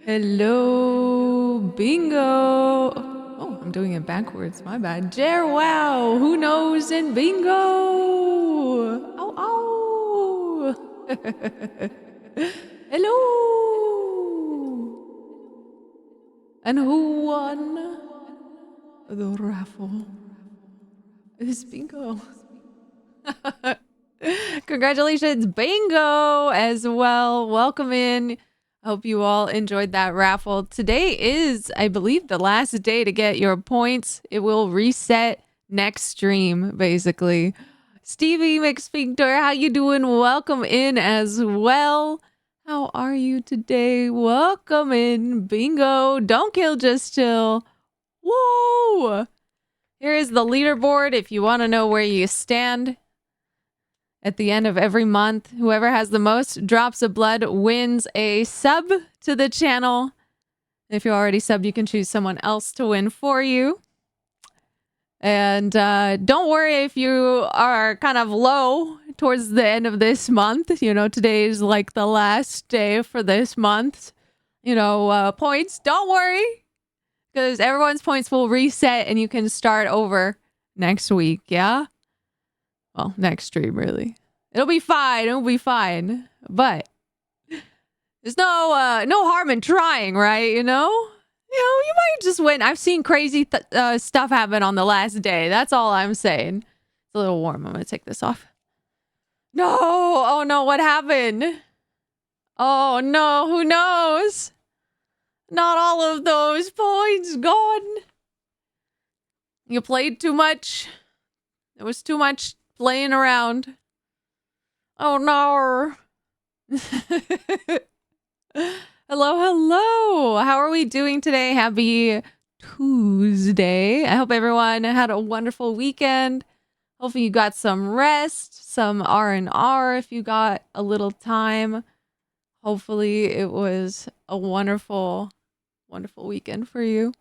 Hello, bingo. Oh, I'm doing it backwards. My bad. Jer, wow. Who knows in bingo? Ow, ow. Hello. And who won the raffle? It's bingo. Congratulations, bingo, as well. Welcome in. I hope you all enjoyed that raffle. Today is, I believe, the last day to get your points. It will reset next stream, basically. Stevie McSphincter, how you doing? Welcome in as well. How are you today? Welcome in, bingo. Don't kill, just chill. Whoa! Here is the leaderboard if you want to know where you stand. At the end of every month, whoever has the most drops of blood wins a sub to the channel. If you're already subbed, you can choose someone else to win for you. And don't worry if you are kind of low towards the end of this month. You know, today is like the last day for this month. You know, points. Don't worry, because everyone's points will reset and you can start over next week, yeah? Well, next stream, really. It'll be fine. It'll be fine. But there's no harm in trying, right? You know, you might just win. I've seen crazy stuff happen on the last day. That's all I'm saying. It's a little warm. I'm gonna take this off. No. Oh no. What happened? Oh no. Who knows? Not all of those points gone. You played too much. There was too much playing around. Oh no. Hello. How are we doing today? Happy Tuesday. I hope everyone had a wonderful weekend. Hopefully you got some rest, some R&R if you got a little time. Hopefully it was a wonderful, wonderful weekend for you.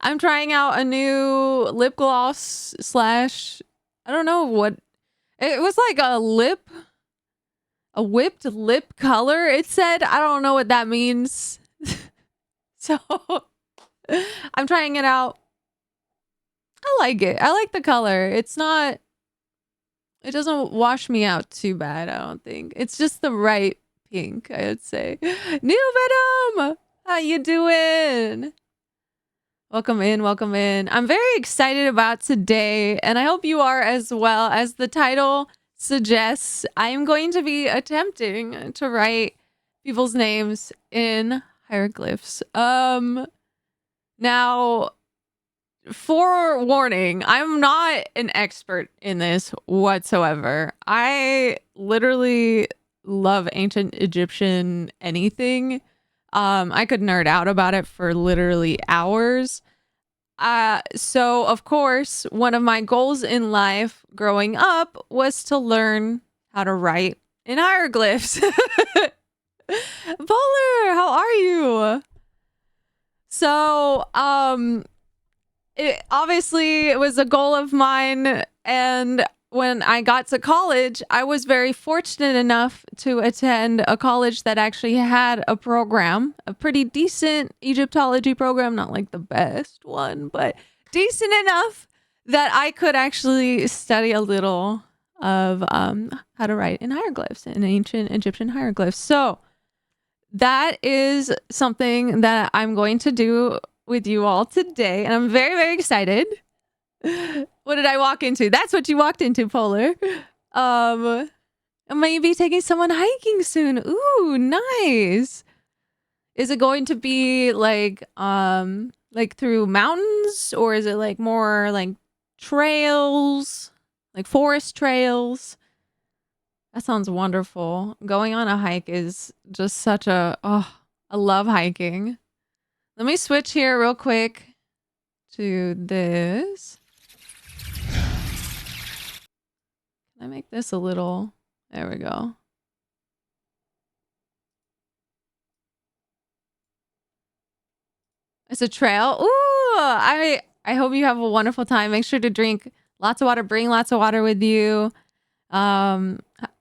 I'm trying out a new lip gloss slash, I don't know what, it was like a whipped lip color, it said. I don't know what that means. So I'm trying it out. I like it. I like the color. It doesn't wash me out too bad, I don't think. It's just the right pink, I would say. New Venom! How you doing? Welcome in, welcome in. I'm very excited about today, and I hope you are as well. As the title suggests, I am going to be attempting to write people's names in hieroglyphs. Now, forewarning, I'm not an expert in this whatsoever. I literally love ancient Egyptian anything. I could nerd out about it for literally hours. So of course, one of my goals in life growing up was to learn how to write in hieroglyphs. Polar, how are you? So, it was a goal of mine, and when I got to college, I was very fortunate enough to attend a college that actually had a program, a pretty decent Egyptology program, not like the best one, but decent enough that I could actually study a little of how to write in hieroglyphs, in ancient Egyptian hieroglyphs. So that is something that I'm going to do with you all today, and I'm very, very excited. What did I walk into? That's what you walked into, Polar. I might be taking someone hiking soon. Ooh, nice. Is it going to be like through mountains, or is it like more like trails, like forest trails? That sounds wonderful. Going on a hike is just such I love hiking. Let me switch here real quick to this. Can I make this a little? There we go. It's a trail. Ooh, I hope you have a wonderful time. Make sure to drink lots of water. Bring lots of water with you.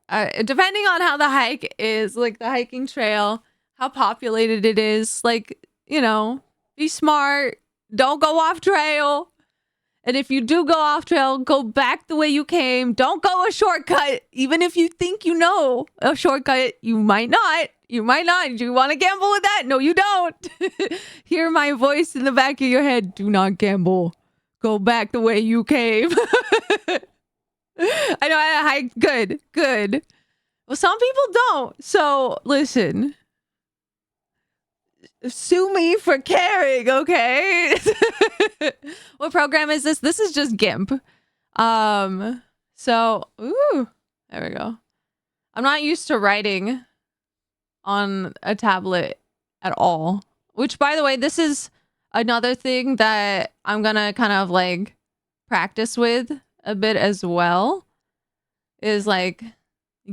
depending on how the hike is, like the hiking trail, how populated it is, like, be smart. Don't go off trail. And if you do go off trail, go back the way you came. Don't go a shortcut. Even if you think you know a shortcut, you might not. You might not. Do you want to gamble with that? No, you don't. Hear my voice in the back of your head. Do not gamble. Go back the way you came. I know I hiked good. Good. Well, some people don't. So listen. Sue me for caring, okay? What program is this? This is just GIMP. So, ooh, there we go. I'm not used to writing on a tablet at all. Which, by the way, this is another thing that I'm gonna kind of like practice with a bit as well. Is like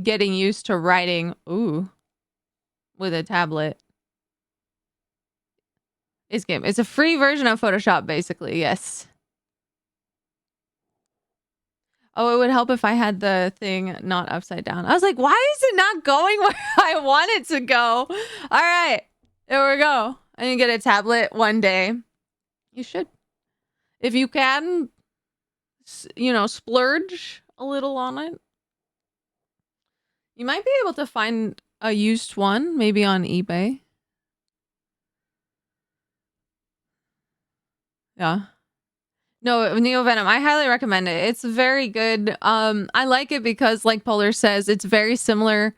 getting used to writing, with a tablet. It's a free version of Photoshop, basically. Yes. Oh, it would help if I had the thing not upside down. I was like, why is it not going where I want it to go? All right. There we go. I can get a tablet one day. You should. If you can, splurge a little on it. You might be able to find a used one, maybe on eBay. Yeah. No, Neo Venom. I highly recommend it. It's very good. I like it because, like Polar says, it's very similar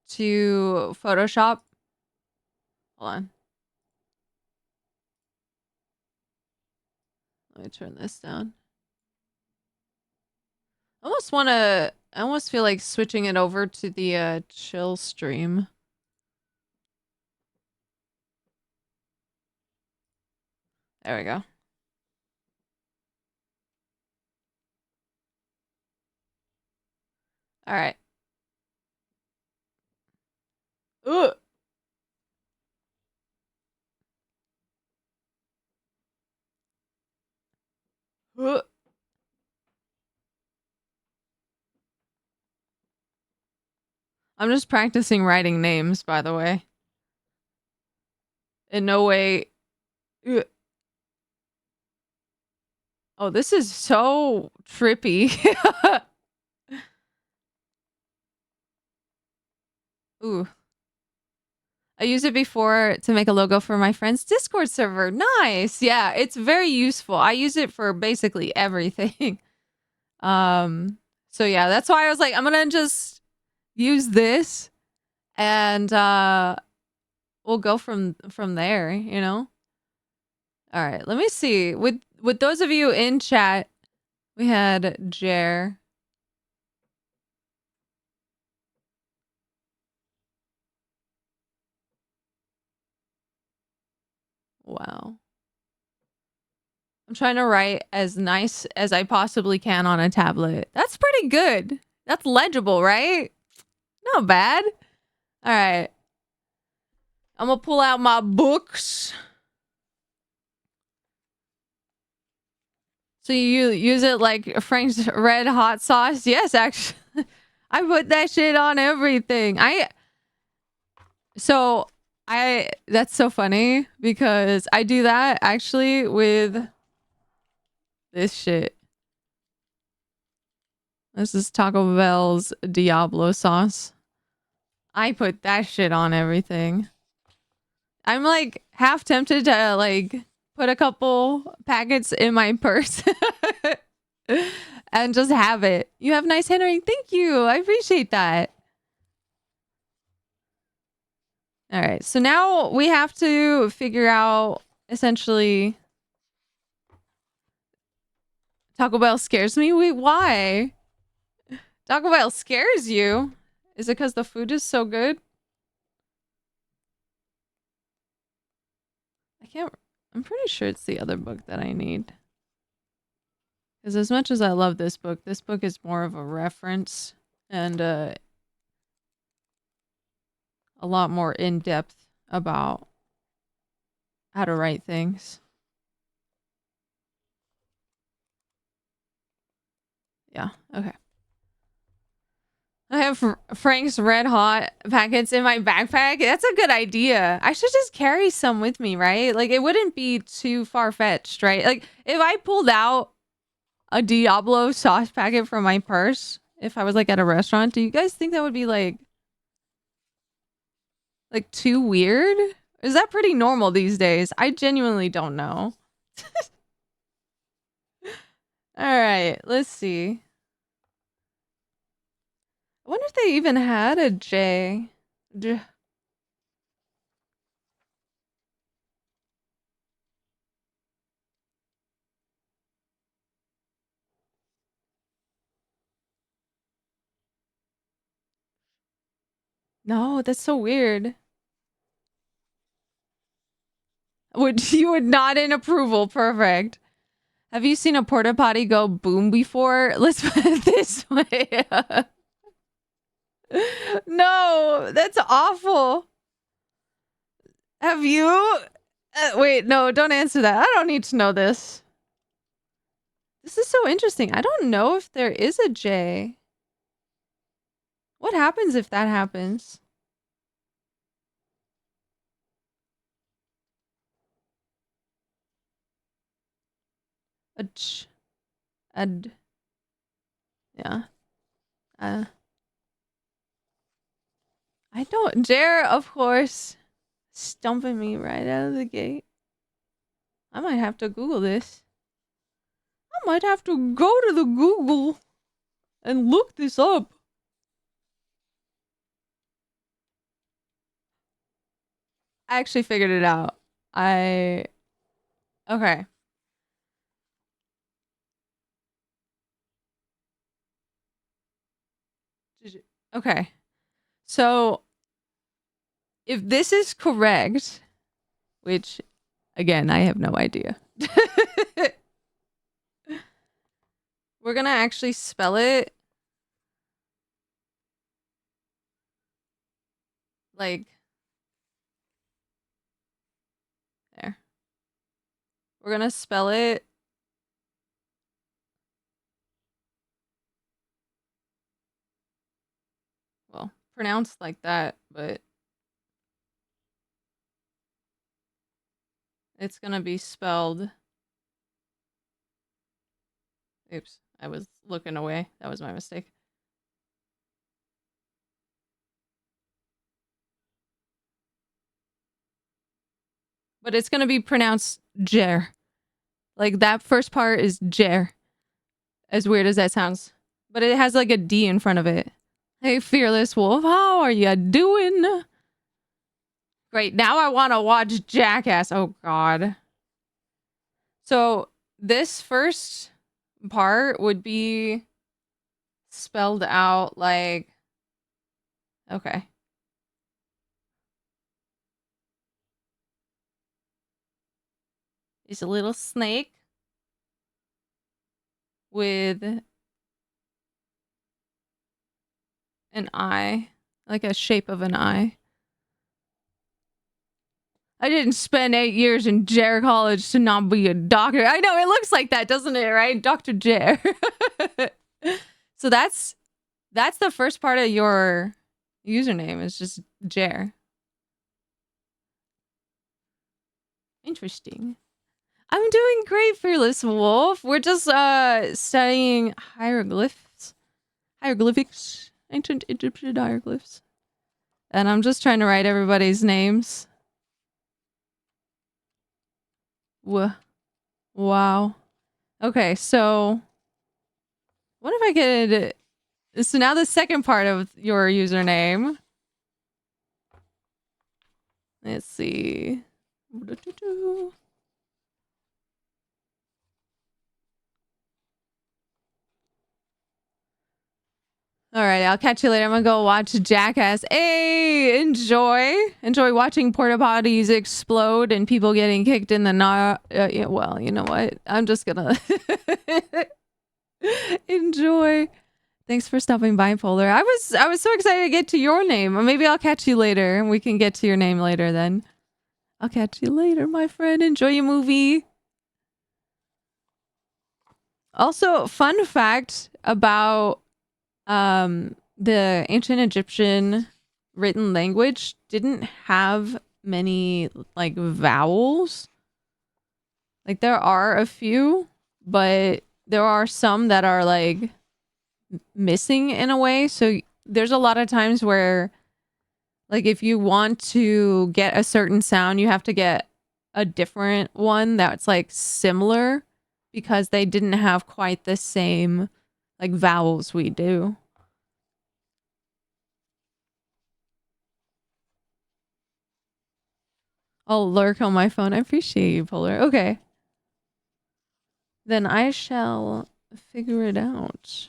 to Photoshop. Hold on. Let me turn this down. I almost feel like switching it over to the chill stream. There we go. All right. Ooh. Ooh. I'm just practicing writing names, by the way. In no way. Ooh. Oh, this is so trippy. Ooh. I used it before to make a logo for my friend's Discord server. Nice. Yeah, it's very useful. I use it for basically everything. So yeah, that's why I was like, I'm gonna just use this and we'll go from there, All right, let me see. With those of you in chat, we had Jer. Wow. I'm trying to write as nice as I possibly can on a tablet. That's pretty good. That's legible, right? Not bad. All right. I'm gonna pull out my books. So you use it like Frank's red hot sauce? Yes, actually. I put that shit on everything. That's so funny because I do that actually with this shit. This is Taco Bell's Diablo sauce. I put that shit on everything. I'm like half tempted to like put a couple packets in my purse and just have it. You have nice handwriting. Thank you. I appreciate that. All right. So now we have to figure out essentially Taco Bell scares me. Wait, why? Taco Bell scares you? Is it because the food is so good? I'm pretty sure it's the other book that I need. Because as much as I love this book is more of a reference and a lot more in-depth about how to write things. Yeah, okay. I have Frank's Red Hot packets in my backpack. That's a good idea. I should just carry some with me, right? Like, it wouldn't be too far-fetched, right? Like, if I pulled out a Diablo sauce packet from my purse, if I was, like, at a restaurant, do you guys think that would be, like too weird? Is that pretty normal these days? I genuinely don't know. All right, let's see. I wonder if they even had a J. No, that's so weird. You would nod in approval. Perfect. Have you seen a porta potty go boom before? Let's put it this way. No, that's awful. Have you? Wait, no, don't answer that. I don't need to know this. This is so interesting. I don't know if there is a J. What happens if that happens? A J. Ad. Yeah. I don't. Jer, of course. Stumping me right out of the gate. I might have to Google this. I might have to go to the Google and look this up. I actually figured it out. Okay. Okay. So, if this is correct, which, again, I have no idea. We're gonna actually spell it like there. We're gonna spell it well, pronounced like that, but it's gonna be spelled. Oops, I was looking away. That was my mistake. But it's gonna be pronounced Jer. Like, that first part is Jer. As weird as that sounds. But it has like a D in front of it. Hey, Fearless Wolf, how are you doing? Great, now I want to watch Jackass. Oh, God. So, this first part would be spelled out like... Okay. It's a little snake with an eye, like a shape of an eye. I didn't spend 8 years in Jer College to not be a doctor. I know, it looks like that, doesn't it, right? Dr. Jer. So that's the first part of your username, is just Jer. Interesting. I'm doing great, Fearless Wolf. We're just studying hieroglyphs. Hieroglyphics. Ancient Egyptian hieroglyphs. And I'm just trying to write everybody's names. Wow. Okay, so what if I could... So now the second part of your username. Let's see. All right, I'll catch you later. I'm gonna go watch Jackass. Hey, enjoy watching porta potties explode and people getting kicked in the yeah, well, you know what? I'm just gonna enjoy. Thanks for stopping by, Polar. I was so excited to get to your name. Maybe I'll catch you later and we can get to your name later then. I'll catch you later, my friend. Enjoy your movie. Also, fun fact about the ancient Egyptian written language didn't have many like vowels. Like there are a few, but there are some that are like missing in a way. So there's a lot of times where like if you want to get a certain sound, you have to get a different one that's like similar because they didn't have quite the same like vowels we do. I'll lurk on my phone. I appreciate you, Polar. Okay. Then I shall figure it out.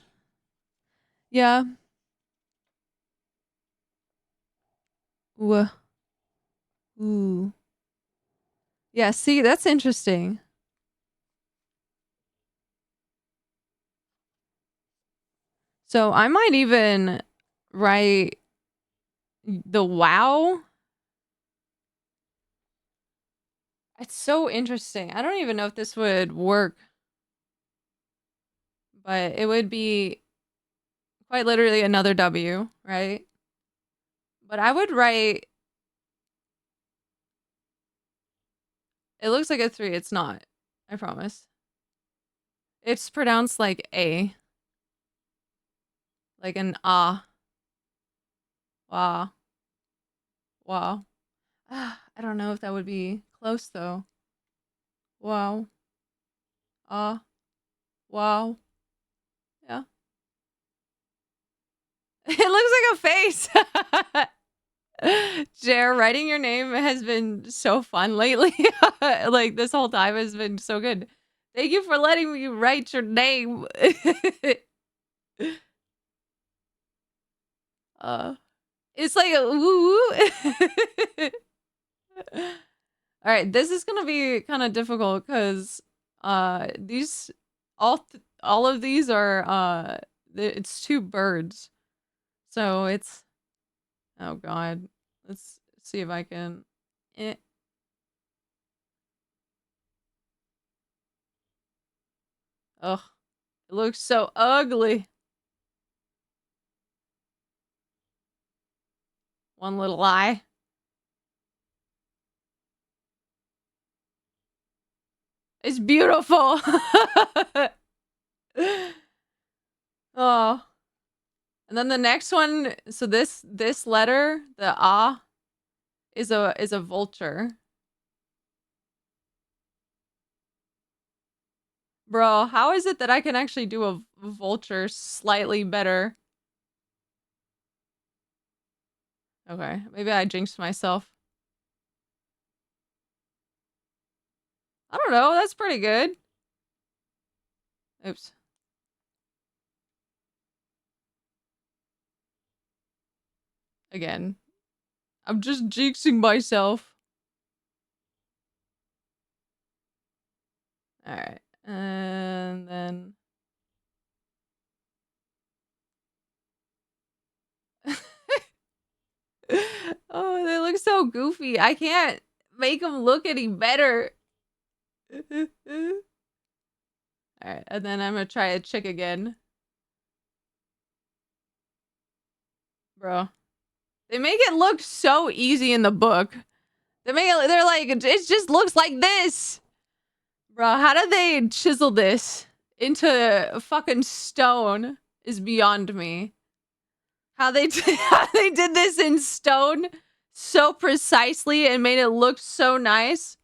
Yeah. Ooh. Ooh. Yeah, see, that's interesting. So I might even write the wow. It's so interesting. I don't even know if this would work, but it would be quite literally another W, right? But I would write, it looks like a 3. It's not. I promise. It's pronounced like A. Like an ah. Wow. Wow. I don't know if that would be close though. Wow. Ah. Wow. Yeah. It looks like a face. Jer, writing your name has been so fun lately. Like this whole time has been so good. Thank you for letting me write your name. It's like a woo. All right, this is gonna be kind of difficult because these all of these are it's two birds, so it's oh god. Let's see if I can. Eh. Ugh, it looks so ugly. One little eye. It's beautiful. Oh, and then the next one. So this letter, the ah, is a vulture. Bro, how is it that I can actually do a vulture slightly better? Okay, maybe I jinxed myself. I don't know, that's pretty good. Oops. Again. I'm just jinxing myself. Alright. And then... Oh, they look so goofy. I can't make them look any better. Alright, and then I'm gonna try a chick again. Bro. They make it look so easy in the book. They're like, it just looks like this. Bro, how did they chisel this into fucking stone is beyond me. How they how they did this in stone so precisely and made it look so nice.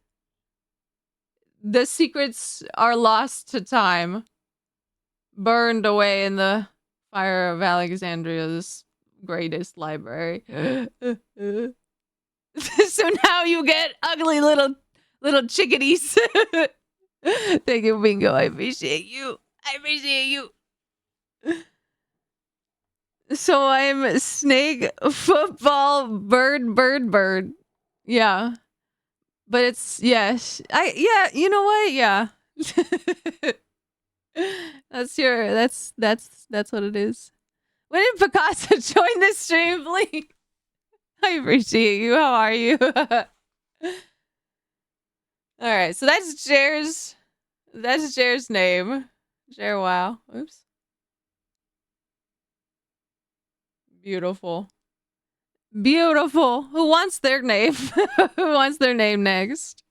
The secrets are lost to time. Burned away in the fire of Alexandria's greatest library. So now you get ugly little chickadees. Thank you, Bingo. I appreciate you. I appreciate you. So I'm snake, football, bird. Yeah. But it's yes. Yeah, you know what? Yeah. That's what it is. When did Picasso join the stream, please? I appreciate you. How are you? All right, so that's Jer's name. Jer, wow. Oops. Beautiful. Beautiful. Who wants their name? Who wants their name next?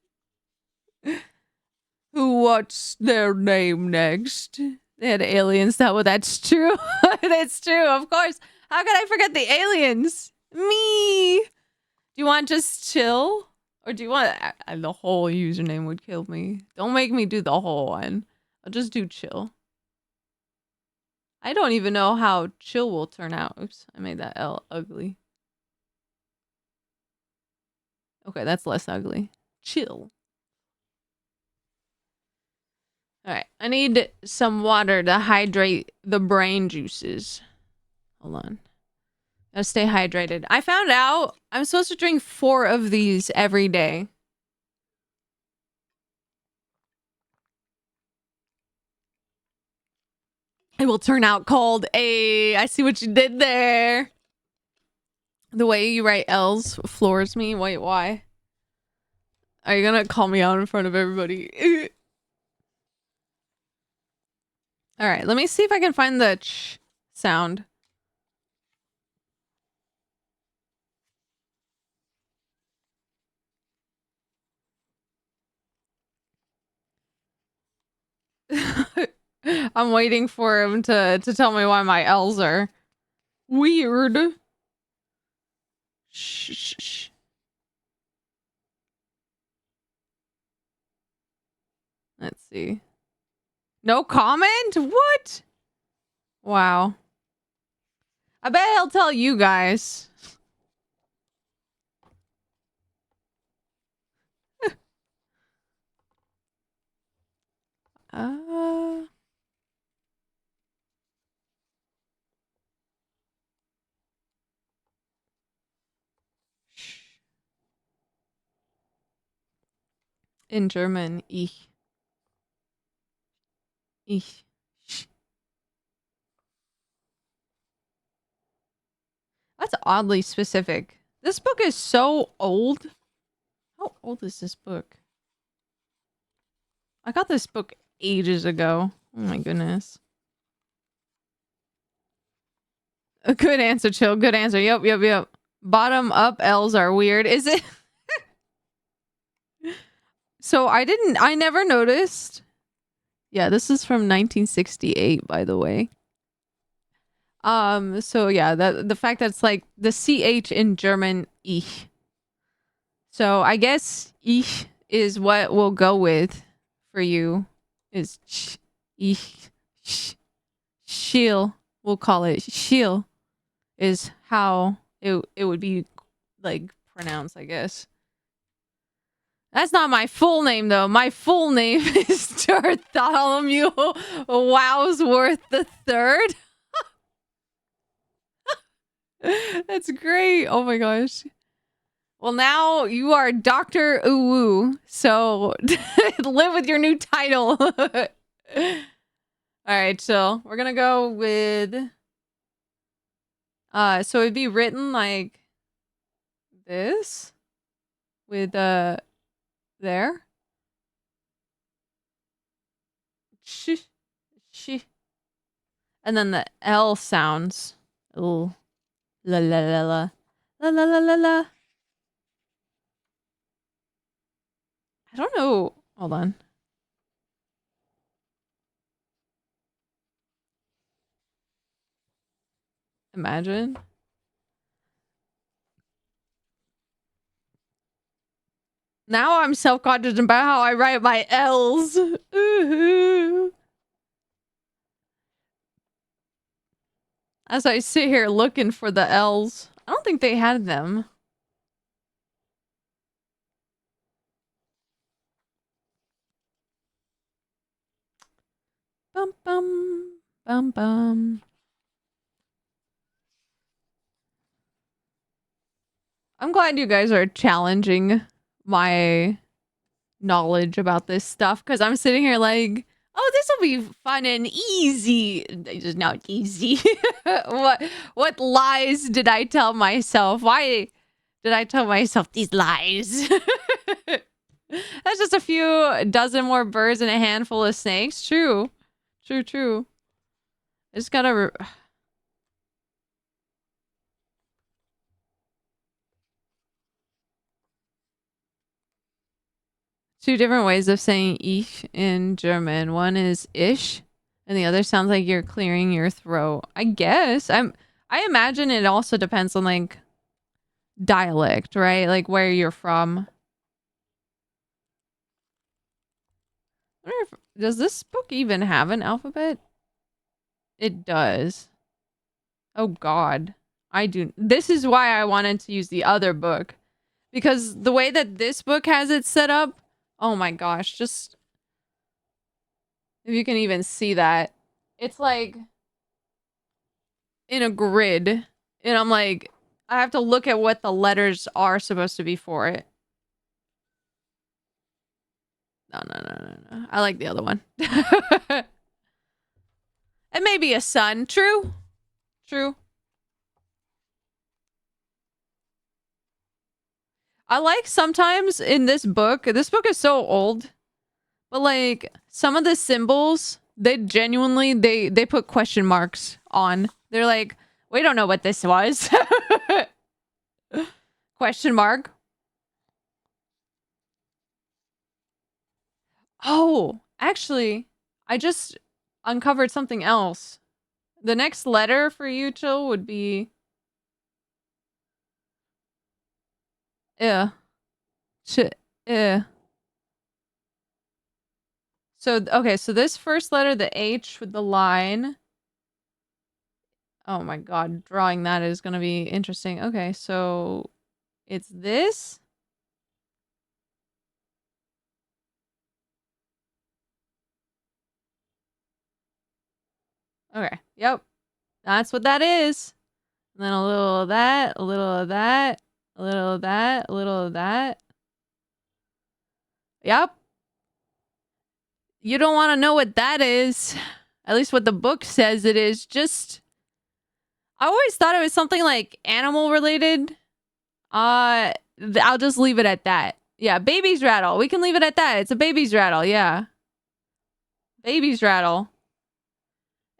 Who wants their name next? They had aliens. That's true. That's true. Of course. How could I forget the aliens? Me. Do you want just chill? Or do you want the whole username would kill me. Don't make me do the whole one. I'll just do chill. I don't even know how chill will turn out. Oops, I made that L ugly. Okay, that's less ugly. Chill. All right, I need some water to hydrate the brain juices. Hold on. Gotta stay hydrated. I found out I'm supposed to drink 4 of these every day. It will turn out cold. Hey, I see what you did there. The way you write L's floors me. Wait, why? Are you gonna call me out in front of everybody? All right, let me see if I can find the ch sound. I'm waiting for him to tell me why my L's are weird. Shh, shh, shh. Let's see. No comment? What? Wow. I bet he'll tell you guys. uh... In German, ich. Ich. That's oddly specific. This book is so old. How old is this book? I got this book ages ago. Oh my goodness. A good answer, chill. Good answer. Yep. Bottom up L's are weird. Is it? So I never noticed. Yeah, this is from 1968, by the way. So yeah, the fact that it's like the CH in German, ich. So I guess ich is what we'll go with for you. Is ch, ich, sh, shiel. We'll call it shiel. Is how it would be like pronounced, I guess. That's not my full name, though. My full name is Bartholomew Wowsworth the Third. That's great. Oh my gosh. Well, now you are Dr. Uwu, so live with your new title. All right, so we're gonna go with. So it'd be written like this, with there. Sh. And then the L sounds. Ooh. La la la la. La la la la la. I don't know. Hold on. Imagine. Now I'm self-conscious about how I write my L's. Ooh. As I sit here looking for the L's. I don't think they had them. Bum bum. Bum bum. I'm glad you guys are challenging my knowledge about this stuff, because I'm sitting here like, oh, this will be fun and easy. It's just not easy. What lies did I tell myself? Why did I tell myself these lies? That's just a few dozen more birds and a handful of snakes. True. I just gotta Two different ways of saying ich in German. One is ish, and the other sounds like you're clearing your throat. I guess. I imagine it also depends on like dialect, right? Like where you're from. I wonder if, does this book even have an alphabet? It does. Oh God. I do. This is why I wanted to use the other book. Because the way that this book has it set up, oh my gosh, just if you can even see that. It's like in a grid. And I'm like, I have to look at what the letters are supposed to be for it. No, no, no, no, no. I like the other one. It may be a sun. True. True. I like sometimes in this book is so old, but like some of the symbols, they genuinely they put question marks on. They're like, we don't know what this was. Question mark. Oh, actually, I just uncovered something else. The next letter for you, Chill, would be ch So okay, so this first letter, the H with the line. Oh my God, drawing that is gonna be interesting. Okay, so it's this. Okay, yep. That's what that is. And then a little of that, a little of that, a little of that, a little of that. Yep. You don't want to know what that is. At least what the book says it is. Just, I always thought it was something like animal related. I'll just leave it at that. Yeah, baby's rattle. We can leave it at that. It's a baby's rattle. Yeah. Baby's rattle.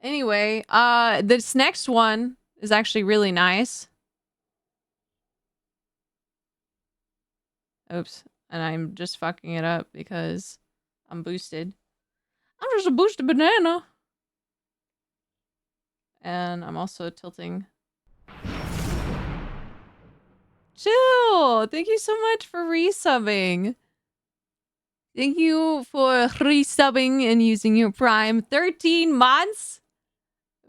Anyway, this next one is actually really nice. Oops. And I'm just fucking it up because I'm boosted. I'm just a boosted banana. And I'm also tilting. Chill! Thank you so much for resubbing. Thank you for resubbing and using your Prime. 13 months?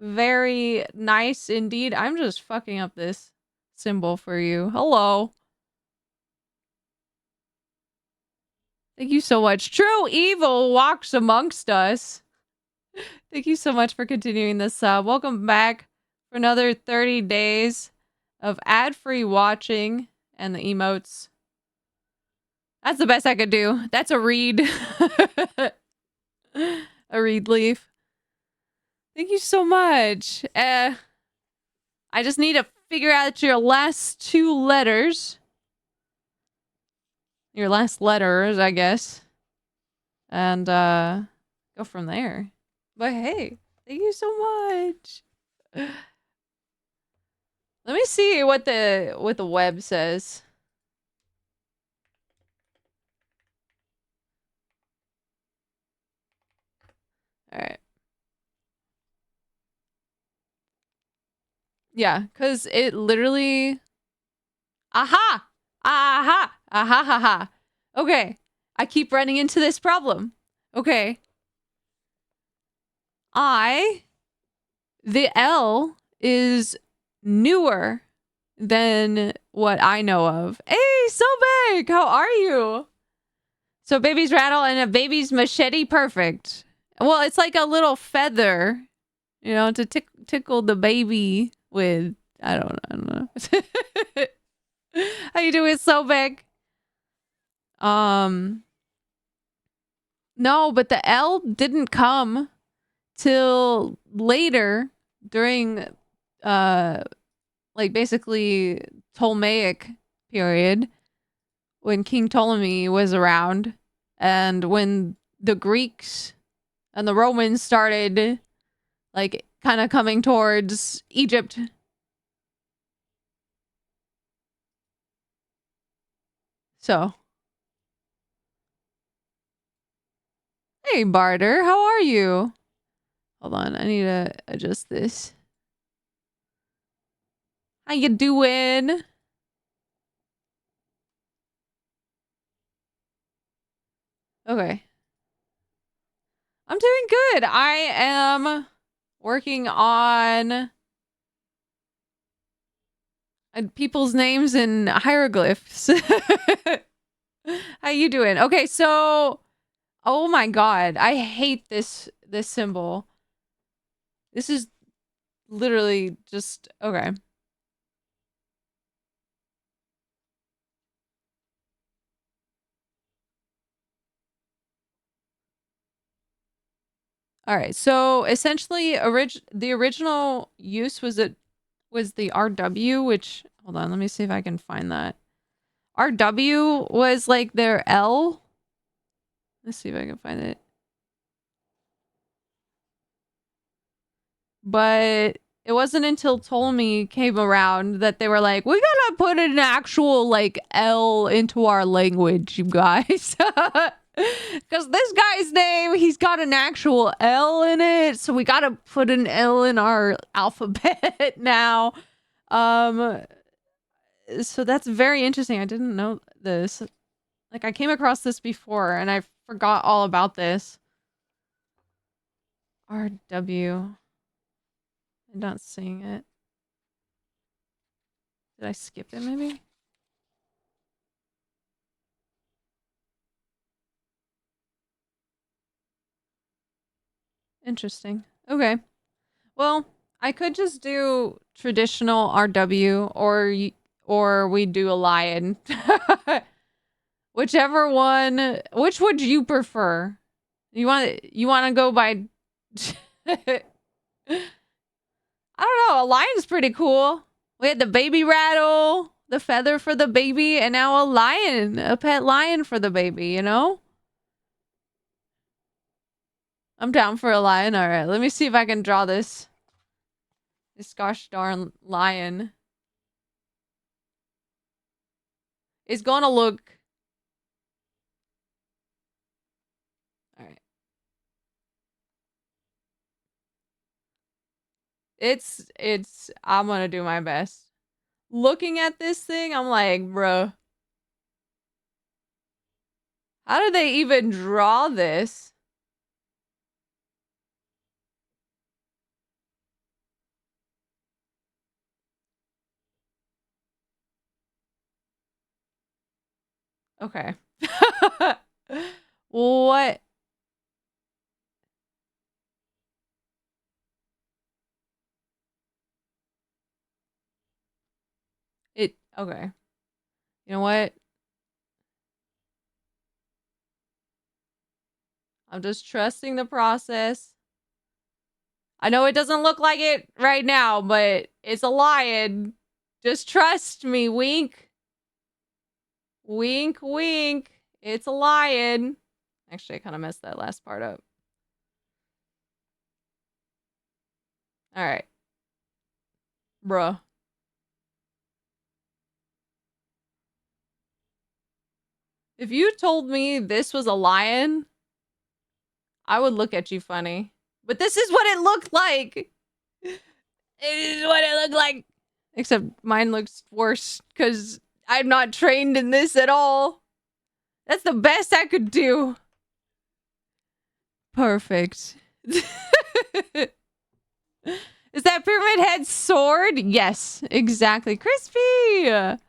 Very nice indeed. I'm just fucking up this symbol for you. Hello. Thank you so much. True evil walks amongst us. Thank you so much for continuing this sub. Welcome back for another 30 days of ad-free watching and the emotes. That's the best I could do. That's a read. A read leaf. Thank you so much. I just need to figure out your last two letters. Your last letters, I guess. And go from there. But hey, thank you so much. Let me see what the web says. All right. Yeah, because it literally... Aha! Aha! Aha ha ha. Okay. I keep running into this problem. Okay. The L is newer than what I know of. Hey, so big! How are you? So baby's rattle and a baby's machete, perfect. Well, it's like a little feather, you know, to tickle the baby with. I don't know. How you doing, so big? No, but the L didn't come till later during like basically Ptolemaic period when King Ptolemy was around and when the Greeks and the Romans started like kind of coming towards Egypt. So Hey, Barter, how are you? Hold on, I need to adjust this. How you doing? Okay. I'm doing good. I am working on people's names in hieroglyphs. How you doing? Okay, so oh my god, I hate this symbol. This is literally just okay. All right. So essentially the original use was the RW, which hold on, let me see if I can find that. RW was like their L. Let's see if I can find it. But it wasn't until Ptolemy came around that they were like, we gotta put an actual like L into our language, you guys. Because this guy's name, he's got an actual L in it, so we gotta put an L in our alphabet now. Um, so that's very interesting. I didn't know this. Like I came across this before and I forgot all about this. RW. I'm not seeing it. Did I skip it maybe? Interesting. Okay. Well, I could just do traditional RW or we do a lion. Whichever one. Which would you prefer? You want to go by I don't know, a lion's pretty cool. We had the baby rattle, the feather for the baby, and now a lion, a pet lion for the baby, you know? I'm down for a lion. All right, let me see if I can draw this gosh darn lion. It's gonna look. All right. I'm gonna do my best. Looking at this thing, I'm like, bruh, how did they even draw this? Okay. What? Okay. You know what? I'm just trusting the process. I know it doesn't look like it right now, but it's a lion. Just trust me, wink. Wink, wink. It's a lion. Actually, I kind of messed that last part up. All right. Bruh. If you told me this was a lion, I would look at you funny. But this is what it looked like. It is what it looked like. Except mine looks worse because I'm not trained in this at all. That's the best I could do. Perfect. Is that Pyramid Head's sword? Yes, exactly. Crispy!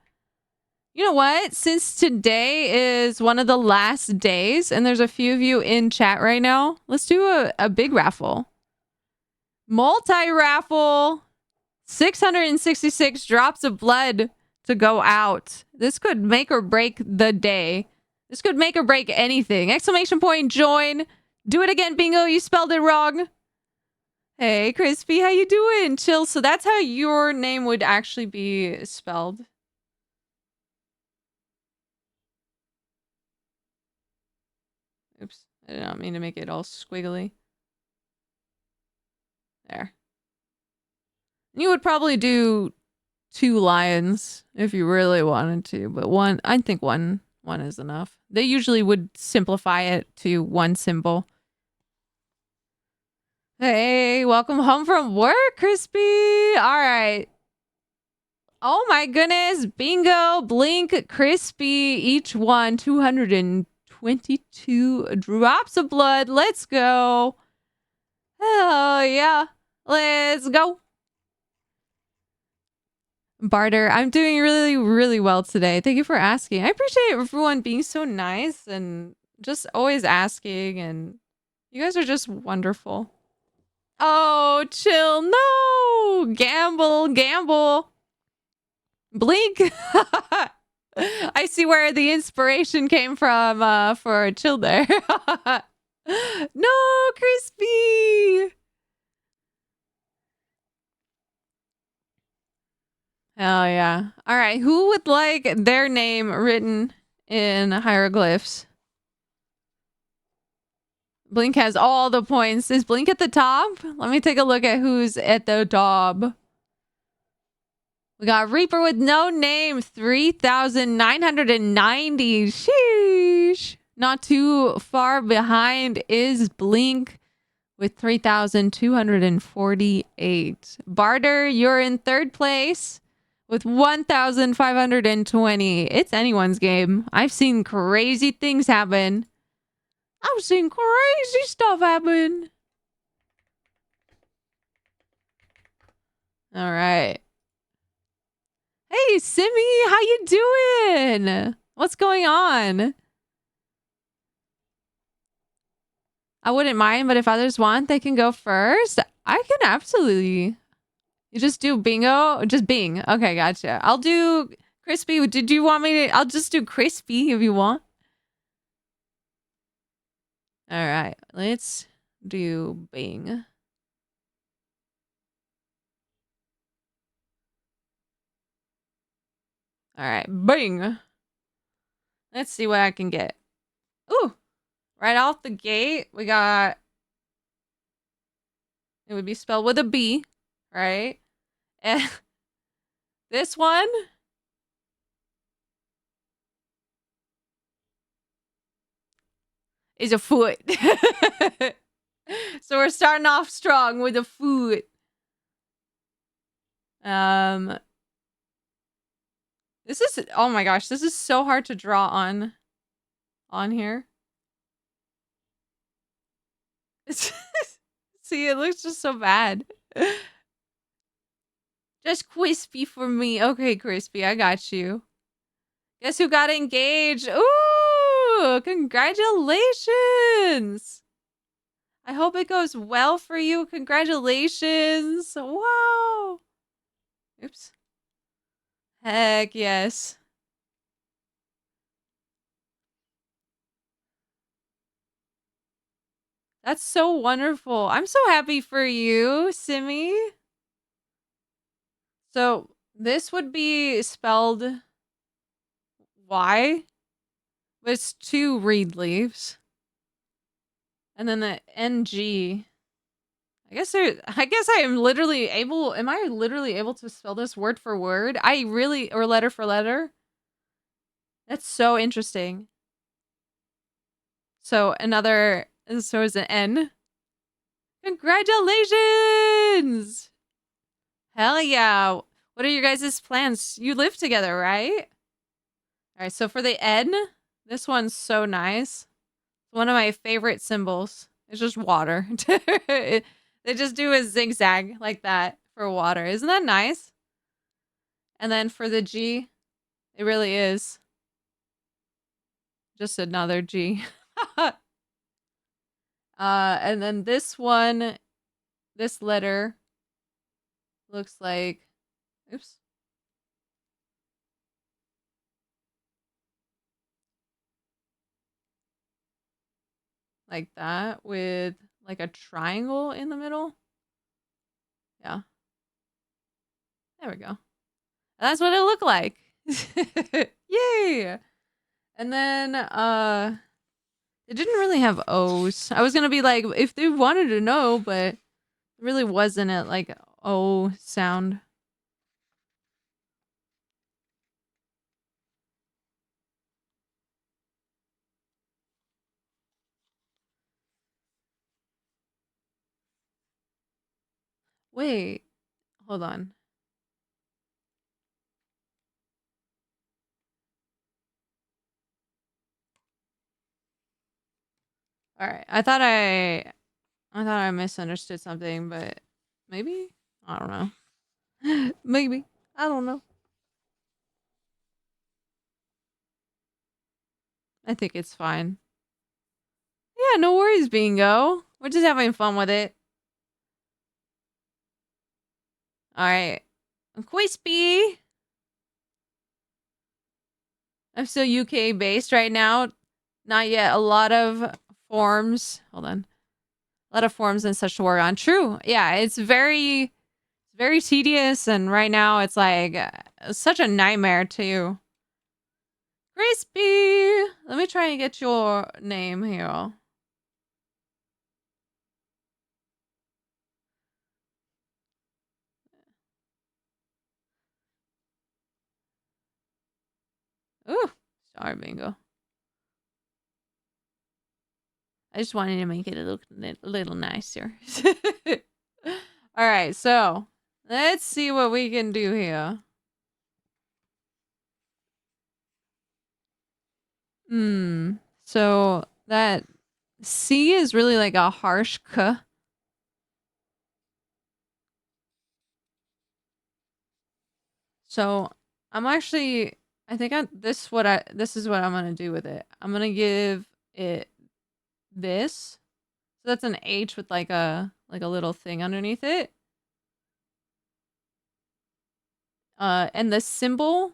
You know what? Since today is one of the last days, and there's a few of you in chat right now, let's do a big raffle. Multi-raffle. 666 drops of blood to go out. This could make or break the day. This could make or break anything. Exclamation point, join. Do it again, Bingo. You spelled it wrong. Hey, Crispy, how you doing? Chill. So that's how your name would actually be spelled. Oops. I did not mean to make it all squiggly. There. You would probably do 2 lions if you really wanted to, but I think one is enough. They usually would simplify it to one symbol. Hey, welcome home from work, Crispy. All right. Oh my goodness. Bingo, Blink, Crispy, each one 222 drops of blood. Let's go. Oh, yeah. Let's go. Barter, I'm doing really, really well today. Thank you for asking. I appreciate everyone being so nice and just always asking. And you guys are just wonderful. Oh, chill. No. Gamble, gamble. Blink. I see where the inspiration came from for chill there. No, Crispy. Oh, yeah. All right. Who would like their name written in hieroglyphs? Blink has all the points. Is Blink at the top? Let me take a look at who's at the top. We got Reaper with no name, 3,990. Sheesh. Not too far behind is Blink with 3,248. Barter, you're in third place with 1,520. It's anyone's game. I've seen crazy things happen. I've seen crazy stuff happen. All right. Hey, Simi, how you doing? What's going on? I wouldn't mind, but if others want, they can go first. I can absolutely. You just do bingo? Just bing. Okay, gotcha. I'll do crispy. Did you want me to? I'll just do crispy if you want. All right, let's do bing. All right, bing. Let's see what I can get. Ooh, right off the gate, we got. It would be spelled with a B, right? And this one is a foot. So we're starting off strong with a foot. This is, oh my gosh, this is so hard to draw on here. It's see, it looks just so bad. Just crispy for me. Okay, crispy, I got you. Guess who got engaged? Ooh, congratulations. I hope it goes well for you. Congratulations. Wow. Oops. Heck yes. That's so wonderful. I'm so happy for you, Simi. So this would be spelled Y, but it's two reed leaves. And then the NG. I guess I am literally able, am I literally able to spell this word for word? Or letter for letter? That's so interesting. So is an N. Congratulations! Hell yeah. What are your guys' plans? You live together, right? All right, so for the N, this one's so nice. One of my favorite symbols. It's just water. They just do a zigzag like that for water. Isn't that nice? And then for the G, it really is just another G. And then this one, this letter looks like, oops. Like that with like a triangle in the middle. Yeah. There we go. And that's what it looked like. Yay! And then it didn't really have O's. I was gonna be like, if they wanted to know, but it really wasn't a like O sound. Wait, hold on. All right. I thought I misunderstood something, but maybe? I don't know. Maybe. I don't know. I think it's fine. Yeah, no worries, Bingo. We're just having fun with it. All right. Quispy. I'm still UK based right now. Not yet. A lot of forms. Hold on. A lot of forms and such to work on. True. Yeah, it's very tedious, and right now it's like such a nightmare too. Crispy. Let me try and get your name here. Ooh, sorry, Bingo. I just wanted to make it look a little nicer. All right, so let's see what we can do here. So that C is really like a harsh K. So I'm actually, I think this is what I'm gonna do with it. I'm gonna give it this. So that's an H with like a little thing underneath it. And the symbol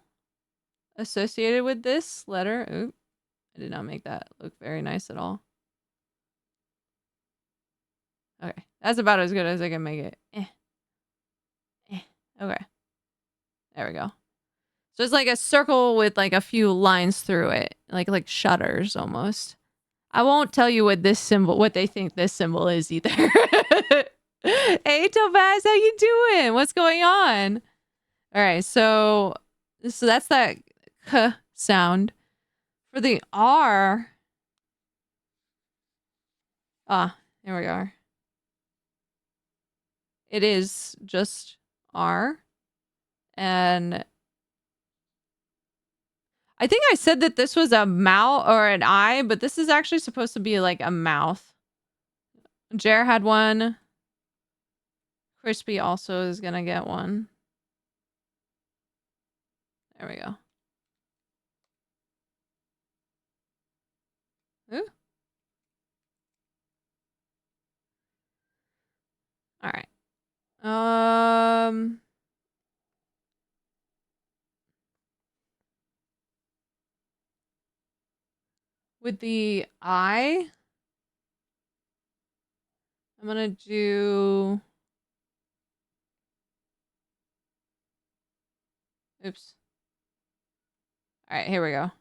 associated with this letter. Oop, I did not make that look very nice at all. Okay, that's about as good as I can make it. Okay, there we go. So it's like a circle with like a few lines through it, like shutters almost. I won't tell you what they think this symbol is either. Hey Topaz, how you doing? What's going on? All right, so that's that K sound. For the R, here we are. It is just R, and I think I said that this was a mouth or an eye, but this is actually supposed to be like a mouth. Jer had one. Crispy also is gonna get one. There we go. Ooh. All right. With the eye, I'm gonna do. Oops. All right, here we go.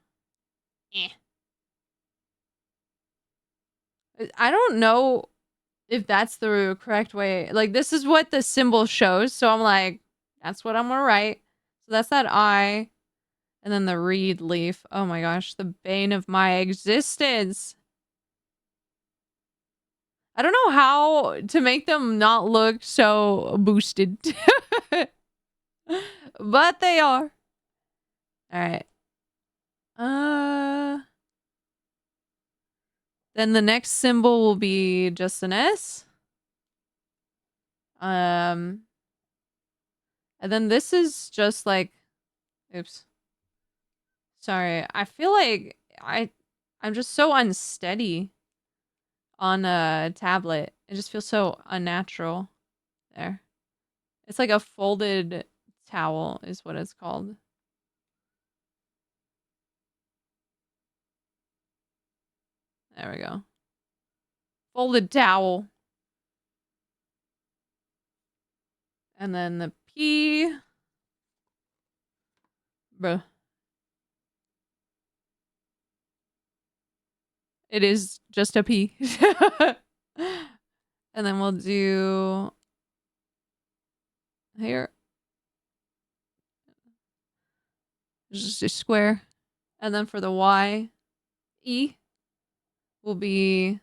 I don't know if that's the correct way. Like, this is what the symbol shows, so I'm like, that's what I'm gonna write. So that's that eye, and then the reed leaf. Oh my gosh, the bane of my existence. I don't know how to make them not look so boosted. But they are. All right. Then the next symbol will be just an S. And then this is just like, oops. Sorry. I feel like I'm just so unsteady on a tablet. It just feels so unnatural. There. It's like a folded towel is what it's called. There we go. Folded towel. And then the P. Bruh. It is just a P. And then we'll do here. Just a square. And then for the Y, E will be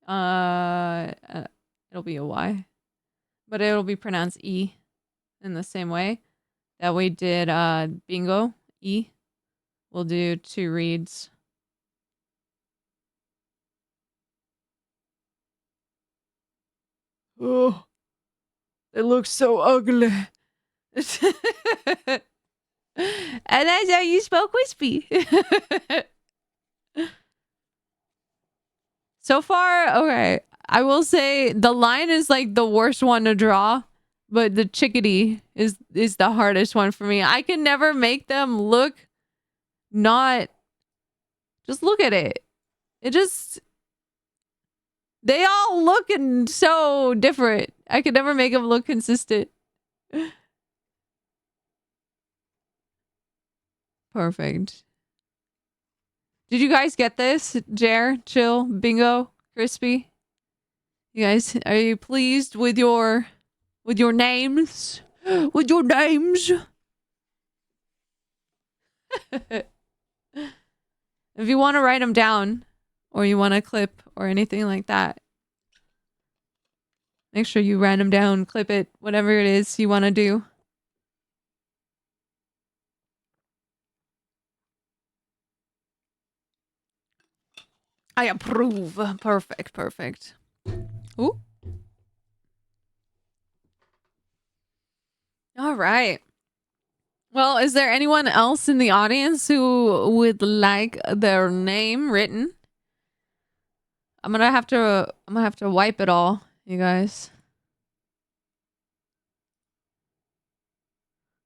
it'll be a Y. but it'll be pronounced E in the same way that we did bingo, E. We'll do 2 reads. Oh, it looks so ugly. And that's how you spell crispy. So far, okay. I will say the lion is like the worst one to draw, but the chickadee is the hardest one for me. I can never make them look not just look at it. It just they all look and so different. I could never make them look consistent. Perfect. Did you guys get this? Jer, Chill, Bingo, Crispy? You guys, are you pleased with your names? With your names? If you want to write them down or you want to clip or anything like that, make sure you write them down, clip it, whatever it is you want to do. I approve. Perfect, perfect. Ooh. All right. Well, is there anyone else in the audience who would like their name written? I'm gonna have to wipe it all, you guys.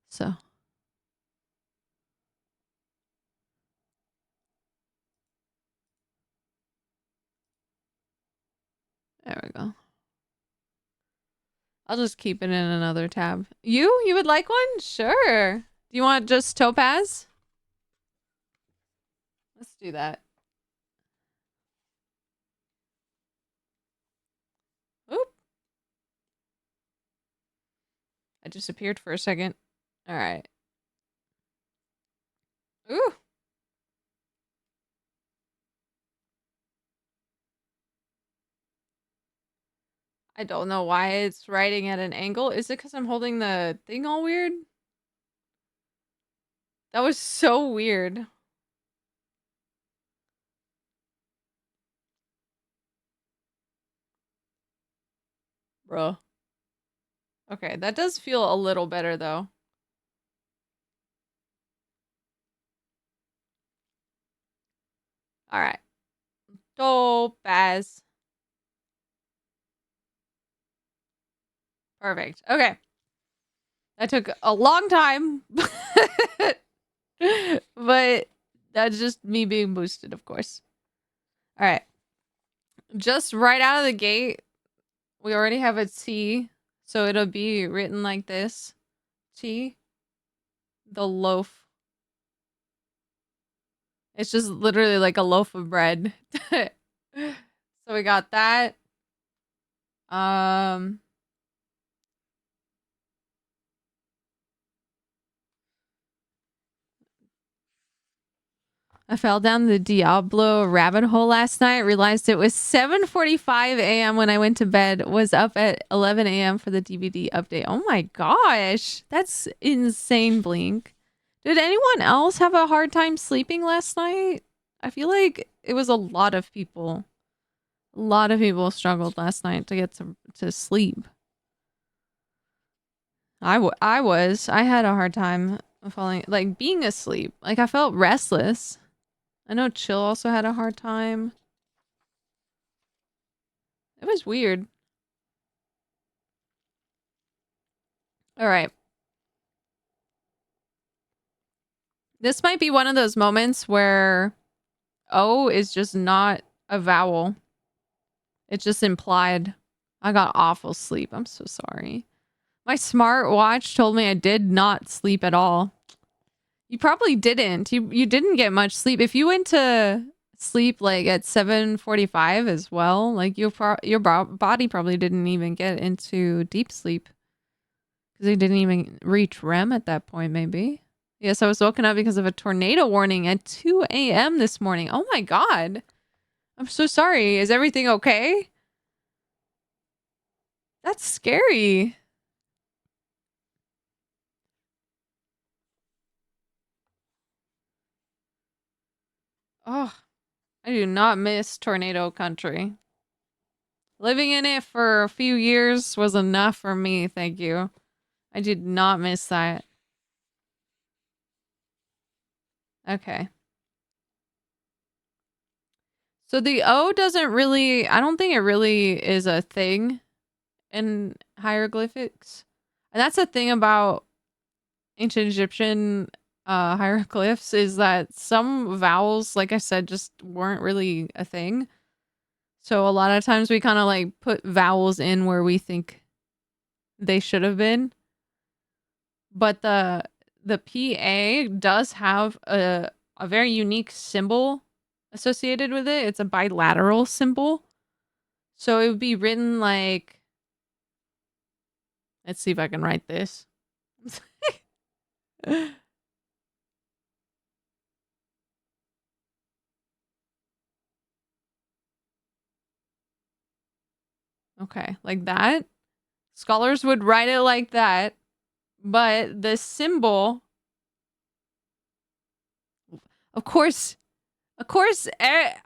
So. There we go. I'll just keep it in another tab. You would like one? Sure. Do you want just topaz? Let's do that. Oop. I disappeared for a second. All right. Ooh. I don't know why it's writing at an angle. Is it because I'm holding the thing all weird? That was so weird. Bro. Okay, that does feel a little better though. All right. Topaz. Perfect. Okay. That took a long time. But that's just me being boosted, of course. All right. Just right out of the gate, we already have a T. So it'll be written like this. T. The loaf. It's just literally like a loaf of bread. So we got that. I fell down the Diablo rabbit hole last night. Realized it was 7:45 a.m. when I went to bed. Was up at 11 a.m. for the DVD update. Oh my gosh. That's insane, Blink. Did anyone else have a hard time sleeping last night? I feel like it was a lot of people. A lot of people struggled last night to get to sleep. I had a hard time falling, like being asleep. Like I felt restless. I know Chill also had a hard time. It was weird. All right. This might be one of those moments where O is just not a vowel. It's just implied. I got awful sleep. I'm so sorry. My smartwatch told me I did not sleep at all. You probably didn't. You didn't get much sleep. If you went to sleep like at 7:45 as well, like your body probably didn't even get into deep sleep because you didn't even reach REM at that point. Maybe. Yes, I was woken up because of a tornado warning at 2 a.m. this morning. Oh my god. I'm so sorry. Is everything okay? That's scary. Oh, I do not miss tornado country. Living in it for a few years was enough for me, thank you. I did not miss that. Okay. So the O doesn't really, I don't think it really is a thing in hieroglyphics. And that's the thing about ancient Egyptian hieroglyphs is that some vowels, like I said, just weren't really a thing. So a lot of times we kind of like put vowels in where we think they should have been. But the PA does have a very unique symbol associated with it. It's a bilateral symbol. So it would be written like, let's see if I can write this. Okay, like that. Scholars would write it like that, but the symbol, of course,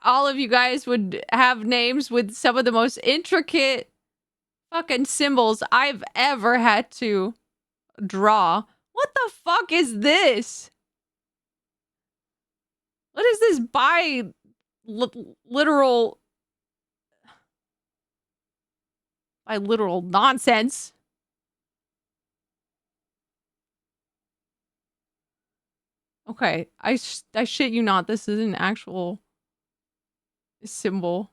all of you guys would have names with some of the most intricate fucking symbols I've ever had to draw. What the fuck is this? What is this literal nonsense? Okay, I shit you not. This is an actual symbol.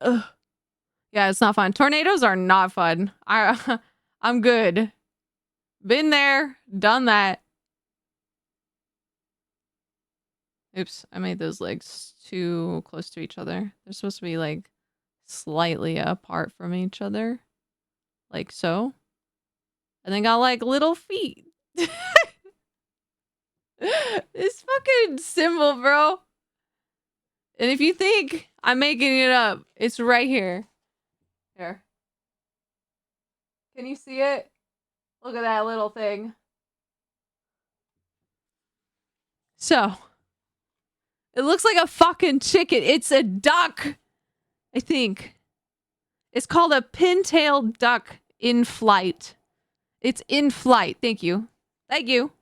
Ugh. Yeah, it's not fun. Tornadoes are not fun. I'm good. Been there, done that. Oops, I made those legs too close to each other. They're supposed to be like slightly apart from each other. Like so. And then got like little feet. This fucking symbol, bro. And if you think I'm making it up, it's right here. Here. Can you see it? Look at that little thing. So, it looks like a fucking chicken. It's a duck, I think. It's called a pintail duck in flight. It's in flight. Thank you. Thank you.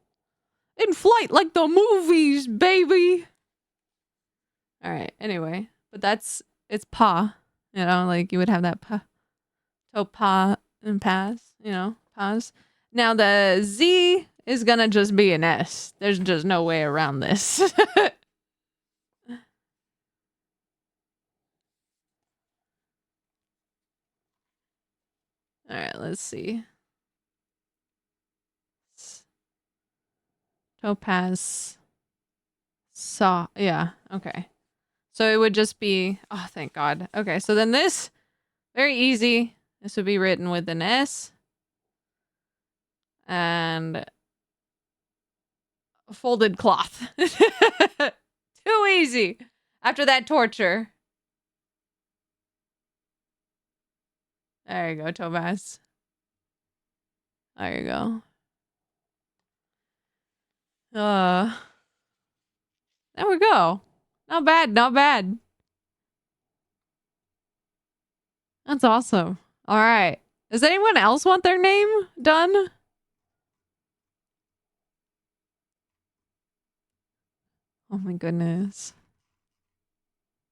In flight like the movies, baby. All right. Anyway, but it's paw. You know, like you would have that paw. So pa and pass, you know, pause. Now the Z is gonna just be an S. There's just no way around this. All right, let's see. Topaz. Saw. Yeah. Okay. So it would just be. Oh, thank God. Okay. So then this, very easy. This would be written with an S and a folded cloth. Too easy. After that torture. There you go, Topaz. There you go. There we go. Not bad, not bad. That's awesome. All right. Does anyone else want their name done? Oh my goodness.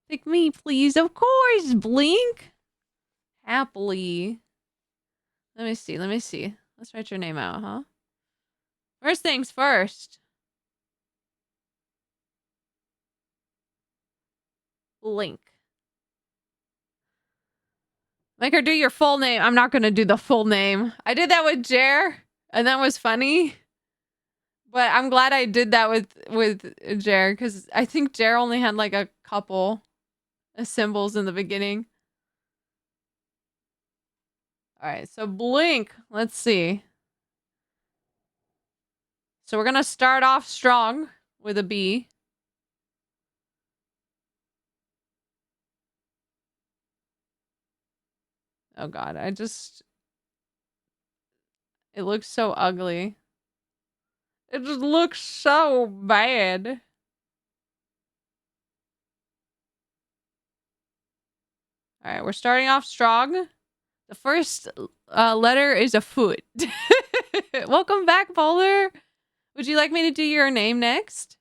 Pick me, please. Of course, Blink. Happily. Let me see. Let me see. Let's write your name out, huh? First things first. Blink. Make her do your full name. I'm not going to do the full name. I did that with Jer, and that was funny. But I'm glad I did that with Jer, because I think Jer only had like a couple symbols in the beginning. All right, so Blink. Let's see. So we're going to start off strong with a B. Oh God, it looks so ugly. It just looks so bad. All right, we're starting off strong. The first letter is a foot. Welcome back, Polar. Would you like me to do your name next?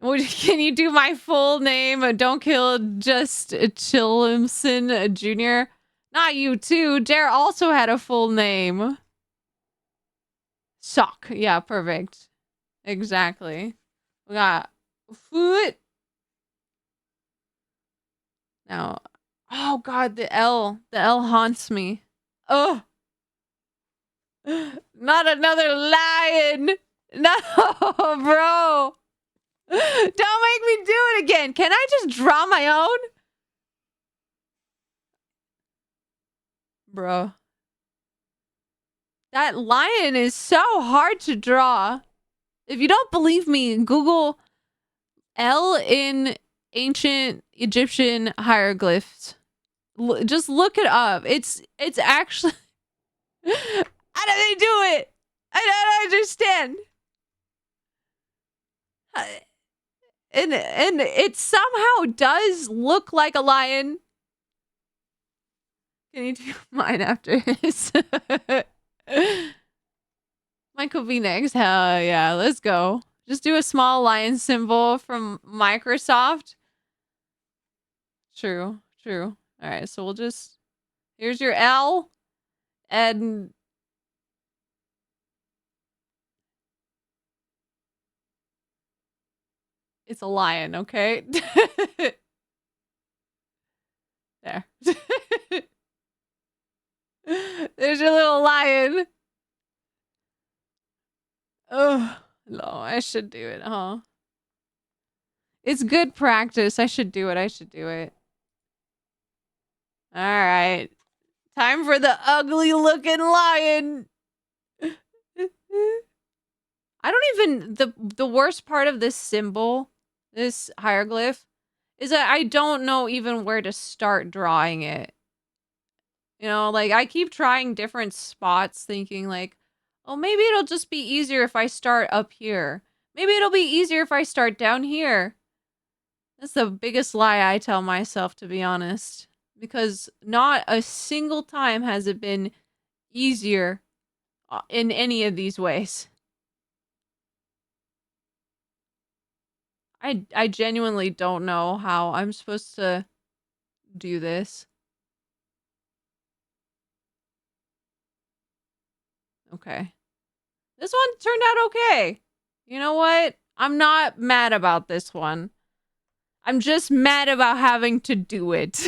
Can you do my full name? Don't kill just Chillimson Jr. Not you too. Dare also had a full name. Sock. Yeah, perfect. Exactly. We got foot. Now, oh God, the L. The L haunts me. Oh, not another lion. No, bro. Don't make me do it again. Can I just draw my own? Bro. That lion is so hard to draw. If you don't believe me, Google L in ancient Egyptian hieroglyphs. Just look it up. It's actually how do they do it? I don't understand. And it somehow does look like a lion. Can you do mine after his? Mine could be next. Hell yeah, let's go. Just do a small lion symbol from Microsoft. True. All right, so we'll just... Here's your L. And... It's a lion, okay? There. There's your little lion. Oh, no, I should do it, huh? It's good practice. I should do it. All right. Time for the ugly looking lion. I don't even... The worst part of this symbol, this hieroglyph, is that I don't know even where to start drawing it. You know, like, I keep trying different spots thinking like, oh, maybe it'll just be easier if I start up here. Maybe it'll be easier if I start down here. That's the biggest lie I tell myself, to be honest. Because not a single time has it been easier in any of these ways. I genuinely don't know how I'm supposed to do this. Okay. This one turned out okay. You know what? I'm not mad about this one. I'm just mad about having to do it.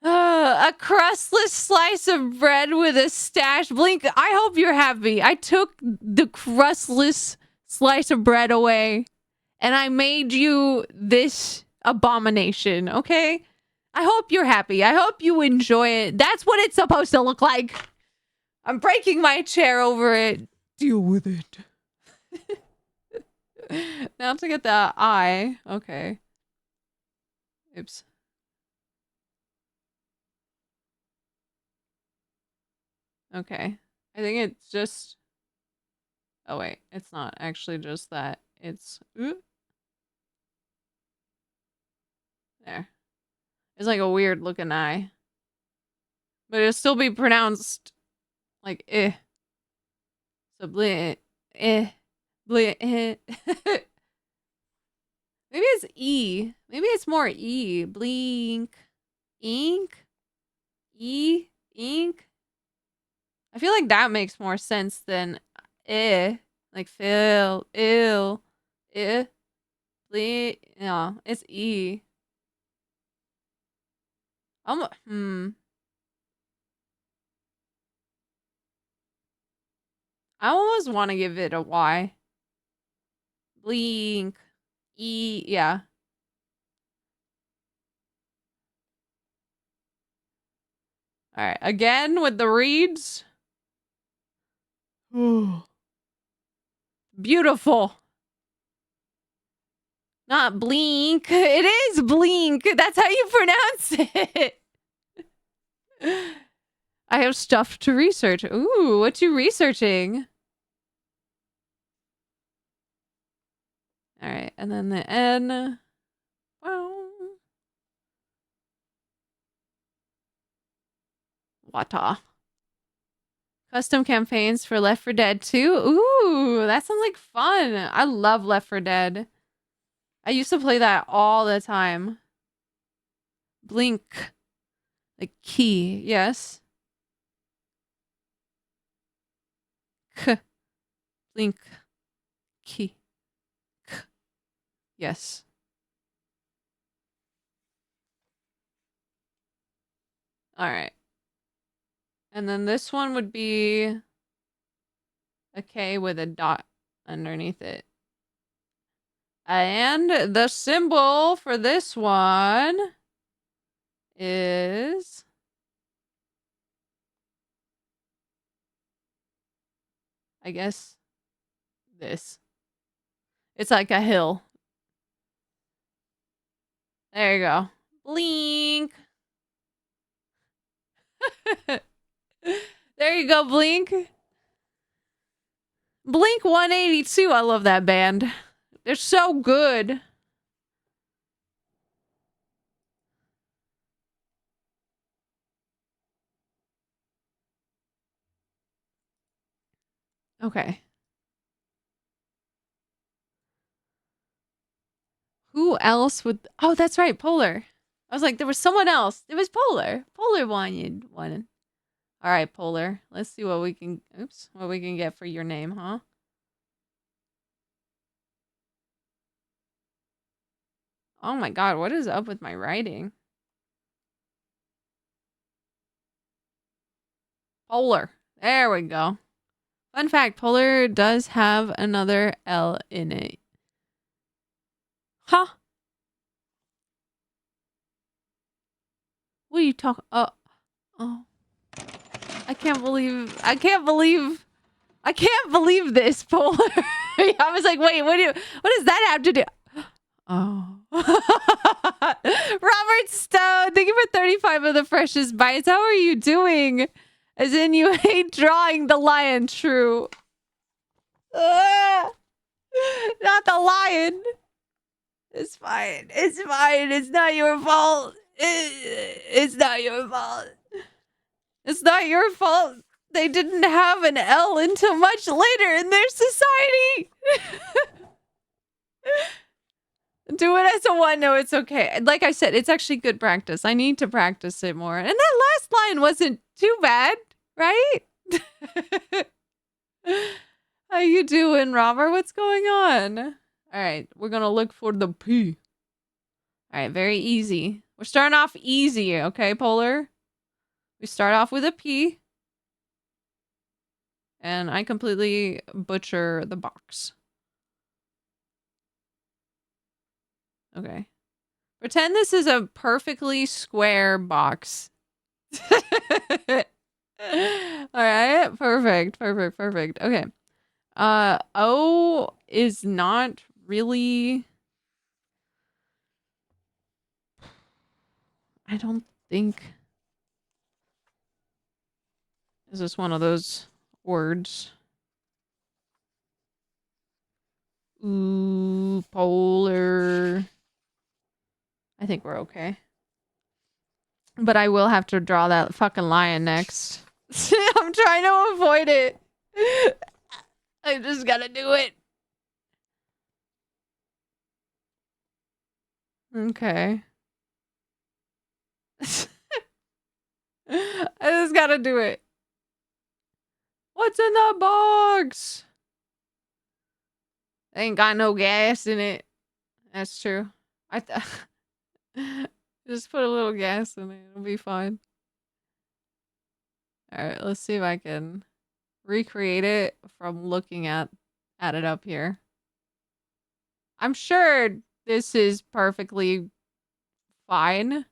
A crustless slice of bread with a stash. Blink, I hope you're happy. I took the crustless slice of bread away and I made you this abomination, okay? I hope you're happy. I hope you enjoy it. That's what it's supposed to look like. I'm breaking my chair over it. Deal with it. Now to get the eye. Okay. Oops. Okay. I think it's just... Oh, wait. It's not actually just that. It's... Ooh. There. It's like a weird looking eye. But it'll still be pronounced like eh. So bleh. Eh. Bleh. Eh. Maybe it's E. Maybe it's more E. Blink. Ink. E. Ink. I feel like that makes more sense than eh. Like Phil. Ill. Eh. Blink. No, it's E. I almost want to give it a Y. Blink. E. Yeah. All right. Again with the reeds. Beautiful. Not blink. It is blink. That's how you pronounce it. I have stuff to research. Ooh, what you researching? All right, and then the N. Wow. Wata. Custom campaigns for Left 4 Dead 2. Ooh, that sounds like fun. I love Left 4 Dead. I used to play that all the time. Blink. Like key, yes. K. Blink. Key. K. Yes. All right. And then this one would be a K with a dot underneath it. And the symbol for this one is I guess this. It's like a hill. There you go. Blink. There you go, Blink. Blink 182. I love that band. They're so good. Okay. Who else would... Oh, that's right, Polar. I was like, there was someone else. It was Polar. Polar wanted one. All right, Polar. Let's see what we can... Oops. What we can get for your name, huh? Oh my god, what is up with my writing? Polar. There we go. Fun fact, Polar does have another L in it. Huh? What are you talking... Oh. I can't believe this, Polar. I was like, wait, what does that have to do? Oh. Robert Stone, thank you for 35 of the freshest bites. How are you doing? As in, you hate drawing the lion, true. Not the lion. It's fine. It's fine. It's not your fault. It's not your fault. It's not your fault. They didn't have an L until much later in their society. Do it as a one. No, it's okay. Like I said, it's actually good practice. I need to practice it more. And that last line wasn't too bad, right? How you doing, Robert? What's going on? All right, we're going to look for the P. All right, very easy. We're starting off easy, okay, Polar? We start off with a P. And I completely butcher the box. Okay. Pretend this is a perfectly square box. All right. Perfect. Okay. O is not really... I don't think... Is this one of those words? Ooh, Polar. I think we're okay. But I will have to draw that fucking lion next. I'm trying to avoid it. I just gotta do it. Okay. I just gotta do it. What's in the box? Ain't got no gas in it. That's true. Just put a little gas in it. It'll be fine. Alright, let's see if I can recreate it from looking at it up here. I'm sure this is perfectly fine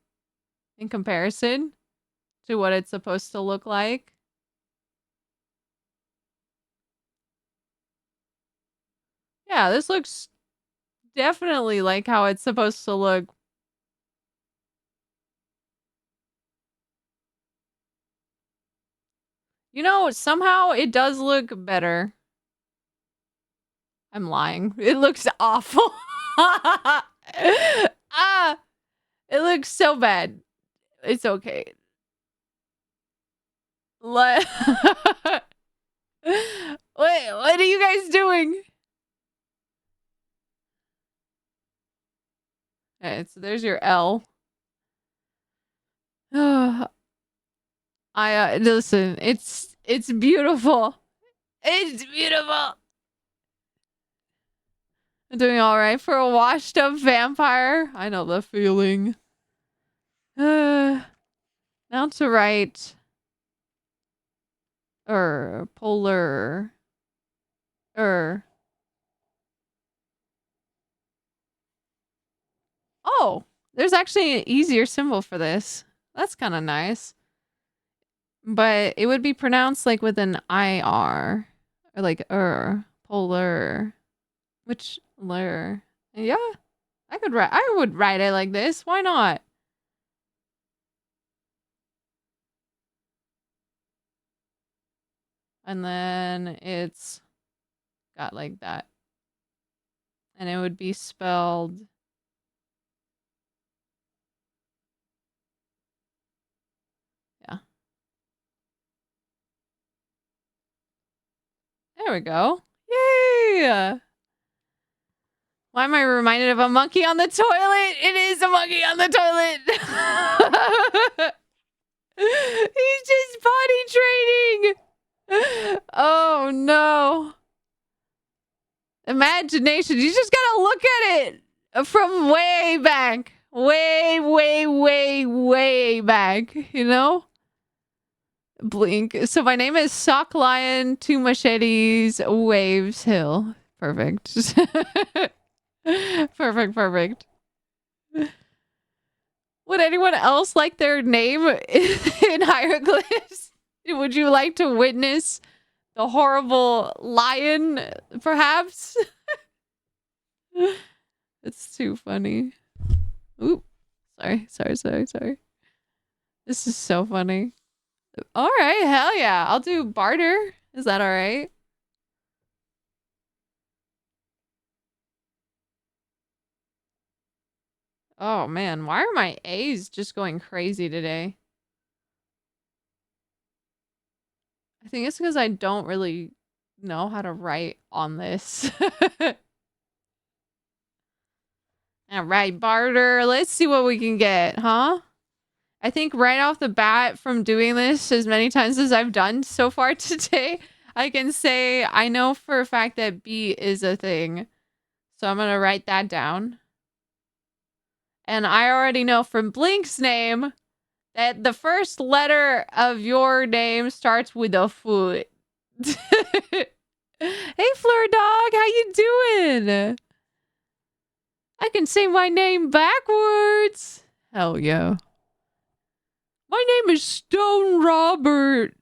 in comparison to what it's supposed to look like. Yeah, this looks definitely like how it's supposed to look. You know, somehow it does look better. I'm lying. It looks awful. Ah, it looks so bad. It's okay. What what are you guys doing? Okay, so there's your L. Listen, it's beautiful. It's beautiful. I'm doing all right for a washed up vampire. I know the feeling. Now to write. Polar. Oh, there's actually an easier symbol for this. That's kind of nice. But it would be pronounced like with an IR. Or like polar. Which lur? Yeah. I would write it like this. Why not? And then it's got like that. And it would be spelled yeah. There we go. Yay! Why am I reminded of a monkey on the toilet? It is a monkey on the toilet. He's just potty training. Oh no. Imagination. You just gotta look at it from way back. Way, way, way, way back. You know? Blink. So my name is Sock Lion, Two Machetes, Waves Hill. Perfect. Perfect. Would anyone else like their name in hieroglyphs? Would you like to witness the horrible lion, perhaps? It's too funny. Oop. Sorry. This is so funny. All right, hell yeah. I'll do barter. Is that all right? Oh man, why are my A's just going crazy today? I think it's because I don't really know how to write on this. All right, barter. Let's see what we can get, huh? I think right off the bat from doing this as many times as I've done so far today, I can say I know for a fact that B is a thing. So I'm going to write that down. And I already know from Blink's name that the first letter of your name starts with a foot. Hey, Fleur Dog, how you doing? I can say my name backwards. Hell yeah. My name is Stone Robert.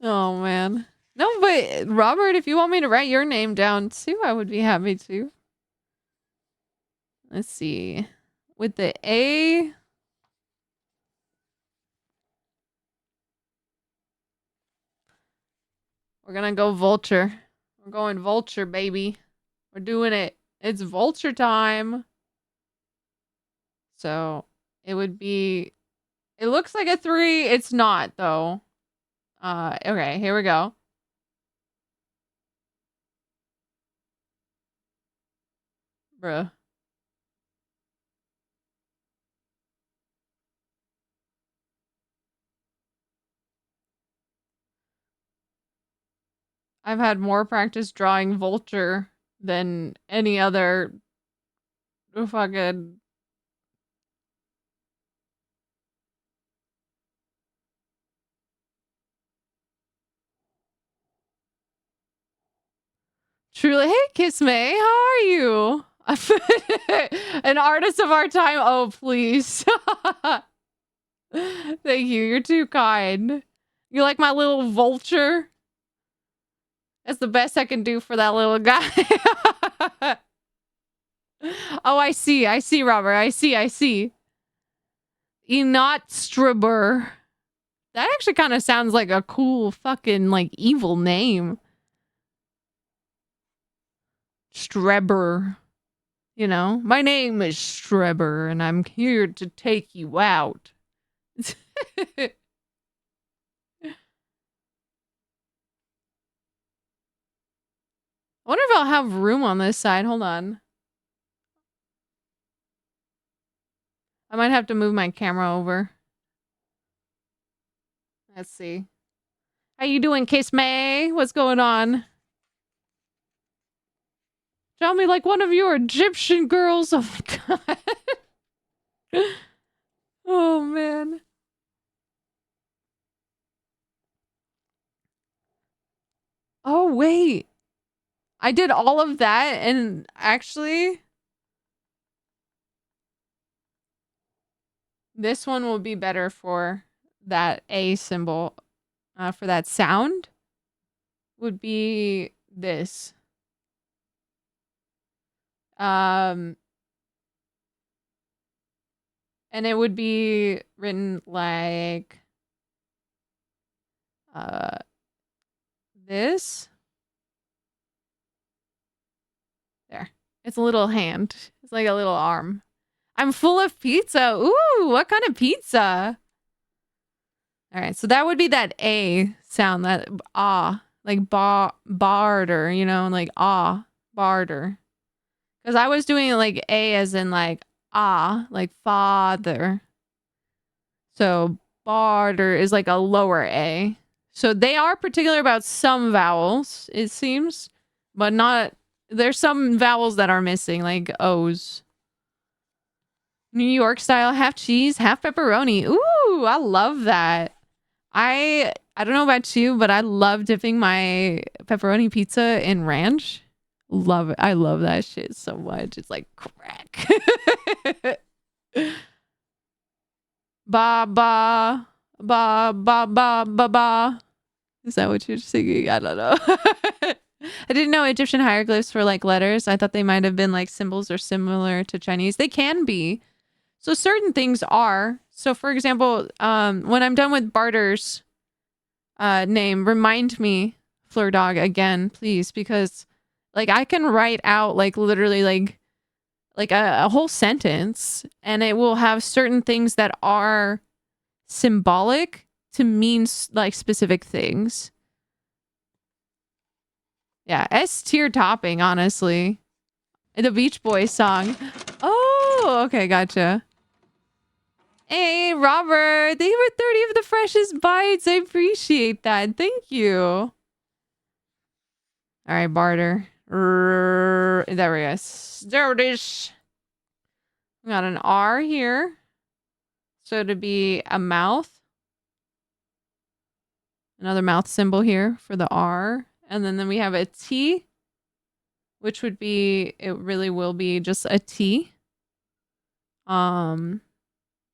Oh, man. No, but Robert, if you want me to write your name down too, I would be happy to. Let's see. With the A. We're gonna go vulture. We're going vulture, baby. We're doing it. It's vulture time. So it would be, it looks like a 3. It's not though. Okay, here we go. Bruh. I've had more practice drawing vulture than any other fucking. Truly, hey, Kiss May, how are you? An artist of our time. Oh, please. Thank you. You're too kind. You like my little vulture? That's the best I can do for that little guy. Oh, I see. I see, Robert. I see. Enotstribur. That actually kind of sounds like a cool fucking, like, evil name. Strebber. You know? My name is Strebber, and I'm here to take you out. I wonder if I'll have room on this side. Hold on. I might have to move my camera over. Let's see. How you doing, Kiss May? What's going on? Tell me like one of your Egyptian girls. Oh my god. Oh man. Oh wait. I did all of that and actually this one will be better for that A symbol. For that sound would be this. And it would be written like this. There. It's a little hand. It's like a little arm. I'm full of pizza. Ooh, what kind of pizza? All right, so that would be that A sound, that ah, like barter, you know, like ah, barter. Because I was doing like A as in like ah, like father. So barter is like a lower A. So they are particular about some vowels, it seems, but not. There's some vowels that are missing, like O's. New York style, half cheese, half pepperoni. Ooh, I love that. I don't know about you, but I love dipping my pepperoni pizza in ranch. Love it. I love that shit so much. It's like crack. Ba ba ba ba ba ba ba. Is that what you're singing? I don't know. I didn't know Egyptian hieroglyphs were like letters. I thought they might have been like symbols or similar to Chinese. They can be. So certain things are. So for example, when I'm done with Barter's name, remind me, Fleur Dog, again, please, because like I can write out like literally like a whole sentence, and it will have certain things that are symbolic to mean like specific things. Yeah, S tier topping, honestly. The Beach Boys song. Oh, okay, gotcha. Hey, Robert, they were 30 of the freshest bites. I appreciate that. Thank you. All right, barter. There we go. There it is. We got an R here. So to be a mouth. Another mouth symbol here for the R. And then we have a T, which would be, it really will be just a T.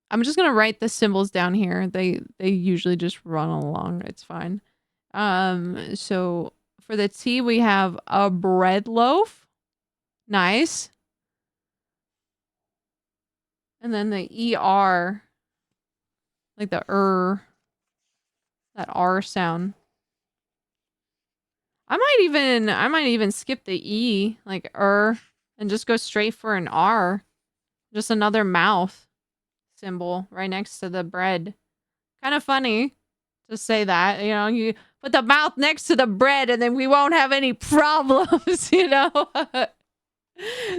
I'm just gonna write the symbols down here. They usually just run along. It's fine. So for the T we have a bread loaf. Nice. And then the ER, like the that R sound. I might even skip the E, like and just go straight for an R. Just another mouth symbol right next to the bread. Kind of funny to say that, you know, you put the mouth next to the bread and then we won't have any problems, you know?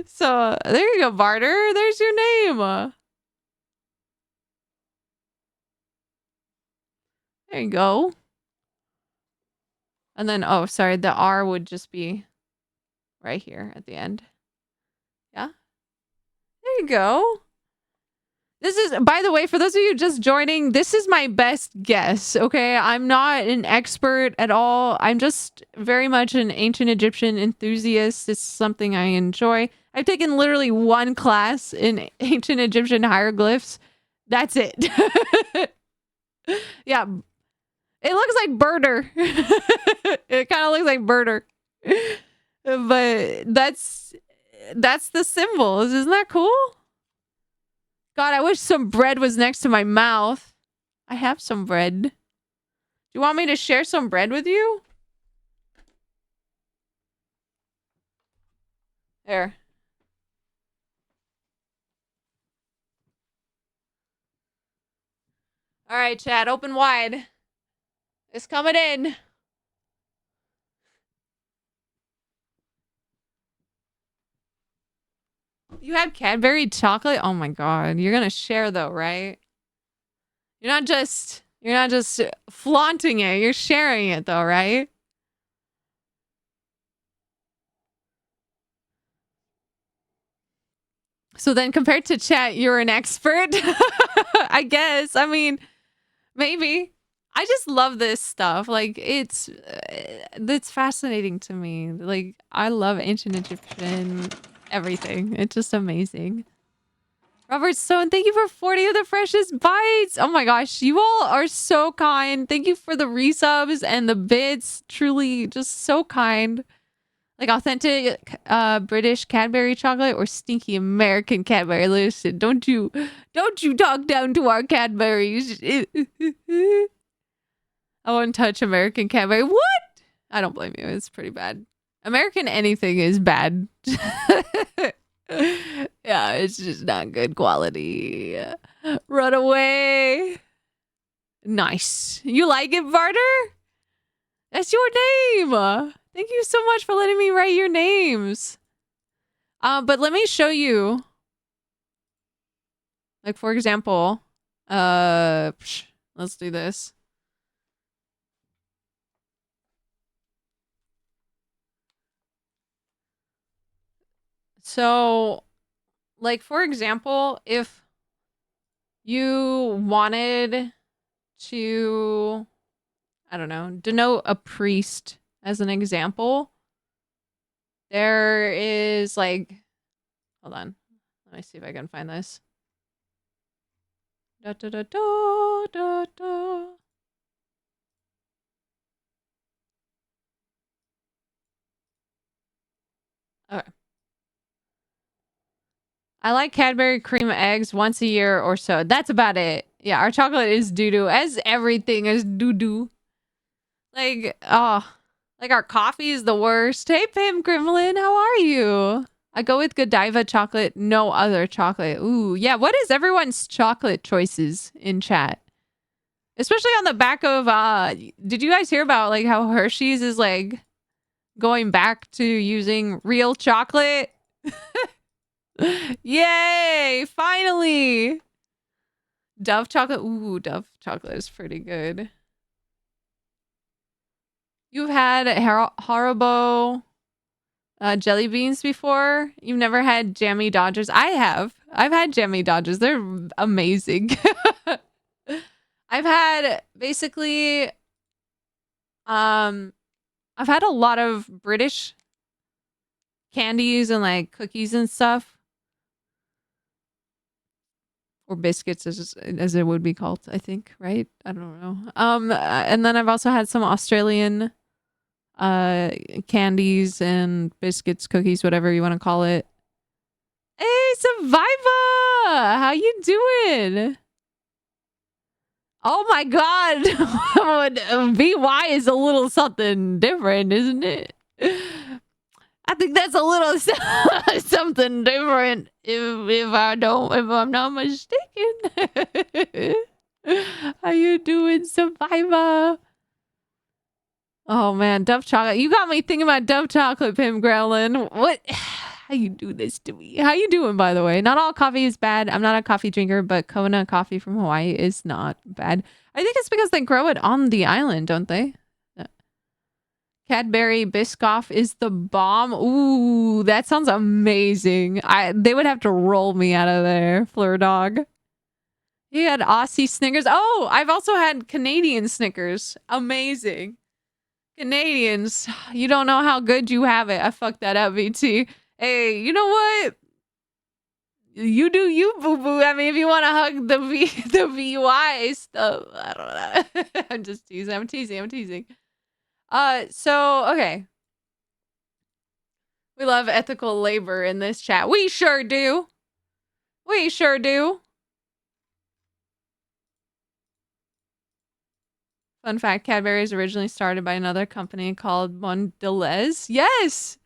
So there you go, Barter. There's your name. There you go. And then, oh, sorry, the R would just be right here at the end. Yeah. There you go. This is, by the way, for those of you just joining, this is my best guess, okay? I'm not an expert at all. I'm just very much an ancient Egyptian enthusiast. It's something I enjoy. I've taken literally one class in ancient Egyptian hieroglyphs. That's it. Yeah. It looks like Birder. It kind of looks like Birder. But that's the symbols. Isn't that cool? God, I wish some bread was next to my mouth. I have some bread. Do you want me to share some bread with you? There. All right, chat, open wide. It's coming in. You had Cadbury chocolate? Oh my god. You're gonna share though, right? You're not just flaunting it, you're sharing it though, right? So then compared to chat, you're an expert. I guess. I mean, maybe. I just love this stuff. Like it's fascinating to me. Like I love ancient Egyptian everything. It's just amazing. Robert Stone, thank you for 40 of the freshest bites. Oh my gosh, you all are so kind. Thank you for the resubs and the bits. Truly just so kind. Like authentic British Cadbury chocolate or stinky American Cadbury. Listen, don't you talk down to our Cadburys. I won't touch American Cadbury. What? I don't blame you. It's pretty bad. American anything is bad. Yeah, it's just not good quality. Run away. Nice. You like it, Barter? That's your name. Thank you so much for letting me write your names. But let me show you. Like, for example, let's do this. So, like, for example, if you wanted to, I don't know, denote a priest as an example, there is like, hold on. Let me see if I can find this. Da, da, da, da, da, da. Okay. I like Cadbury cream eggs once a year or so. That's about it. Yeah, our chocolate is doo-doo, as everything is doo-doo. Like, oh, like our coffee is the worst. Hey, Pim Gremlin, how are you? I go with Godiva chocolate, no other chocolate. Ooh, yeah. What is everyone's chocolate choices in chat? Especially on the back of, did you guys hear about like how Hershey's is like going back to using real chocolate? Yay! Finally! Dove chocolate. Ooh, Dove chocolate is pretty good. You've had Haribo jelly beans before? You've never had Jammy Dodgers? I have. I've had Jammy Dodgers. They're amazing. I've had basically I've had a lot of British candies and like cookies and stuff. Or biscuits as it would be called, I think, right? I don't know. And then I've also had some Australian candies and biscuits, cookies, whatever you want to call it. Hey, Survivor! How you doing? Oh my god! VY is a little something different, isn't it? I think that's a little something different if I'm not mistaken. How you doing, Survivor? Oh man, Dove chocolate. You got me thinking about Dove chocolate, Pim Gremlin. What? How you do this to me? How you doing, by the way? Not all coffee is bad. I'm not a coffee drinker, but Kona coffee from Hawaii is not bad. I think it's because they grow it on the island, don't they? Cadbury Biscoff is the bomb. Ooh, that sounds amazing. They would have to roll me out of there, Fleur Dog. He had Aussie Snickers. Oh, I've also had Canadian Snickers. Amazing. Canadians, you don't know how good you have it. I fucked that up, VT. Hey, you know what? you do you, boo boo. I mean, if you want to hug the VY stuff, I don't know. I'm just teasing. I'm teasing. So okay. We love ethical labor in this chat. We sure do. We sure do. Fun fact, Cadbury is originally started by another company called Mondelez. Yes!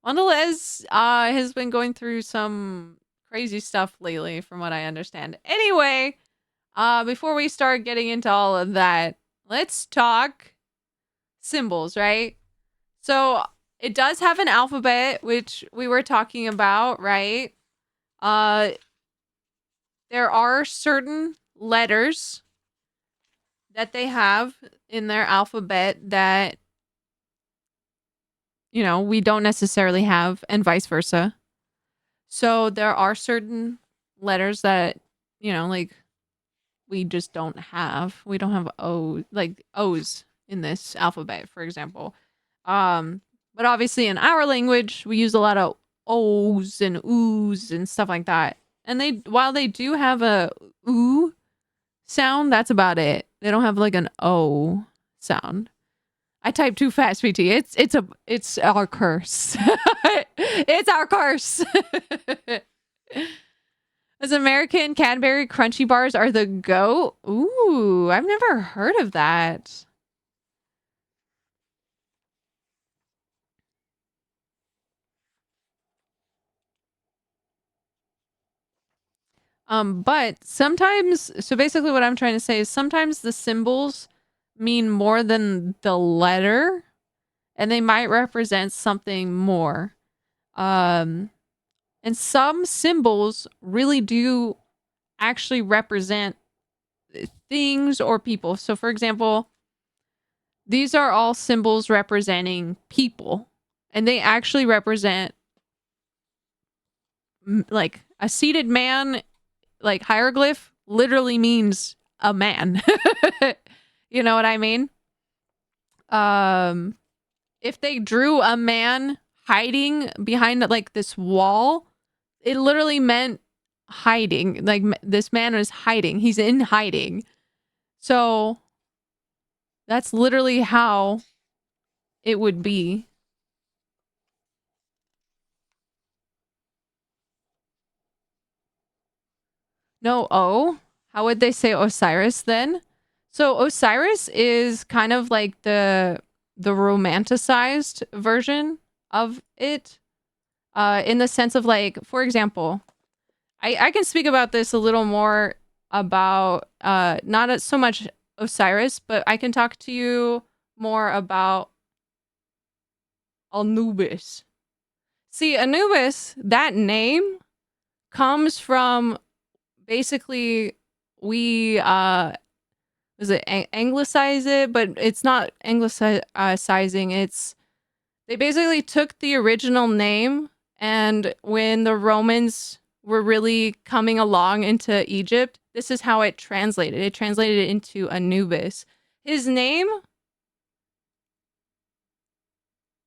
Mondelez has been going through some crazy stuff lately, from what I understand. Anyway, before we start getting into all of that, let's talk symbols, right? So it does have an alphabet, which we were talking about, right? There are certain letters that they have in their alphabet that, you know, we don't necessarily have, and vice versa. So there are certain letters that, you know, like we just don't have. We don't have O's in this alphabet, for example. But obviously in our language, we use a lot of O's and oo's and stuff like that. And while they do have a oo sound, that's about it. They don't have like an O sound. I type too fast, PT. It's our curse. It's our curse. As American Cadbury Crunchy Bars are the GOAT. Ooh, I've never heard of that. But sometimes, so basically what I'm trying to say is sometimes the symbols mean more than the letter, and they might represent something more. And some symbols really do actually represent things or people. So for example, these are all symbols representing people, and they actually represent like a seated man. Like hieroglyph literally means a man. You know what I mean? If they drew a man hiding behind like this wall, it literally meant hiding. Like this man is hiding. He's in hiding. So that's literally how it would be. No O. How would they say Osiris then? So Osiris is kind of like the romanticized version of it. In the sense of like, for example, I can speak about this a little more about not so much Osiris, but I can talk to you more about Anubis. See, Anubis, that name comes from basically we was it anglicize it, but it's not anglicizing. It's they basically took the original name, and when the Romans were really coming along into Egypt, this is how it translated. It translated it into Anubis. His name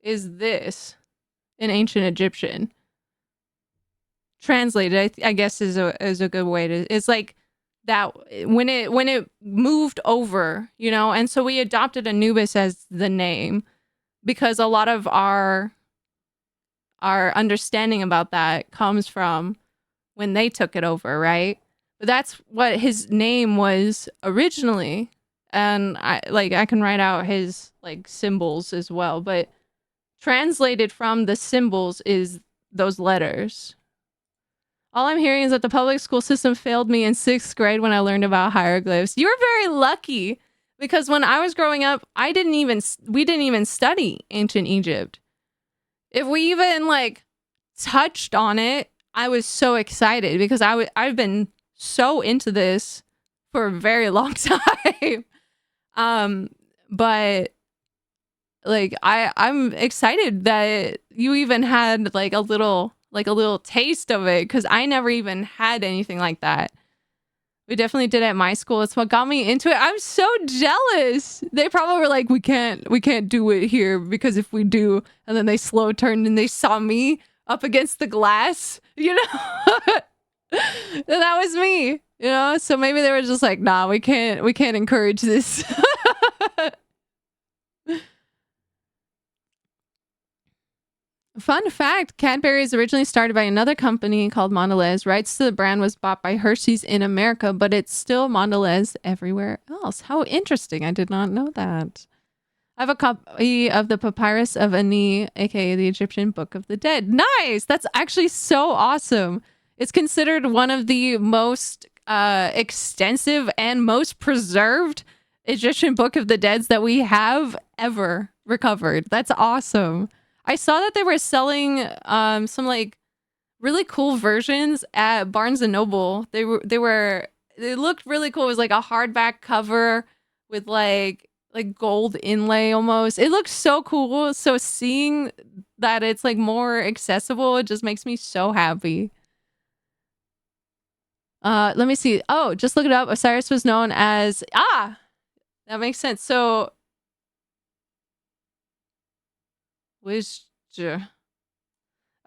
is this in ancient Egyptian. Translated, I guess, is a good way to. It's like that when it moved over, you know, and so we adopted Anubis as the name because a lot of our understanding about that comes from when they took it over, right? But that's what his name was originally, and I can write out his like symbols as well, but translated from the symbols is those letters. All I'm hearing is that the public school system failed me in 6th grade when I learned about hieroglyphs. You were very lucky because when I was growing up, we didn't even study ancient Egypt. If we even like touched on it, I was so excited because I've been so into this for a very long time. But like I'm excited that you even had like a little taste of it, because I never even had anything like that. We definitely did at my school. It's what got me into it. I'm so jealous. They probably were like, we can't do it here because if we do, and then they slow turned and they saw me up against the glass, you know? That was me, so maybe they were just like, nah, we can't encourage this. Fun fact, Cadbury is originally started by another company called Mondelez. Rights to the brand was bought by Hershey's in America, but it's still Mondelez everywhere else. How interesting. I did not know that. I have a copy of the Papyrus of Ani, aka the Egyptian Book of the Dead. Nice! That's actually so awesome. It's considered one of the most extensive and most preserved Egyptian Book of the Deads that we have ever recovered. That's awesome. I saw that they were selling some like really cool versions at Barnes and Noble. They looked really cool. It was like a hardback cover with like gold inlay almost. It looks so cool. So seeing that it's like more accessible, it just makes me so happy. Let me see. Oh, just look it up. Osiris was known as that makes sense. So was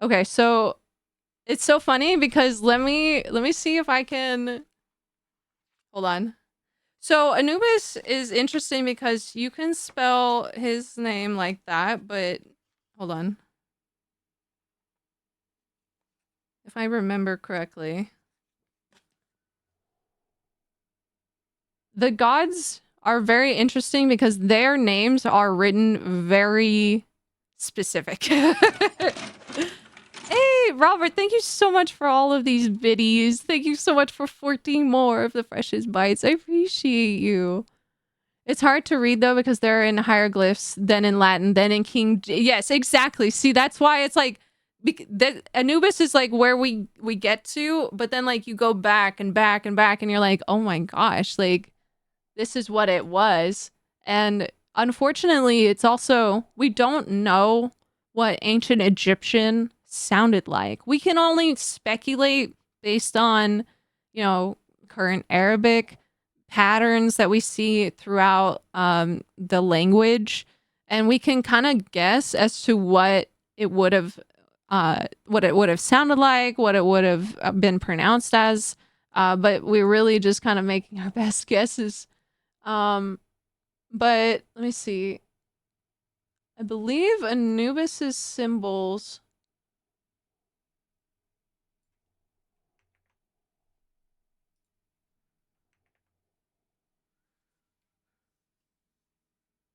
okay, so it's so funny because let me see if I can hold on. So Anubis is interesting because you can spell his name like that, but hold on. If I remember correctly. The gods are very interesting because their names are written very specific. Hey, Robert, thank you so much for all of these biddies. Thank you so much for 14 more of the freshest bites. I appreciate you. It's hard to read though because they're in hieroglyphs, then in Latin, then in Yes, exactly. See, that's why it's like Anubis is like where we get to, but then like you go back and back and back, and you're like, oh my gosh, like this is what it was. And unfortunately, it's also we don't know what ancient Egyptian sounded like. We can only speculate based on, current Arabic patterns that we see throughout the language, and we can kind of guess as to what it would have sounded like, what it would have been pronounced as. But we're really just kind of making our best guesses. But let me see. I believe Anubis's symbols.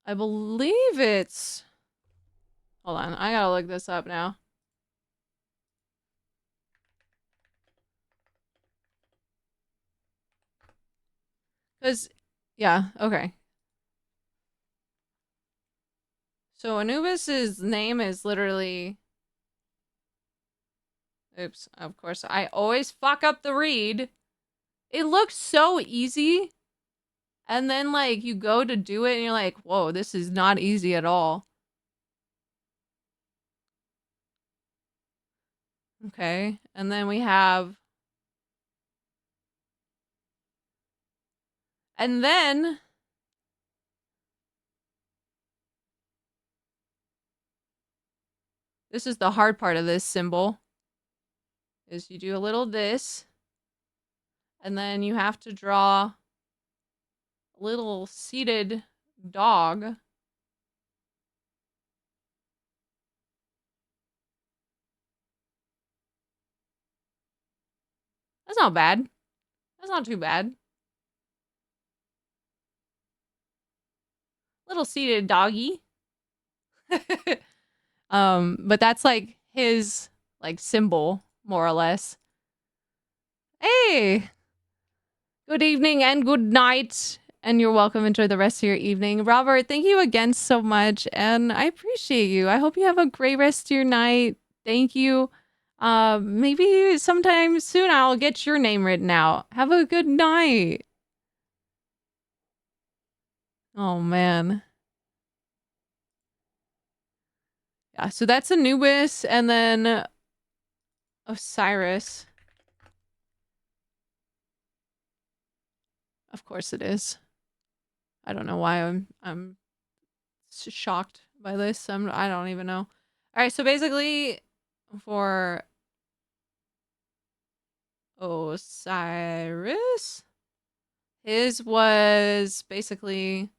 I believe it's. Hold on, I gotta look this up now. Because, yeah, okay. So Anubis's name is literally. Oops, of course, I always fuck up the read. It looks so easy. And then, like, you go to do it and you're like, whoa, this is not easy at all. Okay. And then we have. And then. This is the hard part of this symbol. Is you do a little this. And then you have to draw a little seated dog. That's not bad. That's not too bad. Little seated doggy. But that's like his like symbol, more or less. Hey! Good evening and good night. And you're welcome. Enjoy the rest of your evening. Robert, thank you again so much. And I appreciate you. I hope you have a great rest of your night. Thank you. Maybe sometime soon I'll get your name written out. Have a good night. Oh, man. Yeah, so that's Anubis and then Osiris. Of course it is. I don't know why I'm shocked by this. I don't even know. All right, so basically for Osiris. His was basically,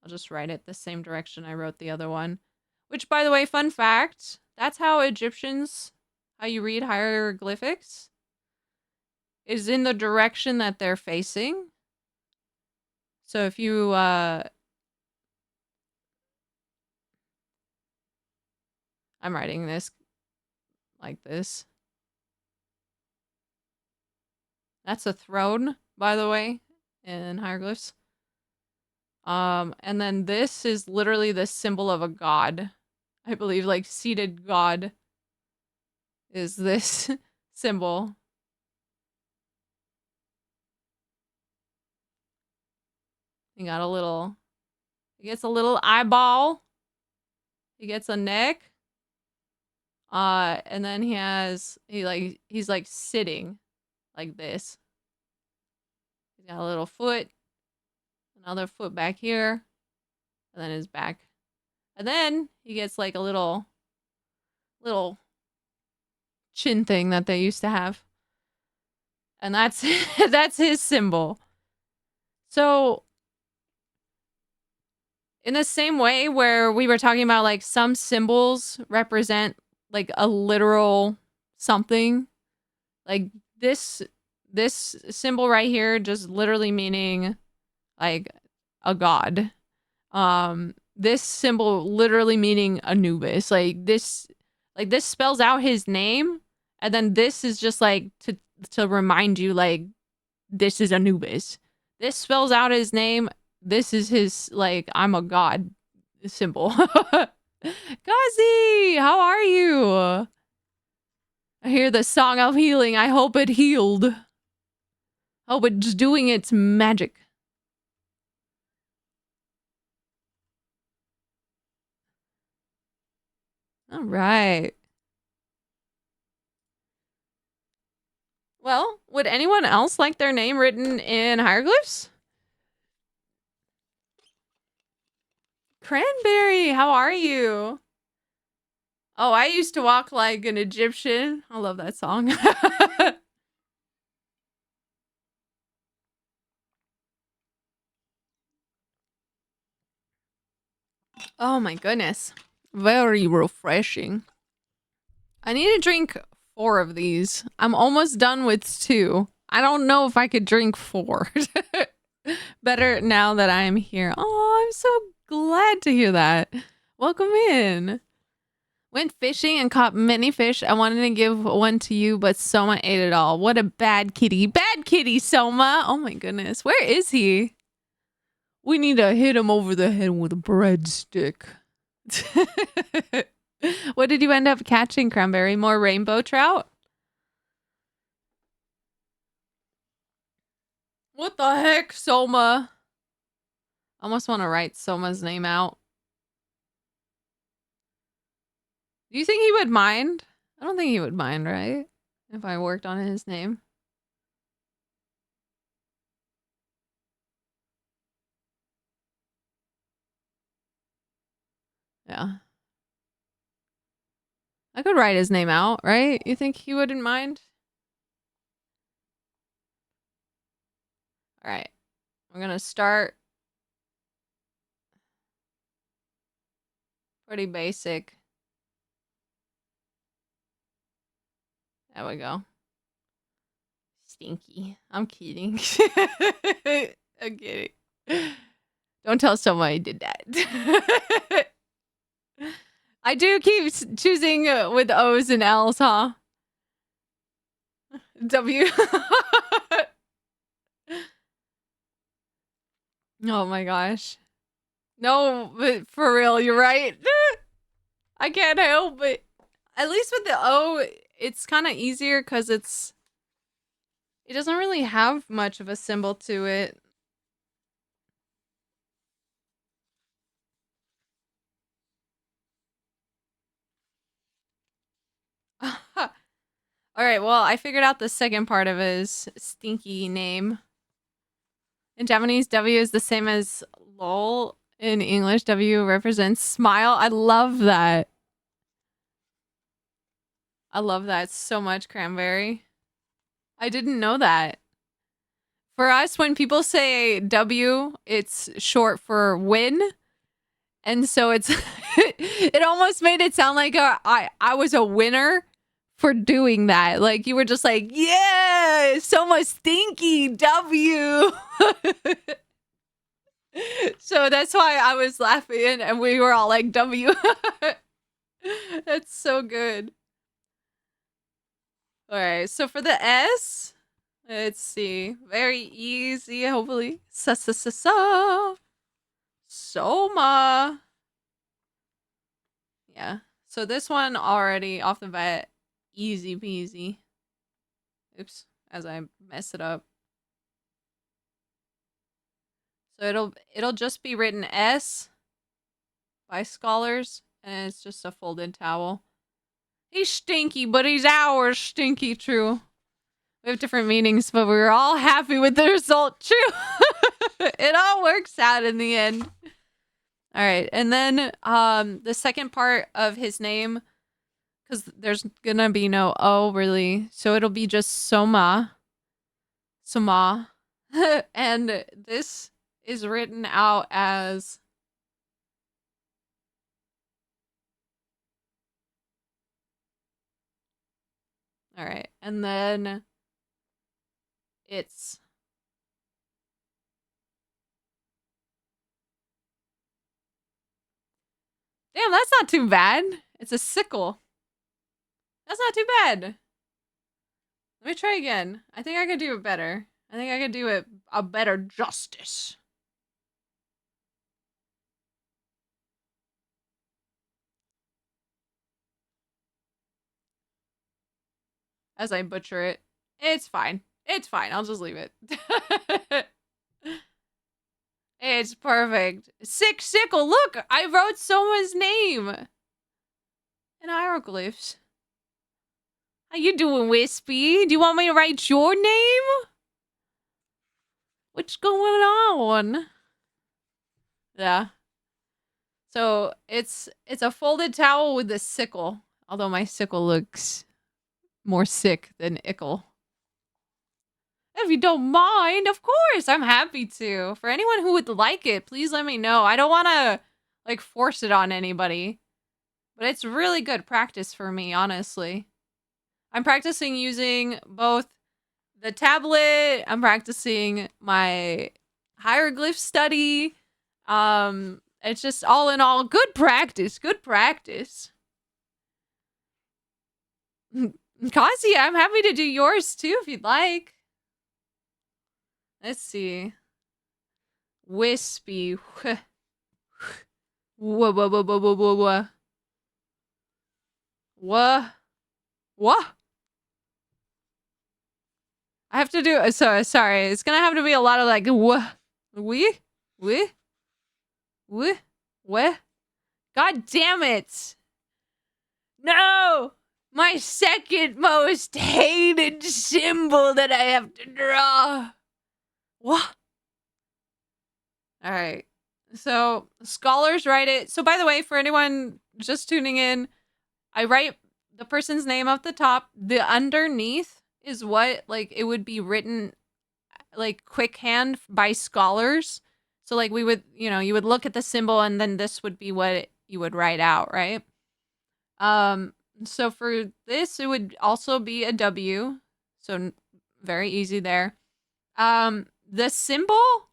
I'll just write it the same direction I wrote the other one. Which, by the way, fun fact, that's how Egyptians, how you read hieroglyphics, is in the direction that they're facing. So if you, I'm writing this like this. That's a throne, by the way, in hieroglyphs. And then this is literally the symbol of a god. I believe, like, seated god is this symbol. He got a little, he gets a little eyeball. He gets a neck. And then he's like sitting like this. He's got a little foot, another foot back here, and then his back. And then he gets like a little chin thing that they used to have. And that's that's his symbol. So in the same way where we were talking about like some symbols represent like a literal something, like this symbol right here just literally meaning like a god. This symbol literally meaning Anubis. Like this spells out his name, and then this is just like to remind you like this is Anubis. This spells out his name. This is his like I'm a god symbol. Gazi, how are you? I hear the song of healing. I hope it healed. Hope it's doing its magic. All right. Well, would anyone else like their name written in hieroglyphs? Cranberry, how are you? Oh, I used to walk like an Egyptian. I love that song. Oh my goodness. Very refreshing. I need to drink 4 of these. I'm almost done with 2. I don't know if I could drink 4. Better now that I'm here. Oh, I'm so glad to hear that. Welcome in. Went fishing and caught many fish. I wanted to give one to you, but Soma ate it all. What a bad kitty. Bad kitty, Soma. Oh my goodness. Where is he? We need to hit him over the head with a breadstick. What did you end up catching, Cranberry? More rainbow trout? What the heck, Soma? I almost want to write Soma's name out. Do you think he would mind? I don't think he would mind, right? If I worked on his name. Yeah. I could write his name out, right? You think he wouldn't mind? All right. I'm going to start pretty basic. There we go. Stinky. I'm kidding. I'm kidding. Don't tell someone I did that. I do keep choosing with O's and L's, huh? W. Oh my gosh. No, but for real, you're right. I can't help it. At least with the O, it's kind of easier because it doesn't really have much of a symbol to it. All right, well, I figured out the second part of his stinky name. In Japanese, W is the same as lol. In English, W represents smile. I love that. I love that so much, Cranberry. I didn't know that. For us, when people say W, it's short for win. And so it's it almost made it sound like I was a winner for doing that. Like you were just like, yeah, so much stinky W. So that's why I was laughing and we were all like W. That's so good. All right, so for the S, let's see. Very easy, hopefully. Sa. Soma. Yeah. So this one already off the bat, easy peasy. Oops, as I mess it up. So it'll just be written S by scholars, and it's just a folded towel. He's stinky, but he's ours. Stinky, true. We have different meanings, but we were all happy with the result. True. It all works out in the end. All right, and then the second part of his name, because there's gonna be no O really, so it'll be just Soma. And this is written out as all right, and then it's damn, that's not too bad. It's a sickle. That's not too bad. Let me try again. I think I could do it better. I think I could do it a better justice. As I butcher it. It's fine. It's fine. I'll just leave it. It's perfect. Sickle. Look, I wrote Soma's name in hieroglyphs. How you doing, Wispy? Do you want me to write your name? What's going on? Yeah. So it's a folded towel with a sickle. Although my sickle looks more sick than ickle. If you don't mind, of course, I'm happy to. For anyone who would like it, please let me know. I don't want to like force it on anybody. But it's really good practice for me, honestly. I'm practicing using both the tablet, I'm practicing my hieroglyph study. It's just all in all good practice. Kasi, I'm happy to do yours too if you'd like. Let's see. Wispy. Whoa. What? I have to do sorry. It's gonna have to be a lot of like what? God damn it! No! My second most hated symbol that I have to draw. What? All right. So scholars write it. So by the way, for anyone just tuning in, I write the person's name up the top. The underneath is what like it would be written like quick hand by scholars. So like we would, you would look at the symbol and then this would be what you would write out, right? So for this it would also be a W. So very easy there. The symbol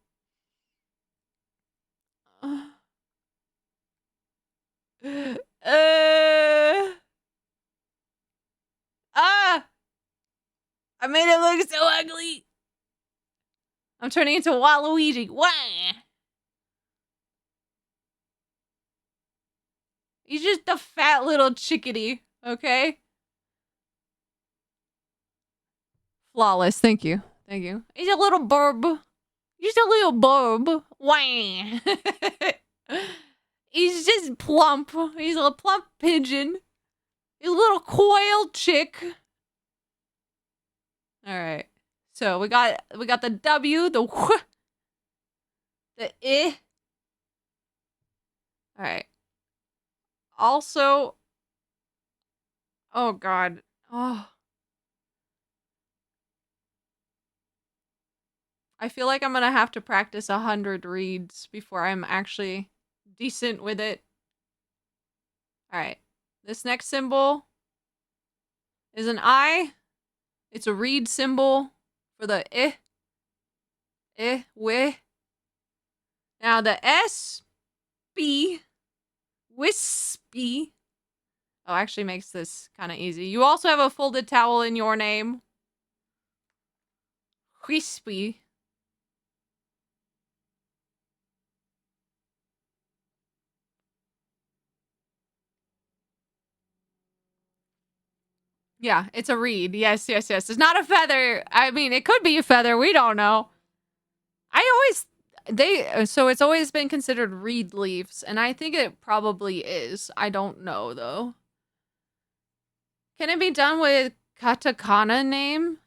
I made it look so ugly. I'm turning into Waluigi. Wah! He's just a fat little chickadee, okay? Flawless. Thank you. He's a little burb. He's a little burb. Wah! He's just plump. He's a plump pigeon. He's a little quail chick. All right. So we got the W, the wh, the I. All right. Also, oh god. Oh. I feel like I'm gonna have to practice 100 reads before I'm actually decent with it. Alright. This next symbol is an I. It's a reed symbol for the weh. Now the S, B, wispy. Oh, actually makes this kind of easy. You also have a folded towel in your name. Wispy. Yeah, it's a reed. Yes. It's not a feather. I mean, it could be a feather. We don't know. So it's always been considered reed leaves, and I think it probably is. I don't know, though. Can it be done with katakana name?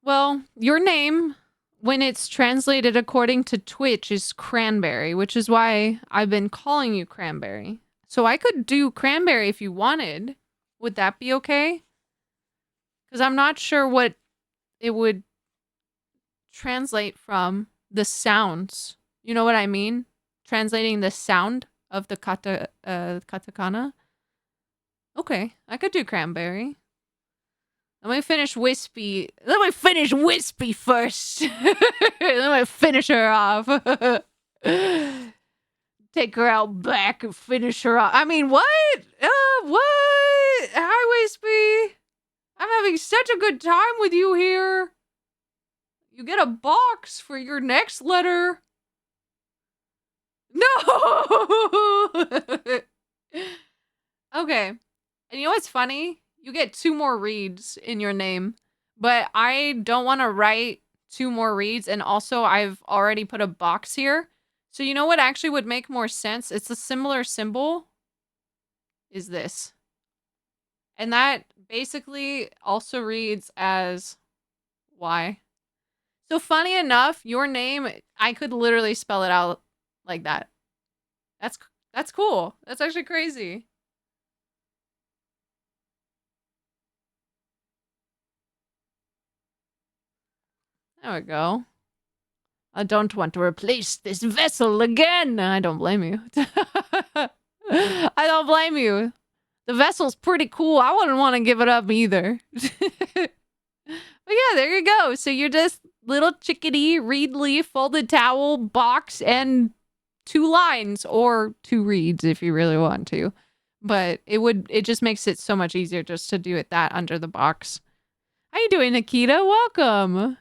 Well, your name, when it's translated according to Twitch, is Cranberry, which is why I've been calling you Cranberry. So I could do Cranberry if you wanted. Would that be okay? Because I'm not sure what it would translate from the sounds. You know what I mean? Translating the sound of the katakana. Okay, I could do Cranberry. Let me finish Wispy. Let me finish Wispy first. Let me finish her off. Take her out back and finish her off. I mean, what? What? Hi, Wispy. I'm having such a good time with you here. You get a box for your next letter. No! Okay. And you know what's funny? You get 2 more reads in your name, but I don't want to write 2 more reads, and also I've already put a box here. So you know what actually would make more sense? It's a similar symbol. Is this. And that basically also reads as Y. So funny enough, your name, I could literally spell it out like that. That's cool. That's actually crazy. There we go. I don't want to replace this vessel again. I don't blame you. I don't blame you. The vessel's pretty cool. I wouldn't want to give it up either. But yeah, there you go. So you're just little chickadee, reed leaf, folded towel, box, and 2 lines, or 2 reeds if you really want to. But it just makes it so much easier just to do it that under the box. How you doing, Nikita? Welcome.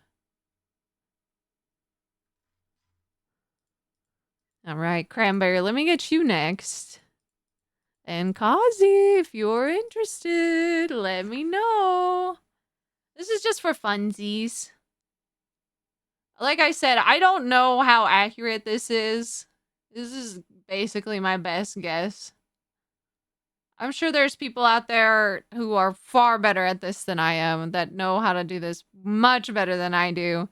All right, Cranberry, let me get you next. And Kazi, if you're interested, let me know. This is just for funsies. Like I said, I don't know how accurate this is. This is basically my best guess. I'm sure there's people out there who are far better at this than I am, that know how to do this much better than I do.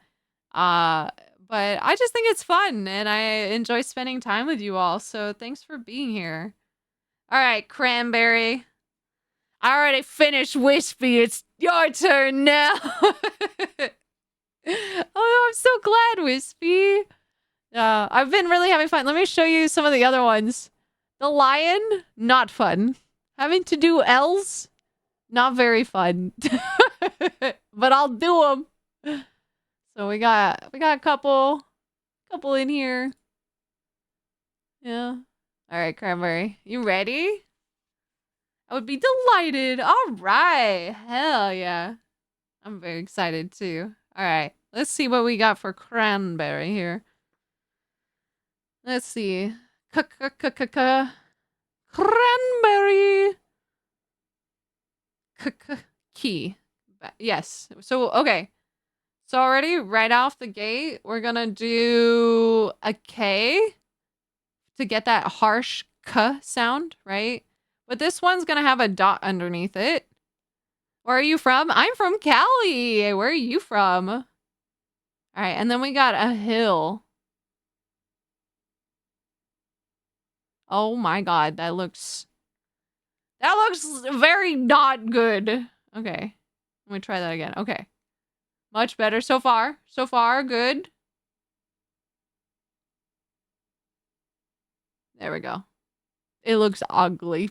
But I just think it's fun, and I enjoy spending time with you all, so thanks for being here. All right, Cranberry. I already finished Wispy. It's your turn now. Oh, I'm so glad, Wispy. I've been really having fun. Let me show you some of the other ones. The lion, not fun. Having to do L's, not very fun. But I'll do them. So we got a couple in here. Yeah. All right, Cranberry. You ready? I would be delighted. All right. Hell yeah. I'm very excited too. All right. Let's see what we got for Cranberry here. Let's see. Cranberry. Key. Yes. So, okay. So already right off the gate, we're gonna do a K to get that harsh K sound, right? But this one's gonna have a dot underneath it. Where are you from? I'm from Cali. Where are you from? All right, and then we got a hill. Oh my god, that looks very not good. Okay. Let me try that again. Okay. Much better so far. So far, good. There we go. It looks ugly.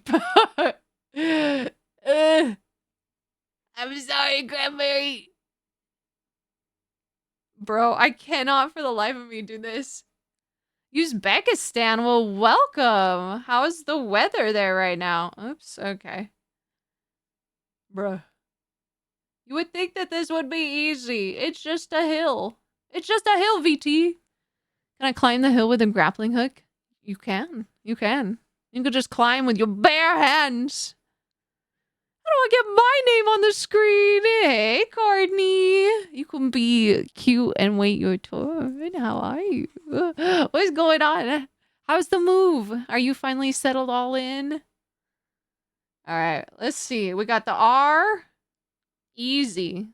I'm sorry, Cranberry. Bro, I cannot for the life of me do this. Uzbekistan, well, welcome. How's the weather there right now? Oops, okay. Bruh. You would think that this would be easy. It's just a hill. It's just a hill, VT. Can I climb the hill with a grappling hook? You can. You can. You can just climb with your bare hands. How do I get my name on the screen? Hey, Courtney. You can be cute and wait your turn. How are you? What's going on? How's the move? Are you finally settled all in? All right, let's see. We got the R. Easy.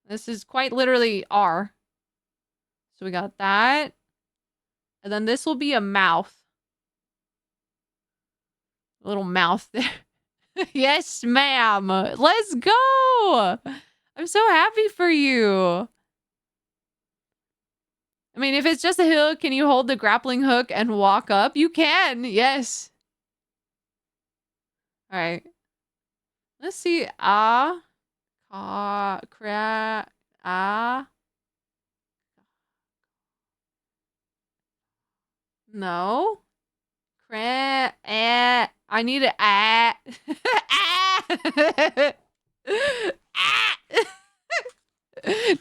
This is quite literally R. So we got that. And then this will be a mouth. A little mouth there. Yes, ma'am. Let's go. I'm so happy for you. I mean, if it's just a hill, can you hold the grappling hook and walk up? You can. Yes. All right. Let's see. No. I need a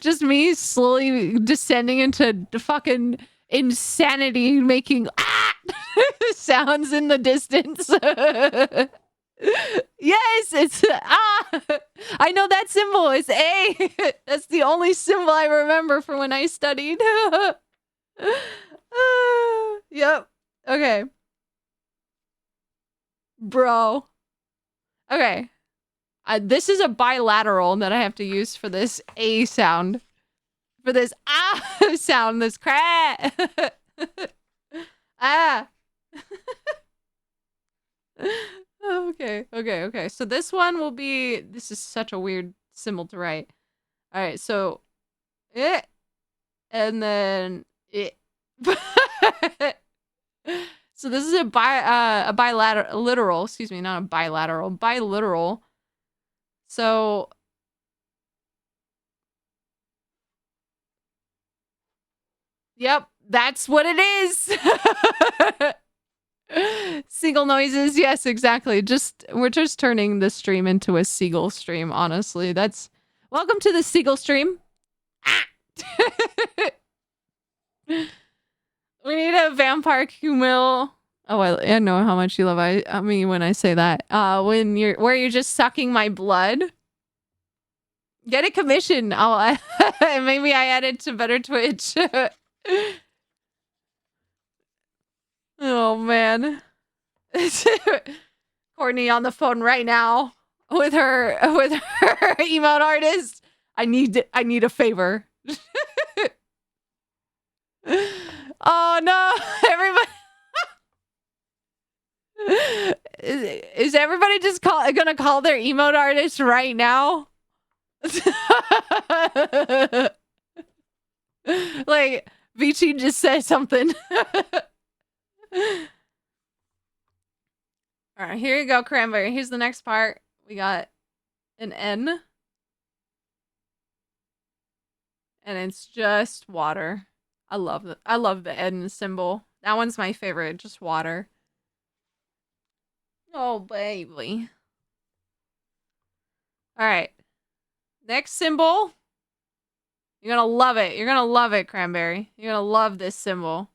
Just me slowly descending into the fucking insanity, making sounds in the distance. Yes, it's I know that symbol. It's A. That's the only symbol I remember from when I studied. Yep. Okay. Bro. Okay. This is a bilateral that I have to use for this A sound. For this sound, this crack. Okay. So this one will be, this is such a weird symbol to write. All right, so it, and then it. So this is a bilateral, literal, excuse me, not a bilateral, biliteral. So yep, that's what it is. Seagull noises, yes, exactly. We're just turning the stream into a seagull stream, honestly. Welcome to the seagull stream. We need a vampire Kumil. Oh, I know how much you love I mean when I say that. Where you're just sucking my blood. Get a commission. Maybe I add it to Better Twitch. Oh man. Courtney on the phone right now with her emote artist. I need a favor. Oh no, everybody. Is everybody just gonna call their emote artist right now? Like Vici just said something. All right, here you go, Cranberry. Here's the next part. We got an N. And it's just water. I love the N symbol. That one's my favorite, just water. Oh, baby. All right. Next symbol. You're gonna love it. You're gonna love it, Cranberry. You're gonna love this symbol.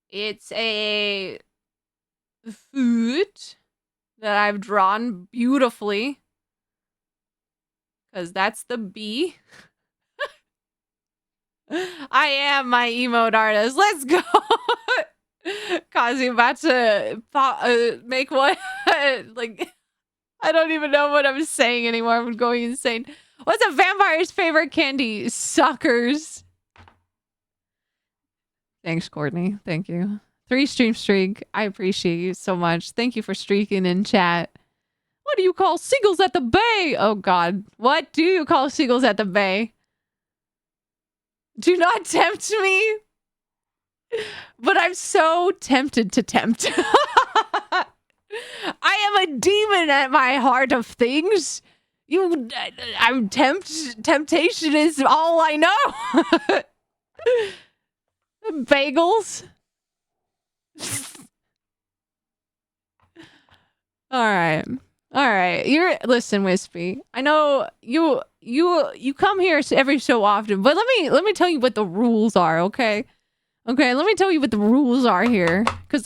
It's a food that I've drawn beautifully. Because that's the B. I am my emote artist. Let's go. Kazi about to make one. Like, I don't even know what I'm saying anymore. I'm going insane. What's a vampire's favorite candy? Suckers. Thanks, Courtney. Thank you. 3 stream streak. I appreciate you so much. Thank you for streaking in chat. What do you call seagulls at the bay? Oh, God. What do you call seagulls at the bay? Do not tempt me. But I'm so tempted to tempt. I am a demon at my heart of things. Temptation is all I know. Bagels. All right. Listen, Wispy. I know you come here every so often, but let me tell you what the rules are, okay? Okay, let me tell you what the rules are here, cuz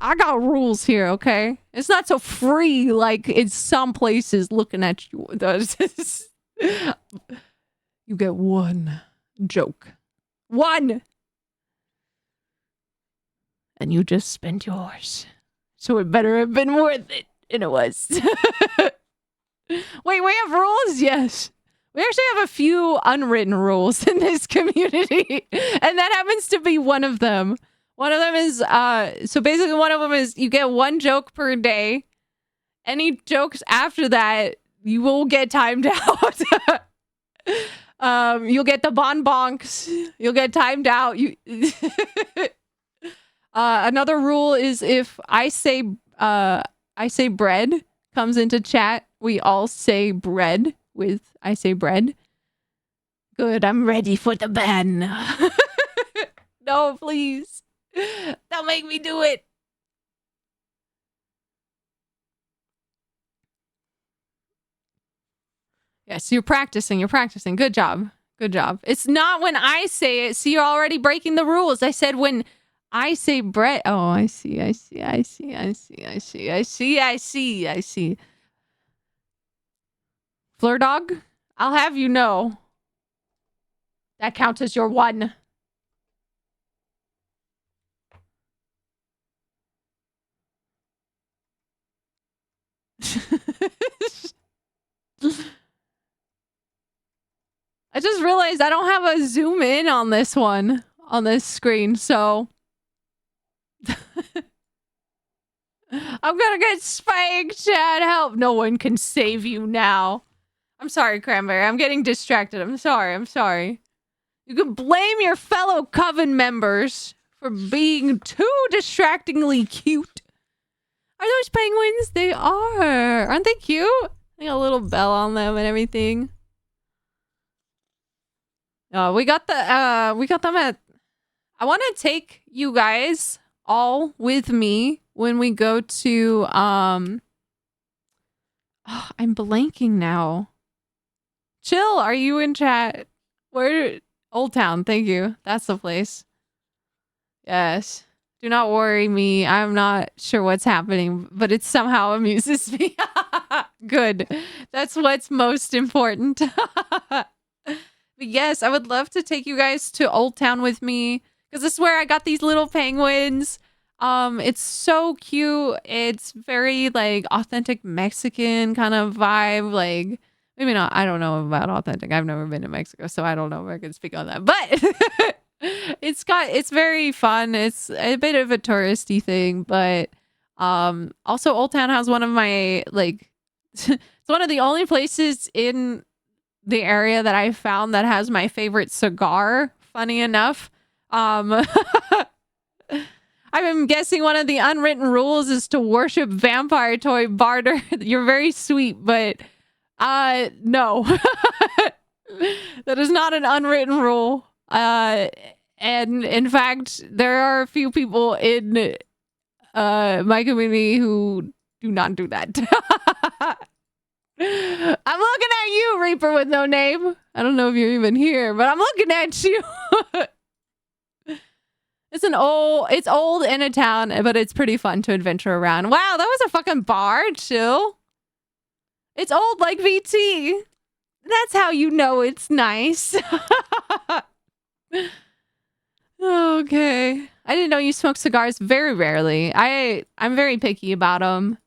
I got rules here, okay? It's not so free like in some places looking at you. You get one joke. One. And you just spent yours. So it better have been worth it. And it was. Wait, we have rules? Yes. We actually have a few unwritten rules in this community. And that happens to be one of them. One of them is, so basically one of them is you get one joke per day. Any jokes after that, you will get timed out. You'll get the bonbons. You'll get timed out. Another rule is if I say bread comes into chat, we all say bread with I say bread. Good, I'm ready for the ban. No, please. Don't make me do it. Yes, you're practicing. Good job. It's not when I say it. See, you're already breaking the rules. I said when I say bread. Oh, I see. Fleur dog, I'll have you know. That counts as your one. I just realized I don't have a zoom in on this one, on this screen, so... I'm gonna get spanked, Chad. Help. No one can save you now. I'm sorry, Cranberry. I'm getting distracted. I'm sorry. You can blame your fellow coven members for being too distractingly cute. Are those penguins? They are. Aren't they cute? They got a little bell on them and everything. We got them at... I want to take you guys all with me when we go to, I'm blanking now. Chill, are you in chat? Where? Old Town, thank you. That's the place. Yes. Do not worry me. I'm not sure what's happening, but it somehow amuses me. Good. That's what's most important. But yes, I would love to take you guys to Old Town with me because this is where I got these little penguins. It's so cute. It's very like authentic Mexican kind of vibe. Like maybe not. I don't know about authentic. I've never been to Mexico, so I don't know if I can speak on that. But it's very fun. It's a bit of a touristy thing, but also Old Town has one of my like it's one of the only places in the area that I found that has my favorite cigar, funny enough. I'm guessing one of the unwritten rules is to worship vampire toy barter. You're very sweet, but no. That is not an unwritten rule. And in fact, there are a few people in my community who do not do that. I'm looking at you, Reaper with no name. I don't know if you're even here, but I'm looking at you. It's old in a town, but it's pretty fun to adventure around. Wow, that was a fucking bar. Chill. It's old like VT. That's how you know it's nice. Okay. I didn't know you smoke cigars very rarely. I'm very picky about them.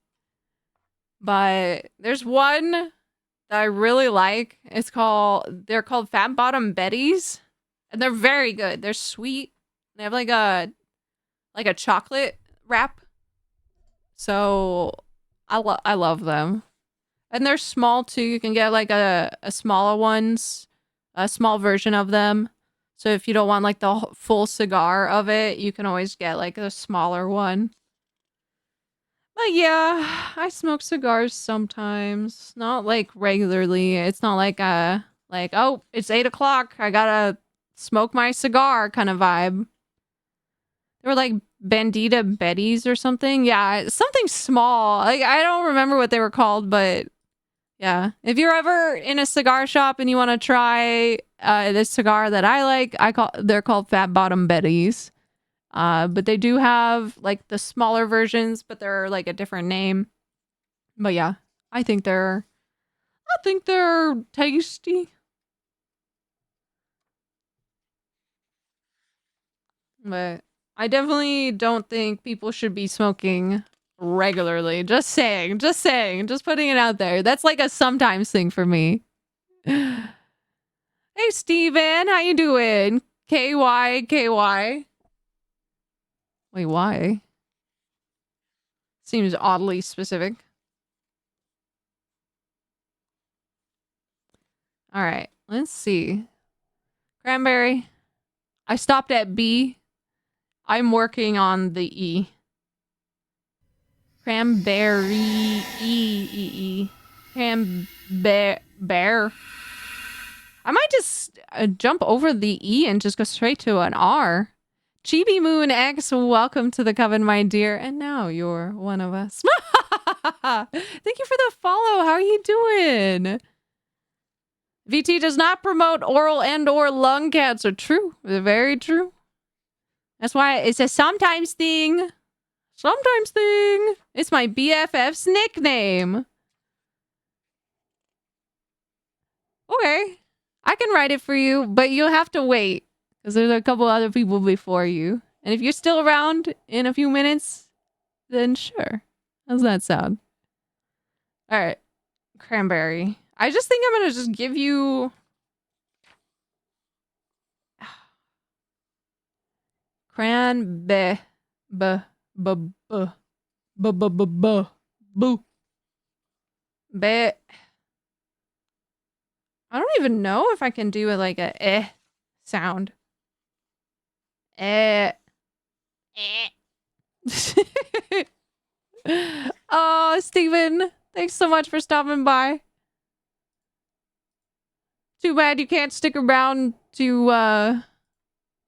But there's one that I really like. They're called Fat Bottom Betties. And they're very good. They're sweet. They have like a chocolate wrap. So I love them. And they're small too. You can get like a smaller ones, a small version of them. So if you don't want like the full cigar of it, you can always get like a smaller one. But yeah, I smoke cigars sometimes. Not like regularly. It's not like oh, it's 8 o'clock. I gotta smoke my cigar kind of vibe. They were like Bandita Betties or something. Yeah, something small. Like I don't remember what they were called, but yeah. If you're ever in a cigar shop and you want to try this cigar that I like, they're called Fat Bottom Betties. But they do have like the smaller versions, but they're like a different name. But yeah, I think they're tasty. But I definitely don't think people should be smoking regularly. Just saying, just putting it out there. That's like a sometimes thing for me. Hey Steven, how you doing? KY. Wait, why? Seems oddly specific. All right, let's see. Cranberry. I stopped at B. I'm working on the E. Cranberry. E. Bear. I might just jump over the E and just go straight to an R. Chibi Moon X, welcome to the coven, my dear. And now you're one of us. Thank you for the follow. How are you doing? VT does not promote oral and or lung cancer. True. Very true. That's why it's a sometimes thing. Sometimes thing. It's my BFF's nickname. Okay. I can write it for you, but you'll have to wait. Because there's a couple other people before you. And if you're still around in a few minutes, then sure. How's that sound? Alright. Cranberry. I just think I'm gonna just give you... Cranberry. Boo. Be. I don't even know if I can do it like a sound. Oh, Steven, thanks so much for stopping by. Too bad you can't stick around to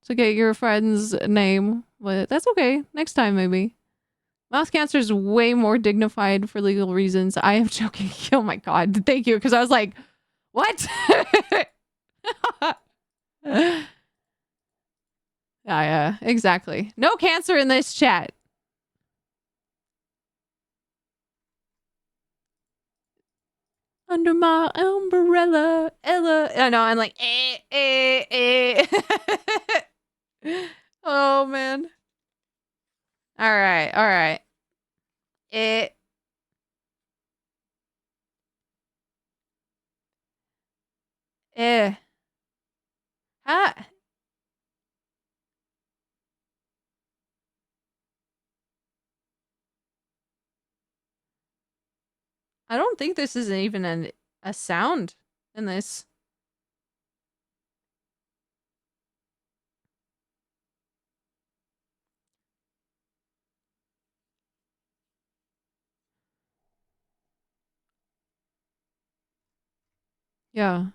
get your friend's name, but that's okay. Next time, maybe. Mouth cancer is way more dignified for legal reasons. I am joking. Oh my god, thank you, because I was like, what? Yeah, exactly. No cancer in this chat. Under my umbrella, Ella. I know, I'm like, Oh, man. All right. Ah. I don't think this is even a sound in this. Yeah.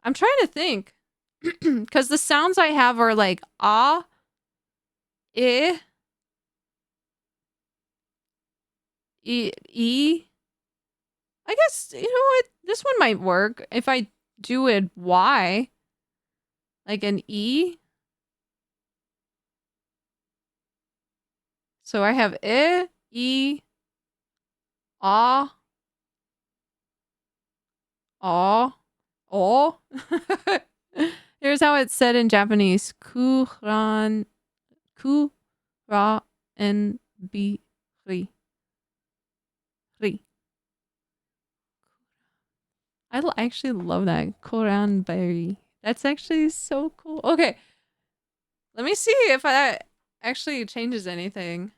I'm trying to think. Because the sounds I have are like ah, I, E. I guess, you know what? This one might work if I do it Y. Like an E. So I have I, E, ah, aw, oh. Here's how it's said in Japanese. Kuran, ku, ra, and bi, ri. Ri. I actually love that. Koran berry. That's actually so cool. Okay. Let me see if that actually changes anything.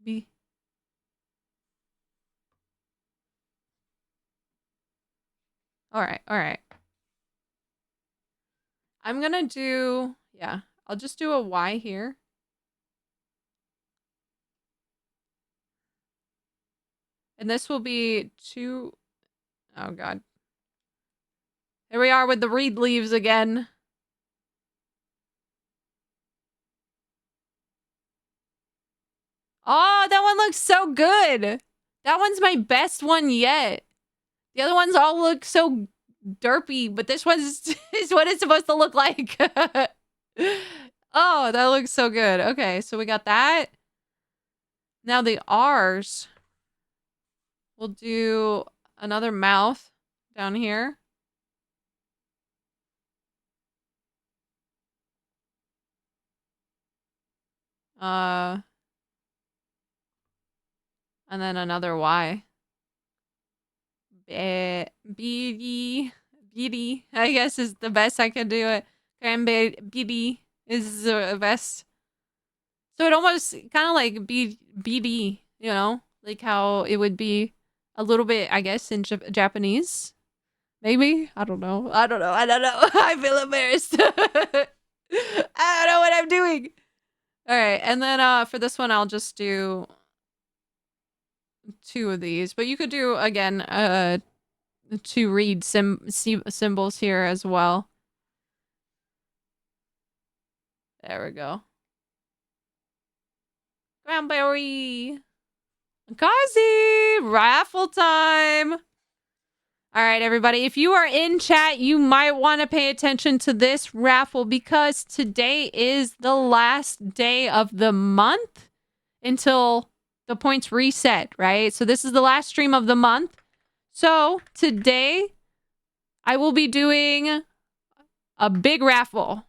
B. All right. All right. I'm going to do, yeah, I'll just do a Y here. And this will be 2. Oh, God. Here we are with the reed leaves again. Oh, that one looks so good. That one's my best one yet. The other ones all look so derpy, but this one's is what it's supposed to look like. Oh, that looks so good. Okay, so we got that. Now the R's. We'll do another mouth down here. And then another Y. Beady. Beady, I guess is the best I could do it. Cranberry beady is the best. So it almost kind of like BD, you know? Like how it would be a little bit, I guess, in Japanese. Maybe? I don't know. I don't know. I feel embarrassed. I don't know what I'm doing. All right. And then for this one, I'll just do 2 of these. But you could do, again, 2 reed symbols here as well. There we go. Cranberry. Kazi! Raffle time! All right, everybody. If you are in chat, you might want to pay attention to this raffle because today is the last day of the month until the points reset, right? So this is the last stream of the month. So today, I will be doing a big raffle.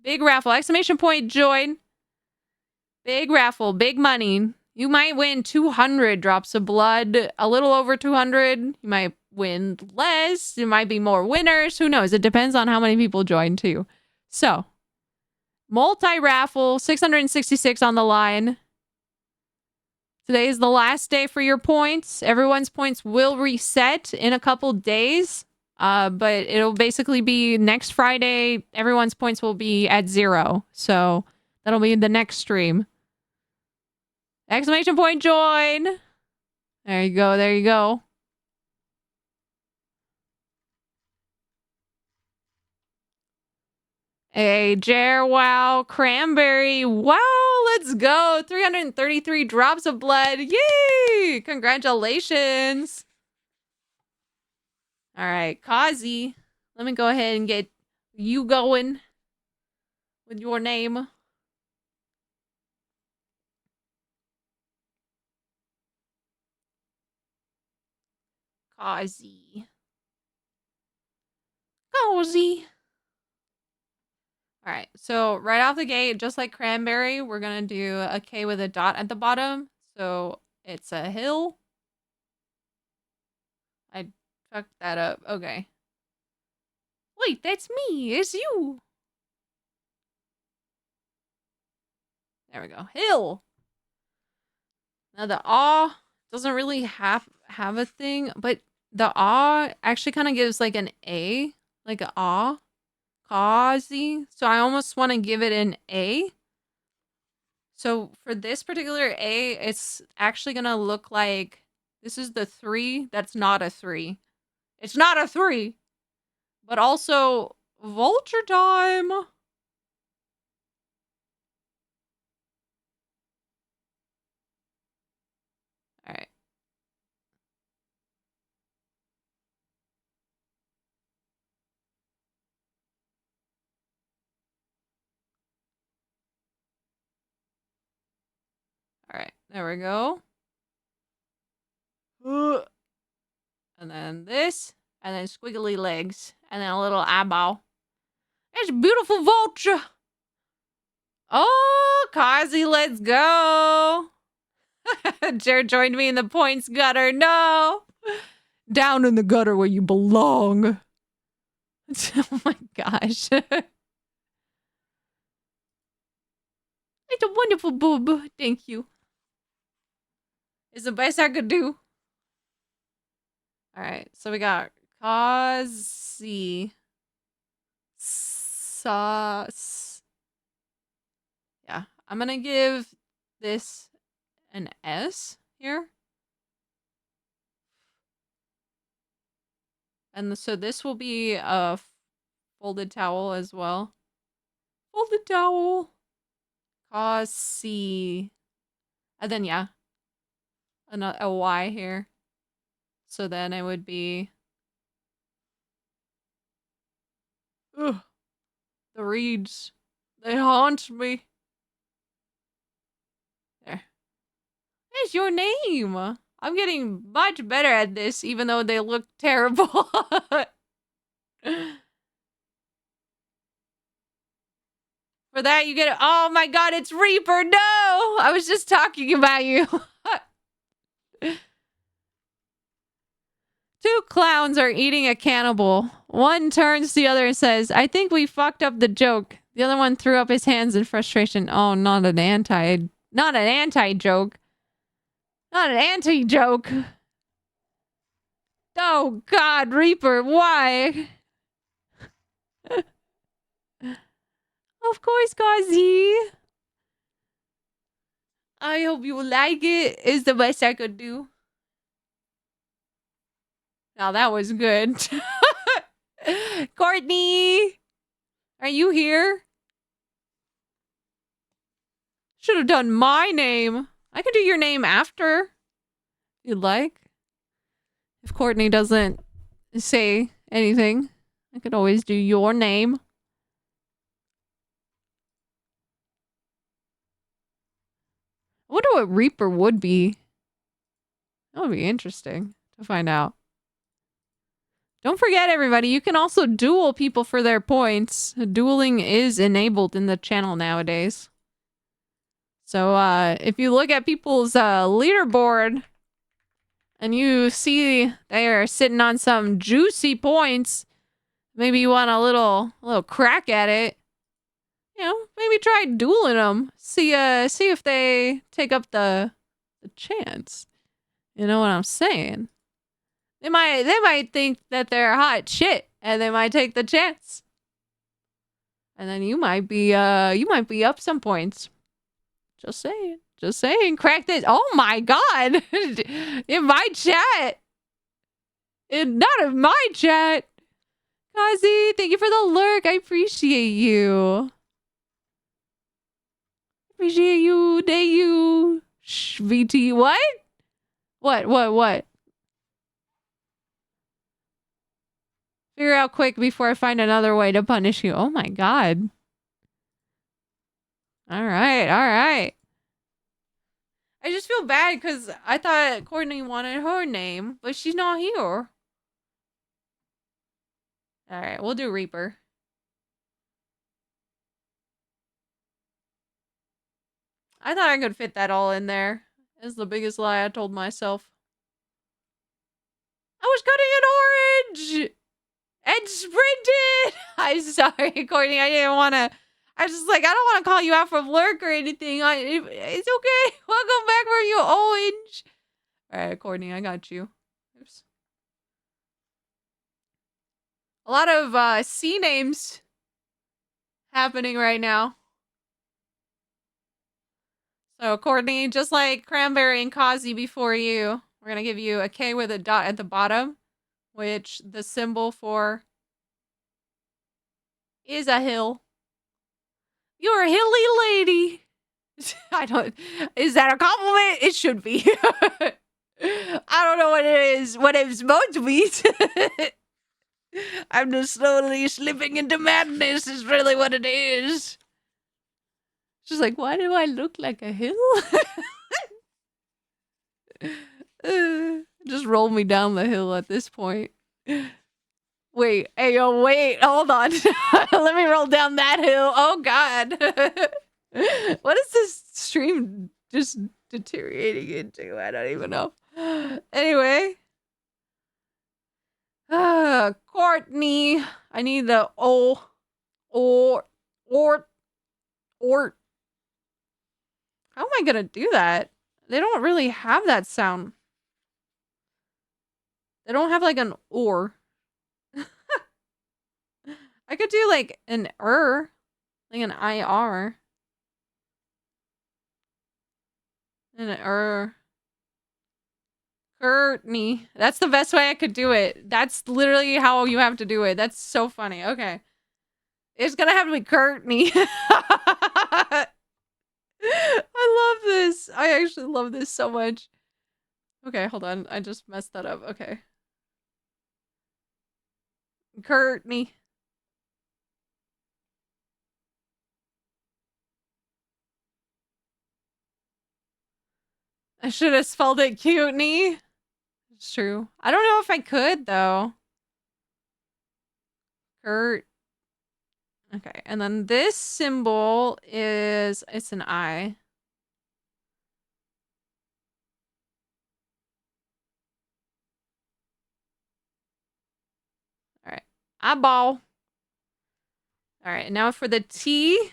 Big raffle. Exclamation point join. Big raffle. Big money. You might win 200 drops of blood. A little over 200. You might win less. There might be more winners. Who knows? It depends on how many people join too. So, multi-raffle. 666 on the line. Today is the last day for your points. Everyone's points will reset in a couple days. But it'll basically be next Friday. Everyone's points will be at 0. So that'll be the next stream. Exclamation point join. There you go. There you go. A Jer wow cranberry. Wow, let's go. 333 drops of blood. Yay! Congratulations. All right, Kazi. Let me go ahead and get you going with your name. Kazi. Kazi. All right, so right off the gate, just like cranberry, we're going to do a K with a dot at the bottom. So it's a hill. I fucked that up. Okay. Wait, that's me. It's you. There we go. Hill. Now the ah doesn't really have a thing, but the ah actually kind of gives like an A, like a ah, Kazi. So I almost want to give it an A. So for this particular A, it's actually going to look like this is the 3. That's not a 3. It's not a 3. But also vulture time. All right. All right. There we go. And then this. And then squiggly legs. And then a little eyeball. It's a beautiful vulture. Oh, Kazi, let's go. Jared joined me in the points gutter. No. Down in the gutter where you belong. Oh my gosh. It's a wonderful boob. Thank you. It's the best I could do. All right. So we got Kazi. Sauce. Yeah, I'm gonna give this an S here. And so this will be a folded towel as well. Folded towel. Kasi. And then, yeah, a Y here. So then it would be... Ugh, the reeds. They haunt me. There. There's your name. I'm getting much better at this, even though they look terrible. For that, you get it. Oh my god, it's Reaper. No! I was just talking about you. Two clowns are eating a cannibal. One turns to the other and says, I think we fucked up the joke. The other one threw up his hands in frustration. Oh, not an anti-joke. Not an anti-joke. Oh god, Reaper, why? Of course, Kazi. I hope you like it. It's the best I could do. Now that was good. Courtney, are you here? Should have done my name. I could do your name after, if you'd like. If Courtney doesn't say anything, I could always do your name. I wonder what Reaper would be. That would be interesting to find out. Don't forget, everybody, you can also duel people for their points. Dueling is enabled in the channel nowadays. So if you look at people's leaderboard and you see they are sitting on some juicy points, maybe you want a little crack at it. You know, maybe try dueling them. See if they take up the chance. You know what I'm saying? They might think that they're hot shit, and they might take the chance. And then you might be up some points. Just saying. Crack this. Oh my god! In my chat. Not in my chat. Kazi, thank you for the lurk. I appreciate you. Appreciate you. Day you. Shh, VT. What? What? Figure out quick before I find another way to punish you. Oh my god. All right. I just feel bad because I thought Courtney wanted her name, but she's not here. All right, we'll do Reaper. I thought I could fit that all in there. That's the biggest lie I told myself. I was cutting an orange and sprinted. I'm sorry, Courtney. I didn't want to. I was just like, I don't want to call you out from lurk or anything. It's okay. Welcome back from you, orange. All right, Courtney, I got you. Oops. A lot of C names happening right now. So, Courtney, just like Cranberry and Kazi before you, we're going to give you a K with a dot at the bottom, which the symbol for is a hill. You're a hilly lady. Is that a compliment? It should be. I don't know what it is, what it's supposed to be. I'm just slowly slipping into madness is really what it is. She's like, why do I look like a hill? Just roll me down the hill at this point. Wait, wait, hold on. Let me roll down that hill. Oh, God. What is this stream just deteriorating into? I don't even know. Anyway. Courtney. I need the or. How am I gonna do that? They don't really have that sound. They don't have like an or. I could do like an like an IR. An Courtney. That's the best way I could do it. That's literally how you have to do it. That's so funny. Okay. It's gonna have to be Courtney. I love this. I actually love this so much. Okay, hold on. I just messed that up. Okay. Courtney. I should have spelled it cuteny. It's true. I don't know if I could though. Kurt. Okay, and then this symbol it's an eye. All right. Eyeball. All right, now for the T.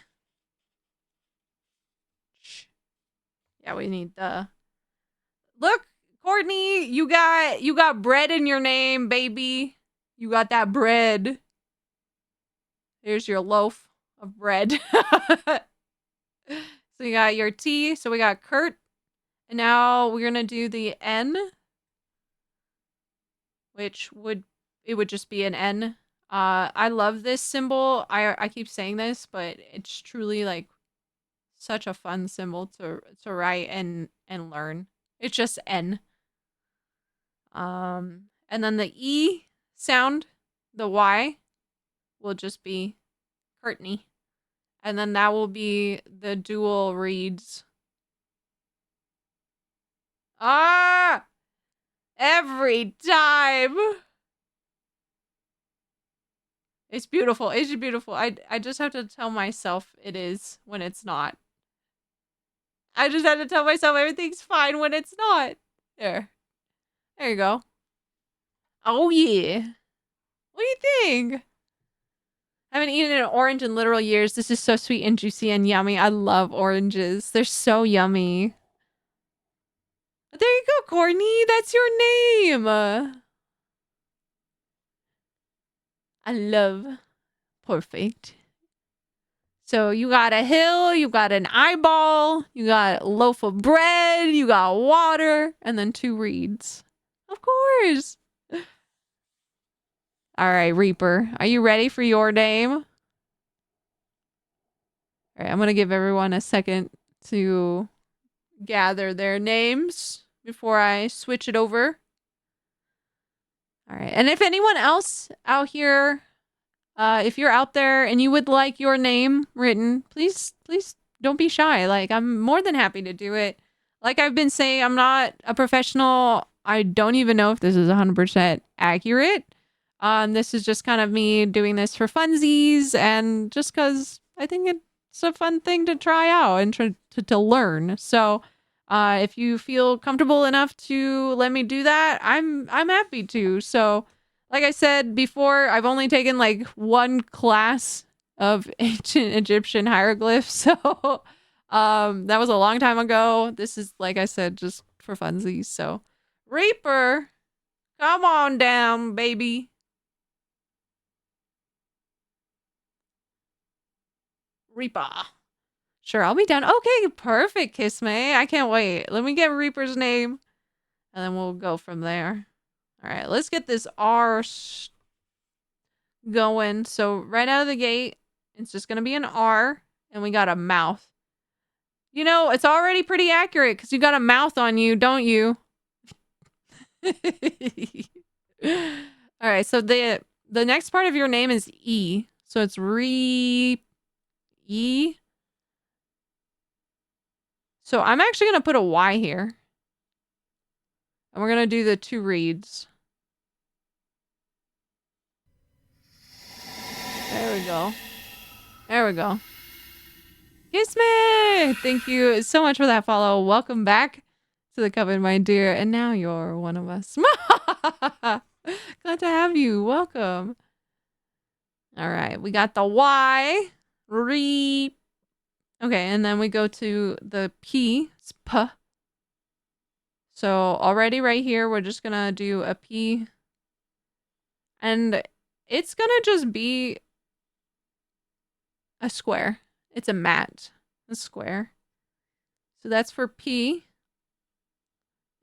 Yeah, we need the. Look, Courtney, you got bread in your name, baby. You got that bread. Here's your loaf of bread. So you got your T. So we got Kurt. And now we're gonna do the N, which would just be an N. I love this symbol. I keep saying this, but it's truly like such a fun symbol to write and learn. It's just N. And then the E sound, the Y, will just be Courtney. And then that will be the dual reads. Ah! Every time! It's beautiful. It's beautiful. I just have to tell myself it is when it's not. I just have to tell myself everything's fine when it's not. There. There you go. Oh, yeah. What do you think? I haven't eaten an orange in literal years. This is so sweet and juicy and yummy. I love oranges. They're so yummy. There you go, Courtney. That's your name. I love. Perfect. So you got a hill, you got an eyeball, you got a loaf of bread, you got water, and then 2 reeds. Of course. All right, Reaper. Are you ready for your name? All right, I'm going to give everyone a second to gather their names before I switch it over. All right. And if anyone else out here, if you're out there and you would like your name written, please don't be shy. Like, I'm more than happy to do it. Like I've been saying, I'm not a professional. I don't even know if this is 100% accurate. This is just kind of me doing this for funsies and just because I think it's a fun thing to try out and to learn. So, if you feel comfortable enough to let me do that, I'm happy to. So, like I said before, I've only taken like 1 class of ancient Egyptian hieroglyphs. So, that was a long time ago. This is, like I said, just for funsies. So, Reaper, come on down, baby. Reaper. Sure, I'll be down. Okay, perfect, Kisme. I can't wait. Let me get Reaper's name, and then we'll go from there. All right, let's get this R going. So right out of the gate, it's just going to be an R, and we got a mouth. You know, it's already pretty accurate because you got a mouth on you, don't you? All right, so the next part of your name is E. So it's E. So I'm actually going to put a Y here. And we're going to do the 2 reads. There we go. There we go. Kisme! Thank you so much for that follow. Welcome back to the coven, my dear. And now you're one of us. Glad to have you. Welcome. All right. We got the Y. Re. Okay. And then we go to the P. It's P. So already right here, we're just going to do a P. And it's going to just be a square. It's a mat. A square. So that's for P.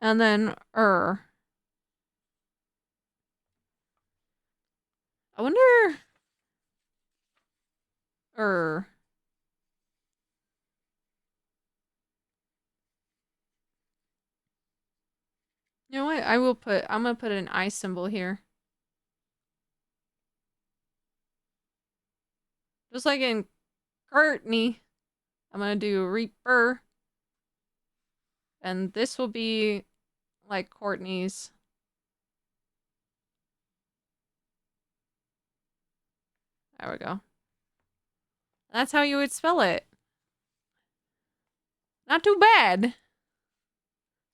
And then I wonder. You know what? I'm gonna put an I symbol here. Just like in Courtney. I'm gonna do Reaper. And this will be like Courtney's. There we go. That's how you would spell it. Not too bad.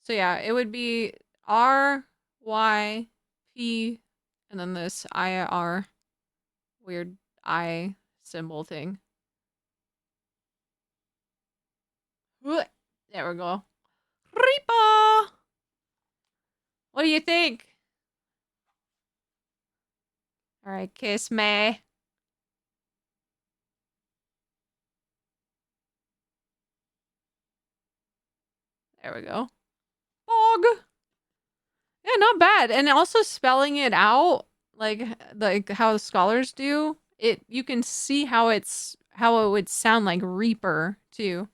So yeah, it would be RYP and then this IR weird I symbol thing. There we go. Reaper! What do you think? All right, kiss me. There we go. Bog. Yeah, not bad. And also spelling it out like how scholars do. You can see how it would sound like Reaper too.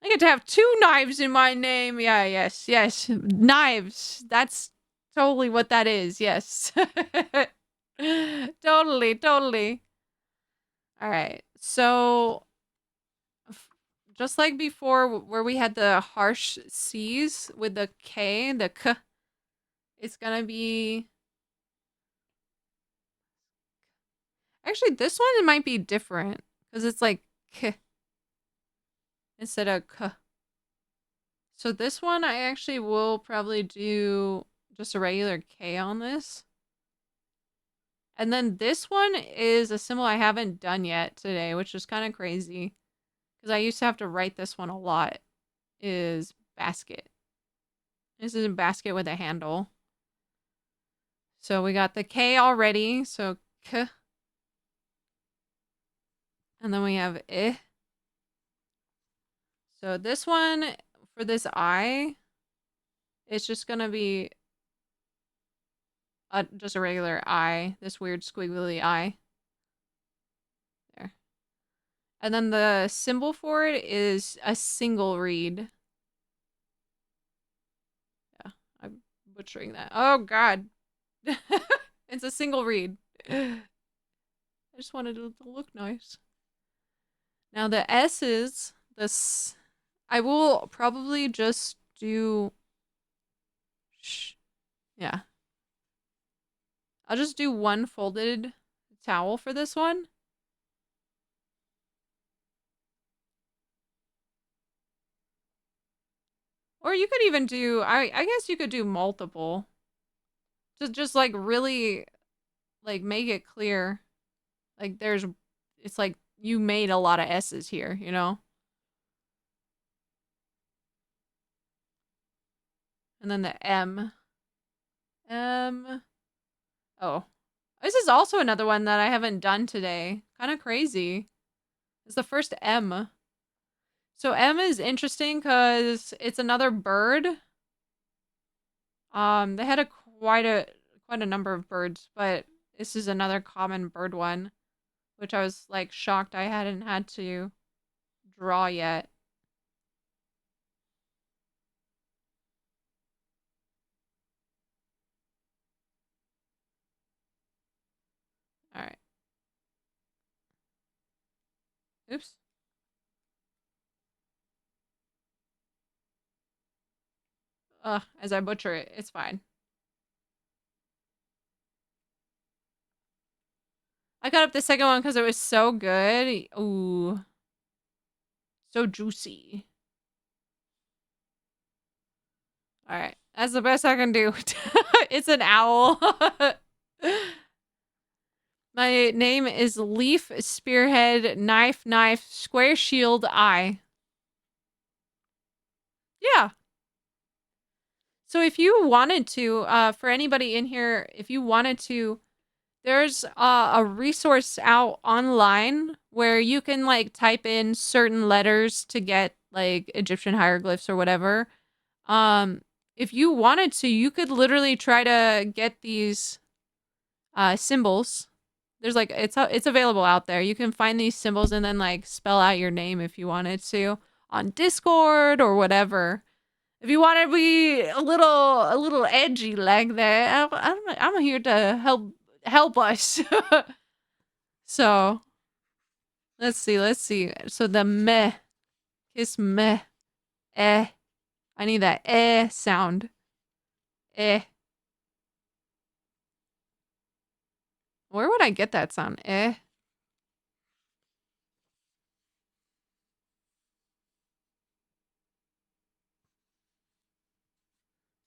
I get to have 2 knives in my name. Yeah, yes. Knives. That's totally what that is. Yes. Totally. All right. So just like before where we had the harsh C's with the K, the K, it's going to be actually this one it might be different cuz it's like K instead of K. So this one I actually will probably do just a regular K on this. And then this one is a symbol I haven't done yet today, which is kind of crazy. Because I used to have to write this one a lot. Is basket. This is a basket with a handle. So we got the K already. So K. And then we have I. So this one, for this I, it's just going to be just a regular I. This weird squiggly I. There. And then the symbol for it is a single read. Yeah, I'm butchering that. Oh, God. It's a single read. I just wanted it to look nice. Now the S's, this, I will probably just do, yeah. I'll just do one folded towel for this one. Or you could even do, I guess you could do multiple. Just like really, like make it clear. Like it's like you made a lot of S's here, you know? And then the M. Oh. This is also another one that I haven't done today. Kind of crazy. It's the first M. So M is interesting because it's another bird. They had quite a number of birds, but this is another common bird one, which I was like shocked I hadn't had to draw yet. All right. Oops. As I butcher it, it's fine. I got up the second one because it was so good. Ooh. So juicy. All right. That's the best I can do. It's an owl. My name is Leaf, Spearhead, Knife, Square Shield, Eye. Yeah. So if you wanted to, for anybody in here, if you wanted to, there's a resource out online where you can like type in certain letters to get like Egyptian hieroglyphs or whatever. Um, if you wanted to, you could literally try to get these symbols. There's like it's available out there. You can find these symbols and then like spell out your name if you wanted to on Discord or whatever. If you want to be a little edgy like that, I'm here to help us. So let's see, let's see. So the meh, kiss meh, eh. I need that eh sound. Eh. Where would I get that sound? Eh.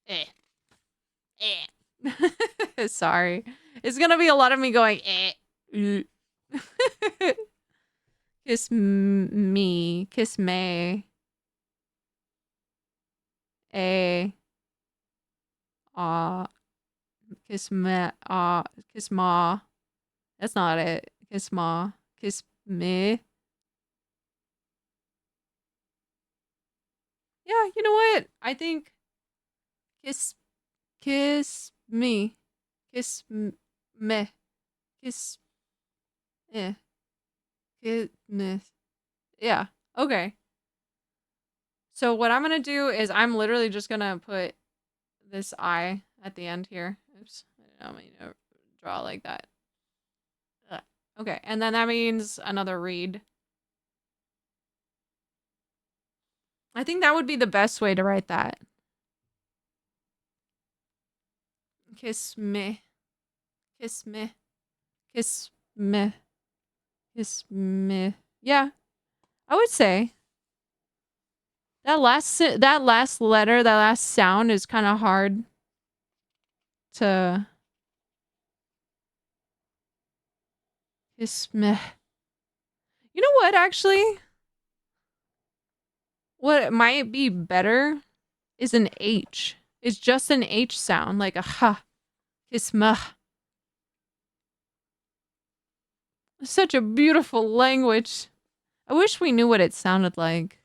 Eh. Eh. Sorry. It's gonna be a lot of me going eh. Kiss me. Kiss me. A. Ah. Kiss me. Ah. Kiss ma. That's not it. Kiss ma. Kiss me. Yeah, you know what? I think kiss me. Kiss me. Kiss eh. Kiss me. Yeah. Okay. So what I'm gonna do is I'm literally just gonna put this I at the end here. Oops. I don't mean to draw like that. Ugh. Okay, and then that means another read. I think that would be the best way to write that. Kiss me. Kiss me. Kiss me. Kiss me. Yeah, I would say that last letter, that last sound is kind of hard to kiss me. You know what, actually? What might be better is an H. It's just an H sound, like a ha. Kiss me. Such a beautiful language. I wish we knew what it sounded like.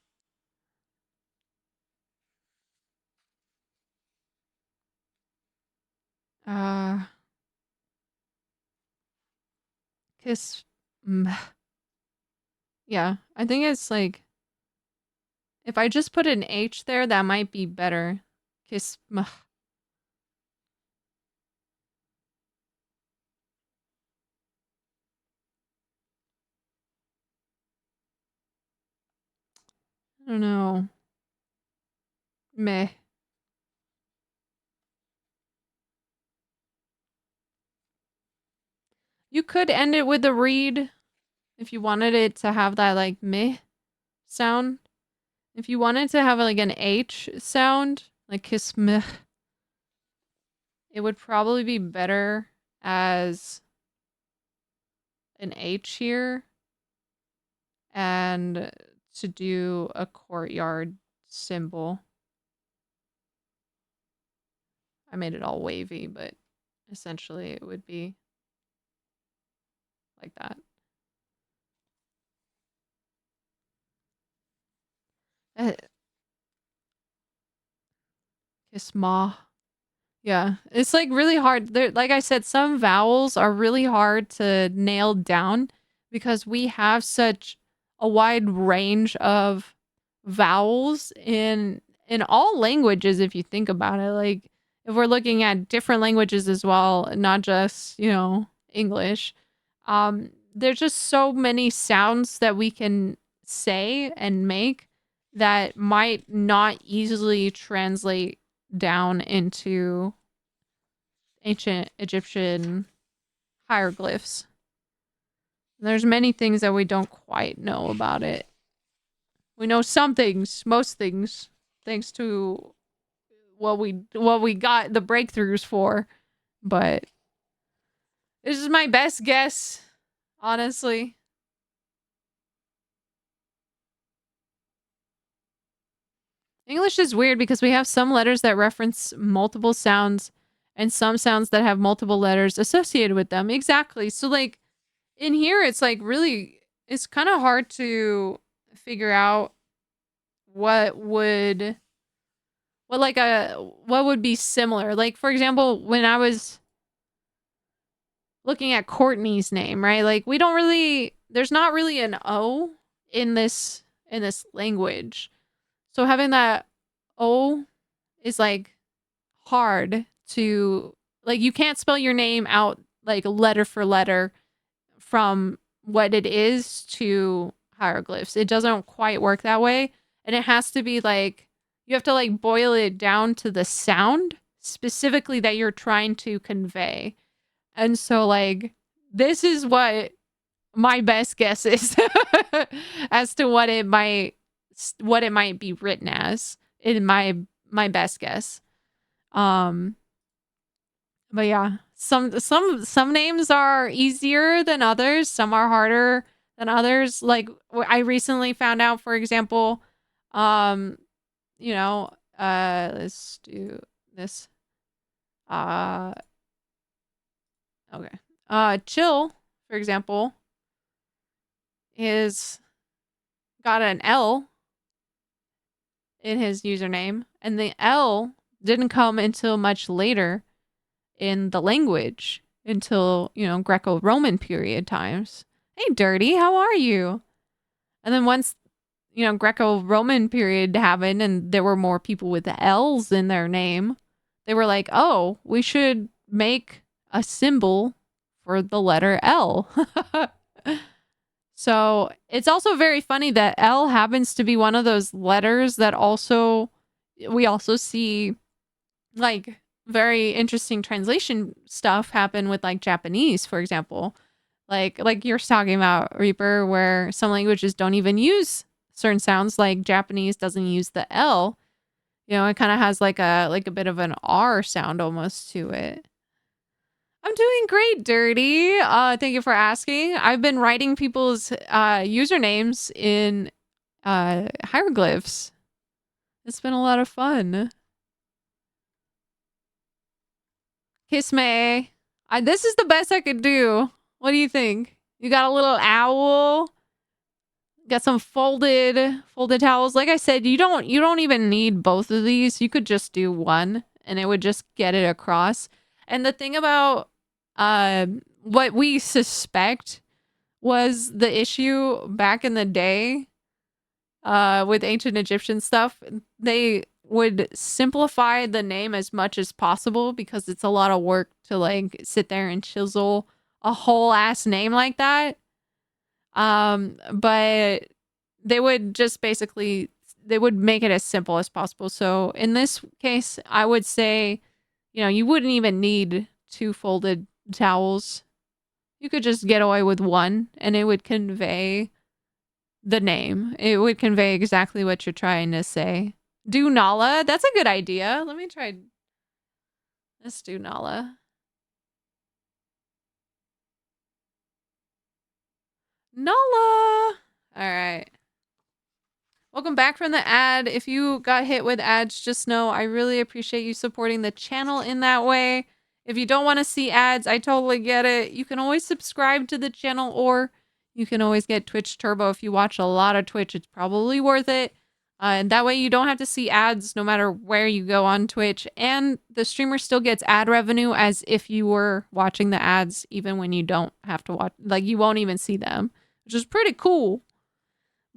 Uh, kiss. Yeah, I think it's like if I just put an H there, that might be better. Kiss. I don't know. Meh. You could end it with a read if you wanted it to have that like meh sound. If you wanted to have like an H sound, like kiss meh, it would probably be better as an H here and to do a courtyard symbol. I made it all wavy, but essentially it would be like that. Kiss ma. Yeah, it's like really hard. There, like I said, some vowels are really hard to nail down because we have such a wide range of vowels in all languages if you think about it. Like if we're looking at different languages as well, not just, English. There's just so many sounds that we can say and make that might not easily translate down into ancient Egyptian hieroglyphs. There's many things that we don't quite know about it. We know some things, most things, thanks to what we got the breakthroughs for, but this is my best guess, honestly. English is weird because we have some letters that reference multiple sounds and some sounds that have multiple letters associated with them. Exactly. So like in here, it's like really, it's kind of hard to figure out what would, what would be similar. Like, for example, when I was looking at Courtney's name, right? Like we don't really, there's not really an O in this language. So having that O is like hard to, like, you can't spell your name out like letter for letter from what it is to hieroglyphs. It doesn't quite work that way. And it has to be like, you have to like boil it down to the sound specifically that you're trying to convey. And so like this is what my best guess is as to what it might be written as in my best guess. But yeah, some names are easier than others, some are harder than others. Like I recently found out, for example, um let's do this. uh okay. Chill, for example, is got an L in his username, and the L didn't come until much later in the language, until, Greco-Roman period times. Hey, Dirty, how are you? And then once, Greco-Roman period happened and there were more people with the L's in their name, they were like, oh, we should make a symbol for the letter L. So it's also very funny that L happens to be one of those letters that we also see like very interesting translation stuff happen with like Japanese, for example. Like you're talking about, Reaper, where some languages don't even use certain sounds, like Japanese doesn't use the L. It kind of has like a bit of an R sound almost to it. I'm doing great, Dirty. Thank you for asking. I've been writing people's usernames in hieroglyphs. It's been a lot of fun. Kiss me. This is the best I could do. What do you think? You got a little owl. Got some folded towels. Like I said, you don't even need both of these. You could just do one and it would just get it across. And the thing about what we suspect was the issue back in the day with ancient Egyptian stuff, they would simplify the name as much as possible because it's a lot of work to like sit there and chisel a whole ass name like that. But they would just basically, they would make it as simple as possible. So in this case, I would say, you wouldn't even need 2 folded towels. You could just get away with one and it would convey the name. It would convey exactly what you're trying to say. Do Nala. That's a good idea. Let me try. Let's do Nala. Nala. All right. Welcome back from the ad. If you got hit with ads, just know I really appreciate you supporting the channel in that way. If you don't want to see ads, I totally get it. You can always subscribe to the channel, or you can always get Twitch Turbo. If you watch a lot of Twitch, it's probably worth it. And that way you don't have to see ads no matter where you go on Twitch. And the streamer still gets ad revenue as if you were watching the ads, even when you don't have to watch. Like, you won't even see them, which is pretty cool.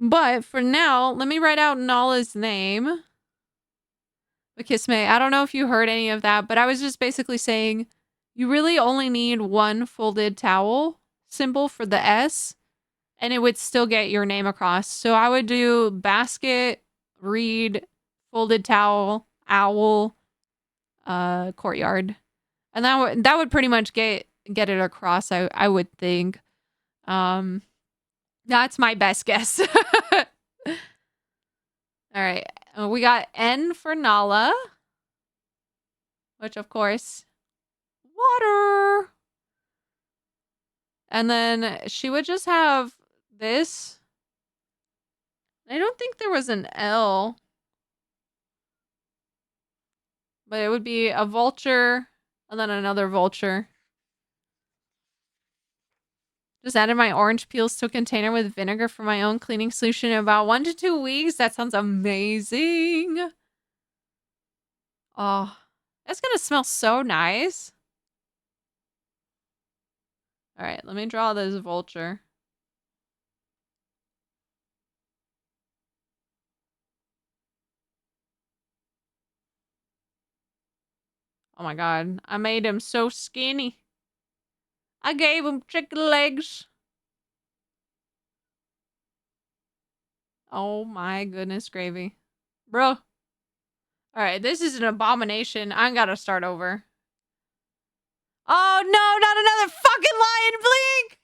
But for now, let me write out Nala's name. Kisme, I don't know if you heard any of that, but I was just basically saying you really only need one folded towel symbol for the S, and it would still get your name across. So I would do basket, reed, folded towel, owl, courtyard. And that would pretty much get it across, I would think. That's my best guess. All right. We got N for Nala, which of course, water. And then she would just have this. I don't think there was an L, but it would be a vulture, And then another vulture. Just added my orange peels to a container with vinegar for my own cleaning solution in about 1 to 2 weeks. That sounds amazing. Oh, that's gonna smell so nice. All right, let me draw this vulture. Oh my god, I made him so skinny. I gave him chicken legs. Oh my goodness gravy. Bro. Alright, this is an abomination. I gotta start over. Oh no, not another fucking lion, Blink!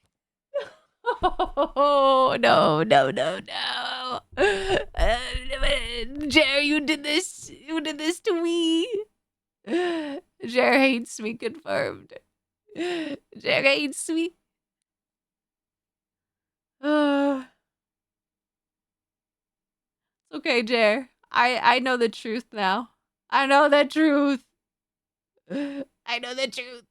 Oh no, no, no, no. Jer, you did this. You did this to me. Jer hates me, confirmed. Jer hates me. It's okay, Jer. I know the truth now. I know the truth. I know the truth.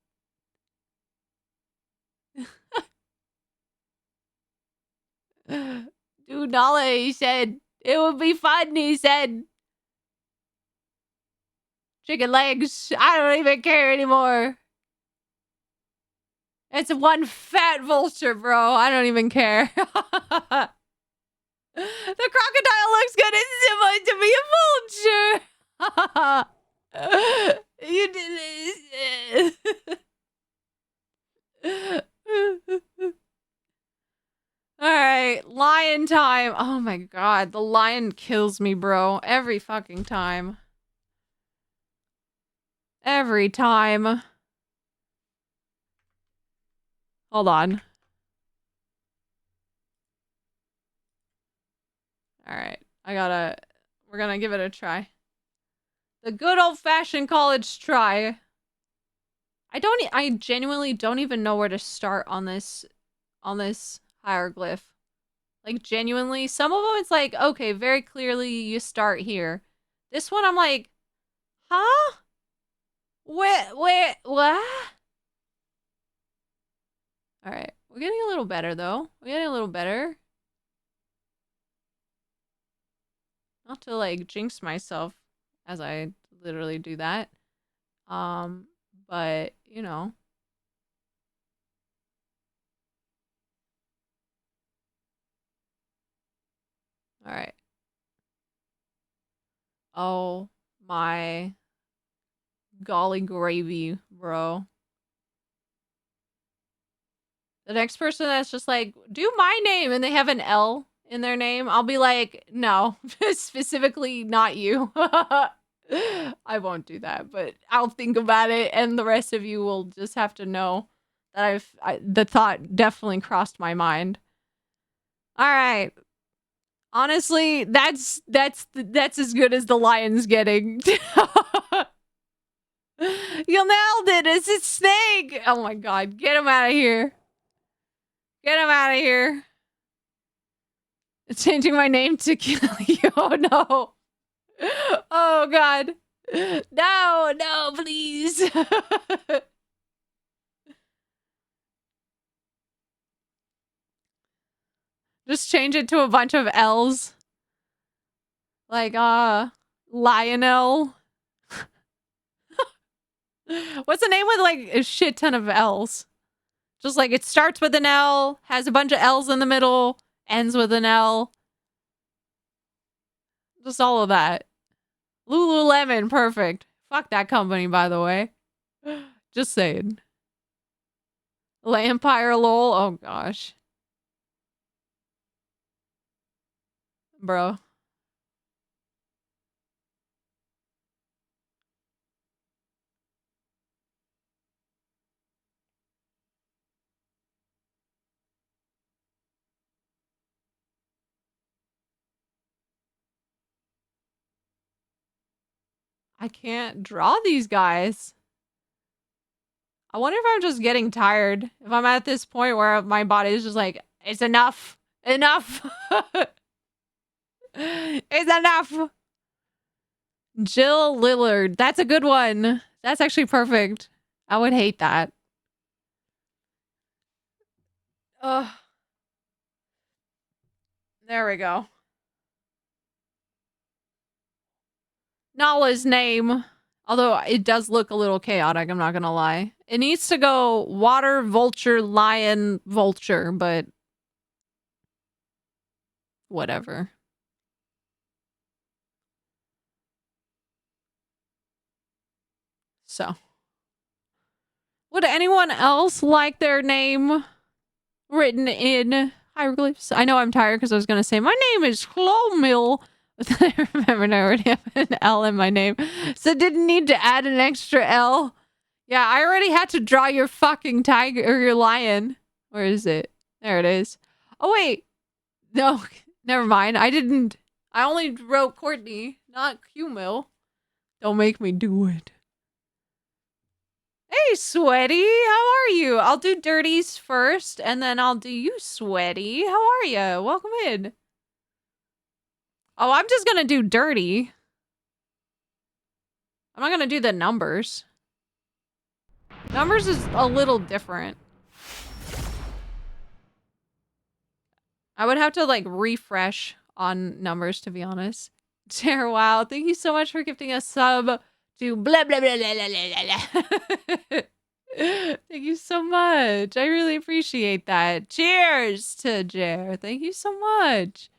Dude, Nala, he said, it would be fun, he said. Chicken legs. I don't even care anymore. It's one fat vulture, bro. I don't even care. The crocodile looks good. It's supposed to be a vulture. You did this. Alright, lion time. Oh my god, the lion kills me, bro. Every fucking time. Every time. Hold on. Alright, we're gonna give it a try. The good old-fashioned college try. I genuinely don't even know where to start on this hieroglyph. Like, genuinely, some of them it's like, okay, very clearly you start here. This one I'm like, huh? What? Alright, we're getting a little better, though. We're getting a little better. Not to, like, jinx myself as I literally do that. But, you know. Alright. Oh my golly gravy, bro. The next person that's just like, do my name, and they have an L in their name, I'll be like, no, specifically not you. I won't do that, but I'll think about it, and the rest of you will just have to know that the thought definitely crossed my mind. All right. Honestly, that's as good as the lion's getting. You nailed it. It's a snake. Oh my god, get him out of here. Get him out of here. Changing my name to kill you. Oh no. Oh god. No, please. Just change it to a bunch of L's. Like, Lionel. What's the name with, like, a shit ton of L's? Just like, it starts with an L, has a bunch of L's in the middle, ends with an L. Just all of that. Lululemon, perfect. Fuck that company, by the way. Just saying. Lampire lol, oh gosh. Bro. I can't draw these guys. I wonder if I'm just getting tired. If I'm at this point where my body is just like, it's enough. Enough. It's enough. Jill Lillard. That's a good one. That's actually perfect. I would hate that. Ugh. There we go. Nala's name. Although it does look a little chaotic, I'm not gonna lie. It needs to go water, vulture, lion, vulture, but whatever. So, would anyone else like their name written in hieroglyphs? I know I'm tired because I was gonna say my name is Chlomil. But then I remembered I already have an L in my name, so didn't need to add an extra L. Yeah, I already had to draw your fucking tiger or your lion. Where is it? There it is. Oh wait, no, never mind. I didn't. I only wrote Courtney, not Q-Mill. Don't make me do it. Hey, Sweaty, how are you? I'll do dirties first, and then I'll do you, Sweaty. How are you? Welcome in. Oh, I'm just gonna do dirty. I'm not gonna do the numbers. Numbers is a little different. I would have to, like, refresh on numbers, to be honest. Tara, wow, thank you so much for gifting a sub to blah, blah, blah, blah, blah, blah, blah. Thank you so much. I really appreciate that. Cheers to Jer. Thank you so much.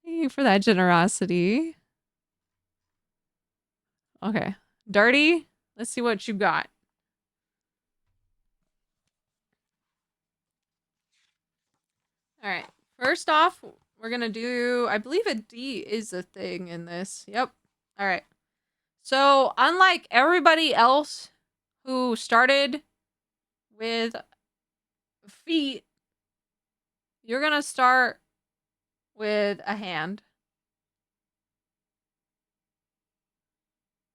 Thank you for that generosity. Okay. Dirty, let's see what you got. All right. First off, we're going to do, I believe a D is a thing in this. Yep. All right. So, unlike everybody else who started with feet, you're going to start with a hand.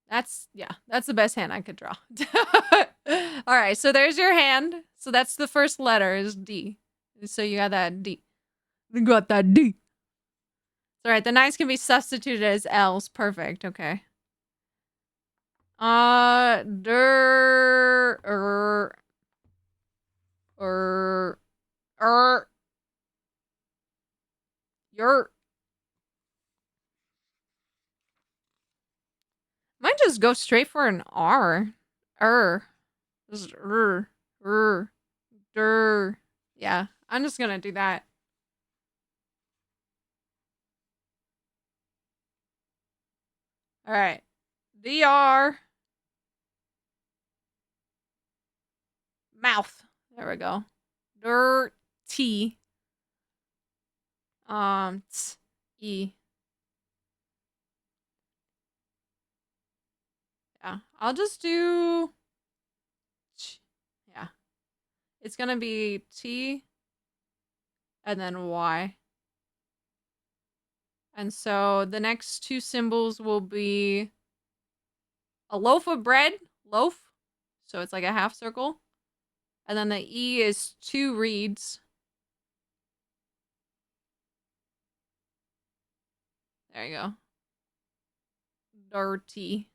That's the best hand I could draw. All right, so there's your hand. So that's the first letter is D. So you got that D. You got that D. All right, the nines can be substituted as L's. Perfect. Okay. Your. Might just go straight for an R. Just Yeah, I'm just gonna do that. All right. DR. Mouth. There we go. Dirty. E. Yeah, I'll just do. Yeah, it's gonna be T, and then Y. And so the next two symbols will be a loaf of bread, loaf. So it's like a half circle. And then the E is two reeds. There you go. Dirty.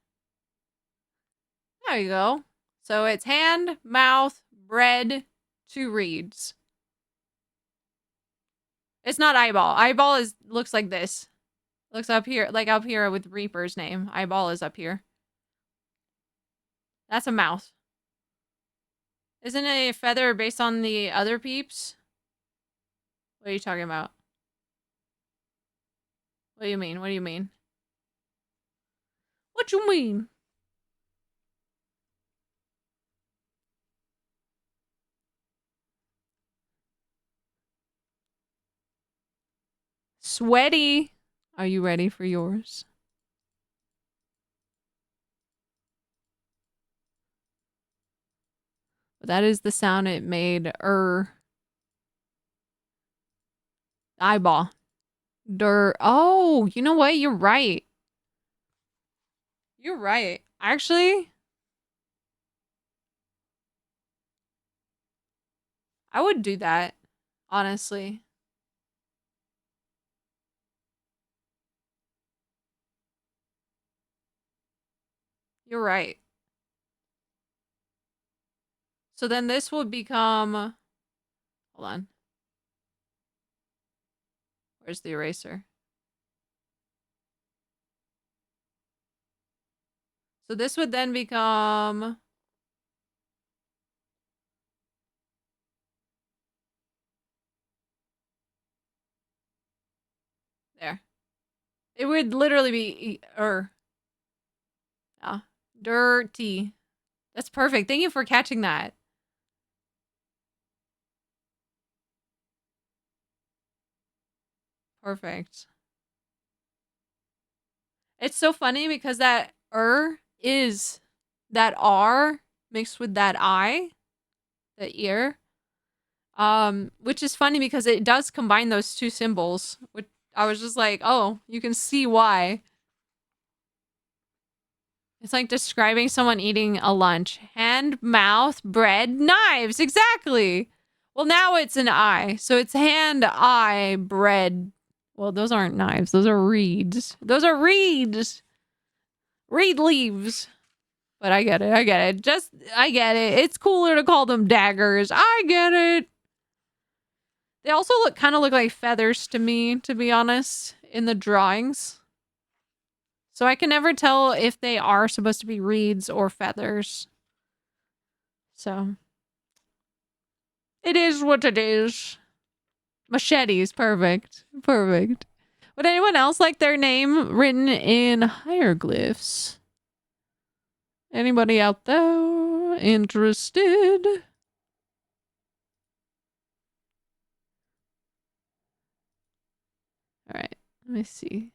There you go. So it's hand, mouth, bread, two reeds. It's not eyeball. Eyeball looks like this. Looks up here, like up here with Reaper's name. Eyeball is up here. That's a mouth. Isn't it a feather based on the other peeps? What are you talking about? What do you mean? What do you mean? What you mean? Sweaty. Are you ready for yours? That is the sound it made. Eyeball. Oh, you know what? You're right. You're right. Actually, I would do that. Honestly. You're right. So then this will become, hold on. Where's the eraser? So this would then become, there. It would literally be, dirty. That's perfect. Thank you for catching that. Perfect. It's so funny because that is that R mixed with that I, the ear. Which is funny because it does combine those two symbols. Which I was just like, oh, you can see why. It's like describing someone eating a lunch. Hand, mouth, bread, knives. Exactly. Well, now it's an I. So it's hand, eye, bread. Well, those aren't knives. Those are reeds. Those are reeds. Reed leaves. But I get it. I get it. I get it. It's cooler to call them daggers. I get it. They also kind of look like feathers to me, to be honest, in the drawings. So I can never tell if they are supposed to be reeds or feathers. So it is what it is. Machetes, perfect. Perfect. Would anyone else like their name written in hieroglyphs? Anybody out there interested? All right, let me see.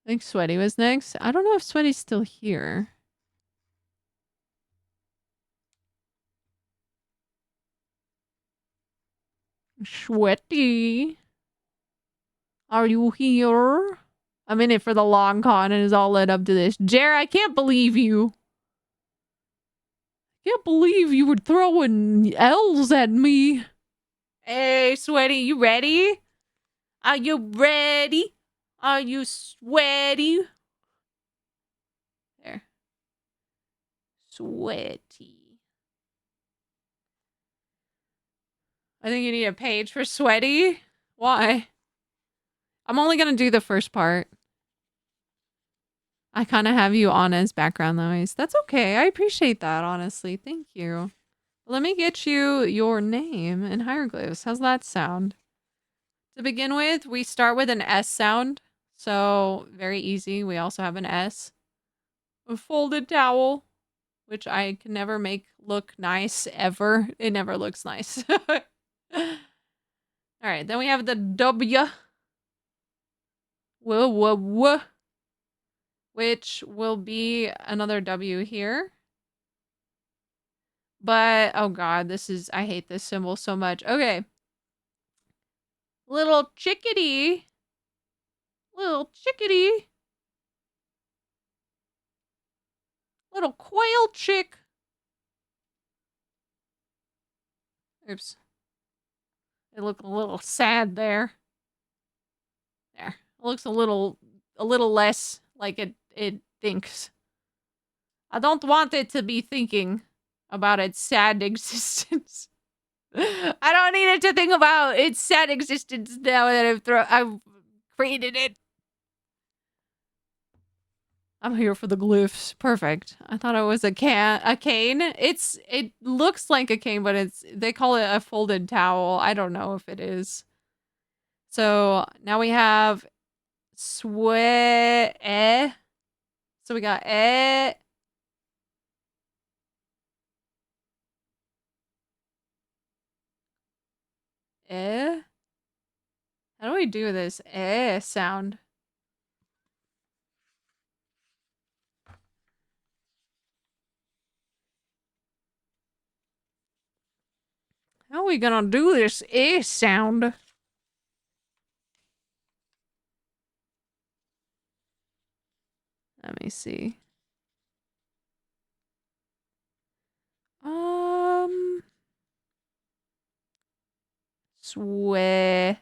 I think Sweaty was next. I don't know if Sweaty's still here. Sweaty. Are you here? I'm in it for the long con and is all led up to this. Jer, I can't believe you. Can't believe you were throwing L's at me. Hey, Sweaty, you ready? Are you ready? Are you sweaty? There. Sweaty. I think you need a page for Sweaty. Why? I'm only gonna do the first part. I kind of have you on as background noise. That's okay. I appreciate that, honestly. Thank you. Let me get you your name in hieroglyphs. How's that sound? To begin with, we start with an S sound. So, very easy. We also have an S. A folded towel, which I can never make look nice ever. It never looks nice. All right, then we have the W. Whoa, whoa, whoa. Which will be another W here. But, oh god, I hate this symbol so much. Okay. Little chickadee. Little chickadee. Little quail chick. Oops. It looked a little sad there. There. It looks a little less like it thinks. I don't want it to be thinking about its sad existence. I don't need it to think about its sad existence now that I've created it. I'm here for the glyphs. Perfect. I thought it was a cane. It looks like a cane, but they call it a folded towel. I don't know if it is. So now we have sweat. So we got eh. How do we do this sound? How are we gonna do this sound? Let me see. Swe.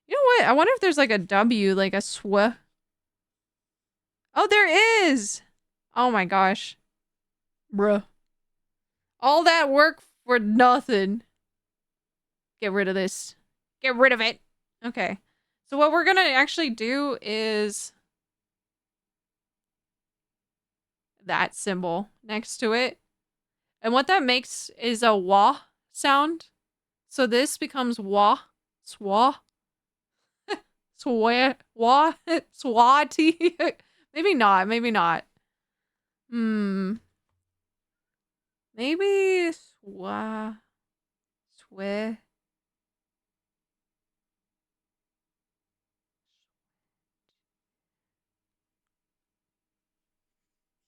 You know what? I wonder if there's like a W, like a sw. Oh, there is. Oh my gosh. Bruh. All that work for nothing. Get rid of this. Get rid of it. Okay. So what we're gonna actually do is that symbol next to it. And what that makes is a wah sound. So this becomes wah, swa, swa, wah, swati. Maybe not, maybe not. Maybe swa, swe.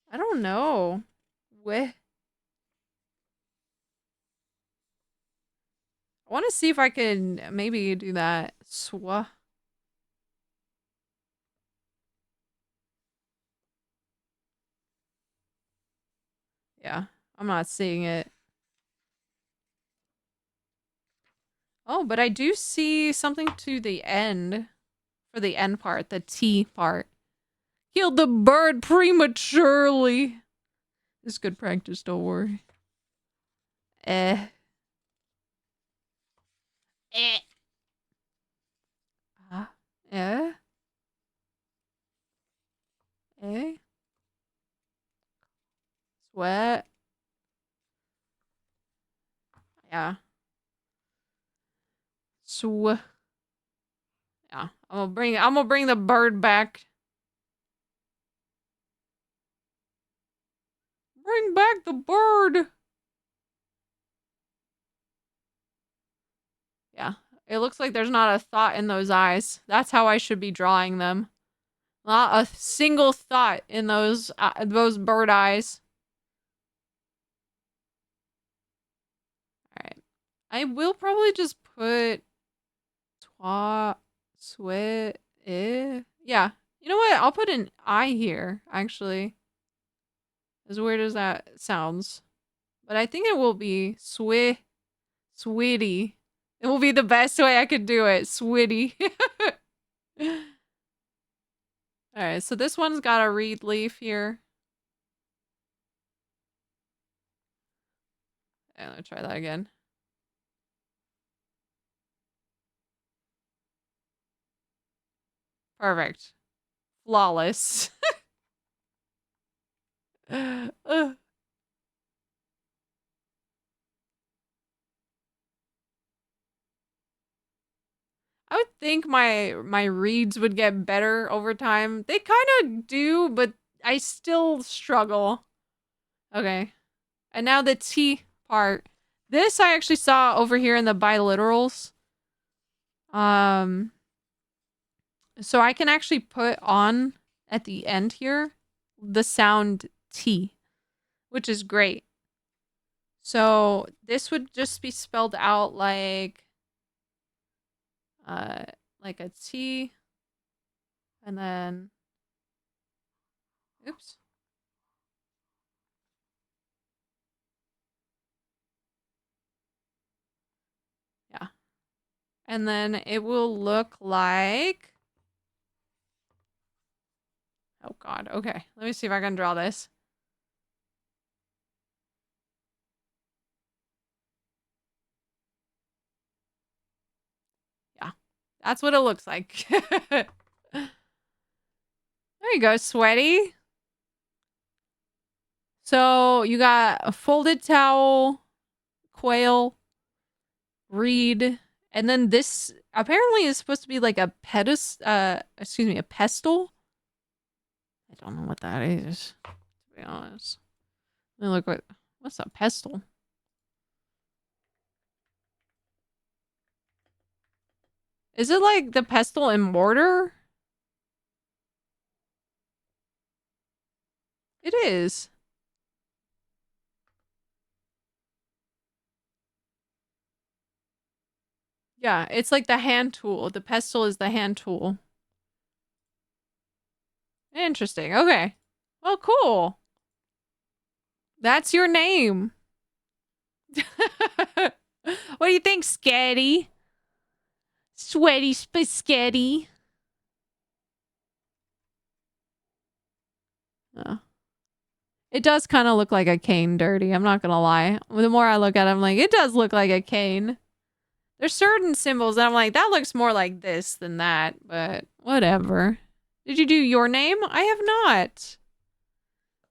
I don't know. Weh. I want to see if I can maybe do that. Swa. Yeah, I'm not seeing it. Oh, but I do see something to the end. For the end part, the T part. Killed the bird prematurely. It's good practice, don't worry. Eh. Eh. Ah. Eh. Eh. Sweat. Yeah. Sw. Yeah. I'm gonna bring the bird back. Bring back the bird. Yeah. It looks like there's not a thought in those eyes. That's how I should be drawing them. Not a single thought in those bird eyes. All right. I will probably just put twa, sweat, yeah. You know what? I'll put an I here, actually. As weird as that sounds. But I think it will be switty. It will be the best way I could do it. Switty. Alright, so this one's got a reed leaf here. I'm gonna try that again. Perfect. Flawless. I would think my reads would get better over time. They kind of do, but I still struggle. Okay. And now the T part. This I actually saw over here in the biliterals. So I can actually put on at the end here the sound T, which is great. So this would just be spelled out like a T, and then oops. Yeah. And then it will look like oh god, okay. Let me see if I can draw this. Yeah. That's what it looks like. There you go, sweaty. So you got a folded towel, quail, reed, and then this apparently is supposed to be like a a pestle. I don't know what that is, to be honest. Let me look what's a pestle? Is it like the pestle and mortar? It is. Yeah, it's like the hand tool. The pestle is the hand tool. Interesting. Okay. Well, cool. That's your name. What do you think, Sketty? Sweaty spaghetti. Oh. It does kind of look like a cane dirty. I'm not going to lie. The more I look at it, I'm like, it does look like a cane. There's certain symbols that I'm like, that looks more like this than that, but whatever. Did you do your name? I have not.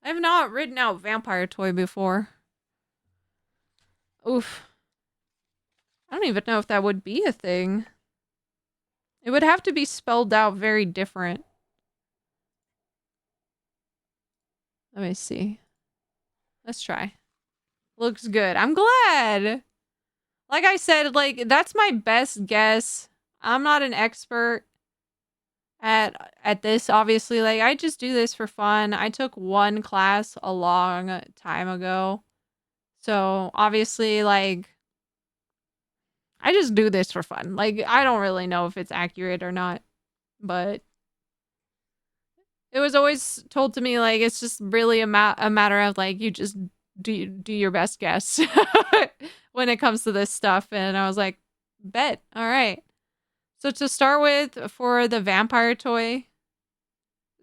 I have not written out vampire toy before. Oof. I don't even know if that would be a thing. It would have to be spelled out very different. Let me see. Let's try. Looks good. I'm glad. Like I said, like that's my best guess. I'm not an expert at this, obviously. Like I just do this for fun. I took one class a long time ago. So, obviously like I just do this for fun. Like I don't really know if it's accurate or not, but it was always told to me like it's just really a matter of like you just do your best guess when it comes to this stuff, and I was like, bet. All right. So to start with, for the vampire toy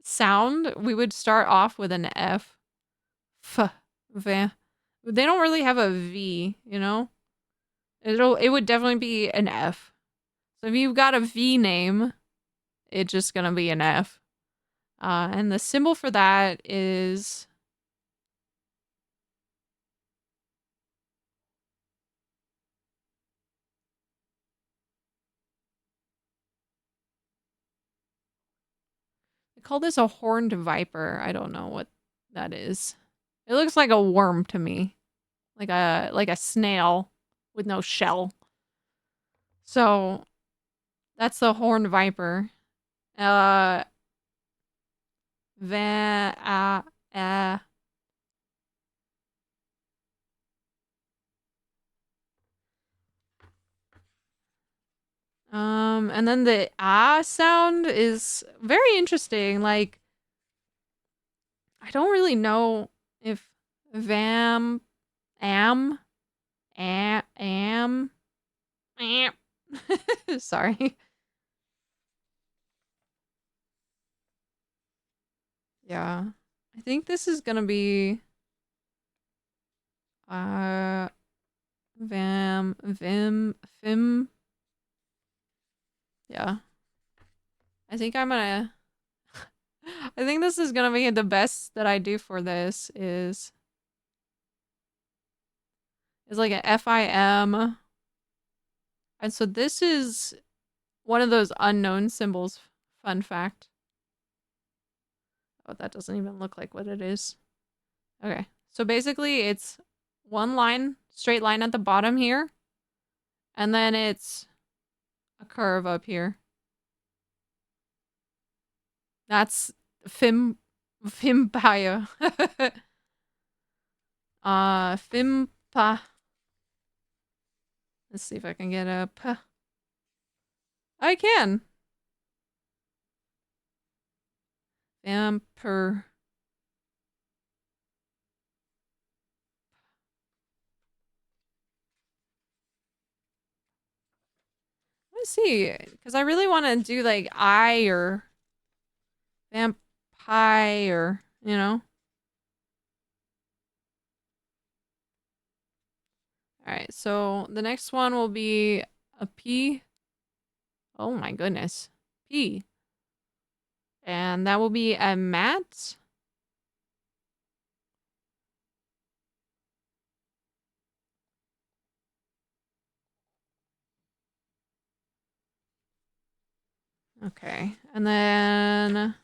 sound, we would start off with an F. Va. They don't really have a V, you know? It would definitely be an F. So if you've got a V name, it's just gonna be an F. And the symbol for that is they call this a horned viper. I don't know what that is. It looks like a worm to me. Like a snail with no shell. So that's the horned viper. Uh va and then the ah sound is very interesting. Like I don't really know if vam am am sorry. Yeah. I think this is gonna be uh vim. Yeah. I think I'm gonna I think this is gonna be the best that I do for this is like an FIM. And so this is one of those unknown symbols. Fun fact. Oh, that doesn't even look like what it is. Okay. So basically it's one line, straight line at the bottom here. And then it's a curve up here. That's Fimpaya. Fimpa. Let's see if I can get a p. I can. Vamper. Let's see, because I really want to do like I or vampire, you know? All right, so the next one will be a P. Oh my goodness. P. And that will be a mat. Okay. And then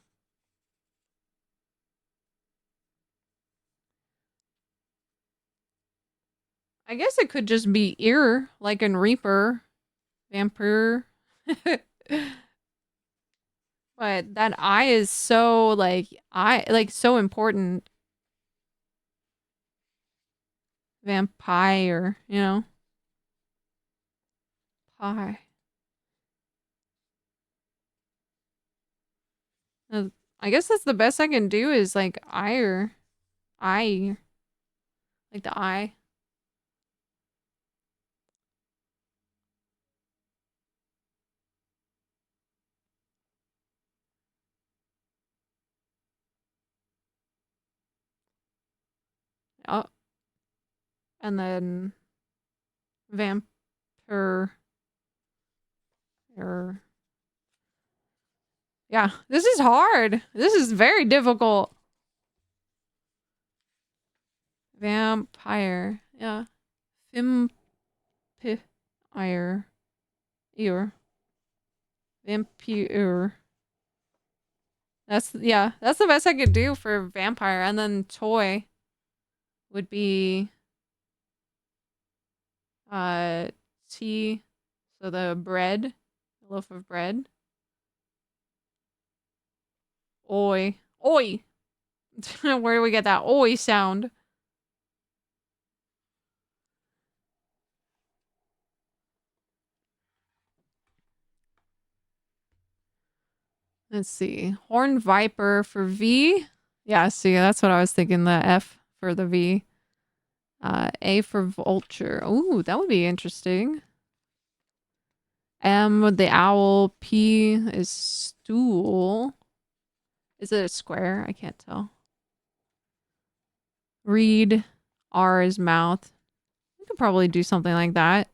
I guess it could just be ear, like in Reaper. Vampire. But that I is so like so important. Vampire, you know? Pie. I guess that's the best I can do is like I, like the I. And then vampire. Yeah, this is hard. This is very difficult. Vampire. Yeah. Vampire. Ear. Vampire. That's the best I could do for vampire. And then toy would be tea. So the bread, a loaf of bread. Oi. Oi. Where do we get that oi sound? Let's see. Horned viper for V. Yeah, see, that's what I was thinking. The F for the V. A for vulture. Ooh, that would be interesting. M, the owl. P is stool. Is it a square? I can't tell. Reed. R is mouth. We could probably do something like that.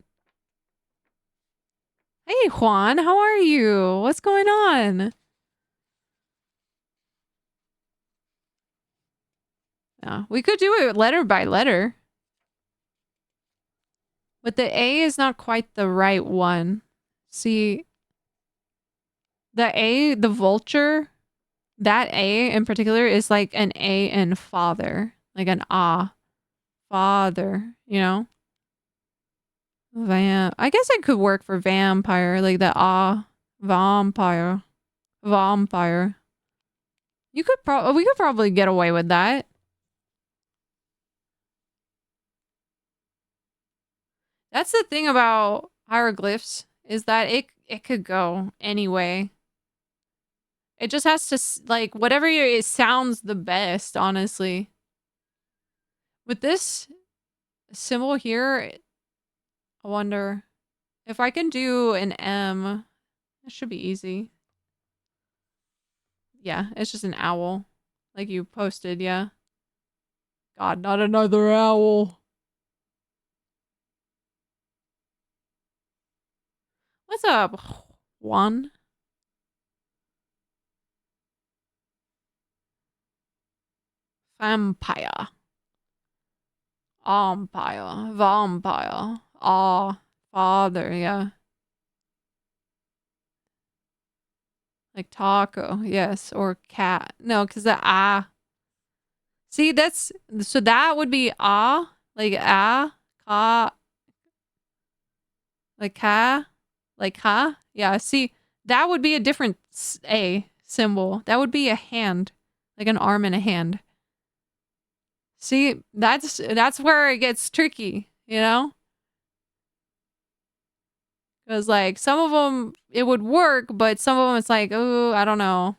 Hey, Juan, how are you? What's going on? Yeah, we could do it letter by letter. But the A is not quite the right one. See, the vulture, that A in particular is like an A in father. Like an father, you know? I guess it could work for vampire, like the vampire. Vampire. We could probably get away with that. That's the thing about hieroglyphs is that it could go anyway. It just has to like whatever it sounds the best, honestly. With this symbol here, I wonder if I can do an M. That should be easy. Yeah, it's just an owl. Like you posted, yeah. God, not another owl. What's up, Juan? Vampire. Vampire. Vampire. Father, yeah. Like taco, yes. Or cat. No, because the See, so that would be like ka, like ka. Yeah, see, that would be a different A symbol. That would be a hand, like an arm and a hand. See, that's where it gets tricky, you know? Because like some of them it would work, but some of them it's like, oh, I don't know.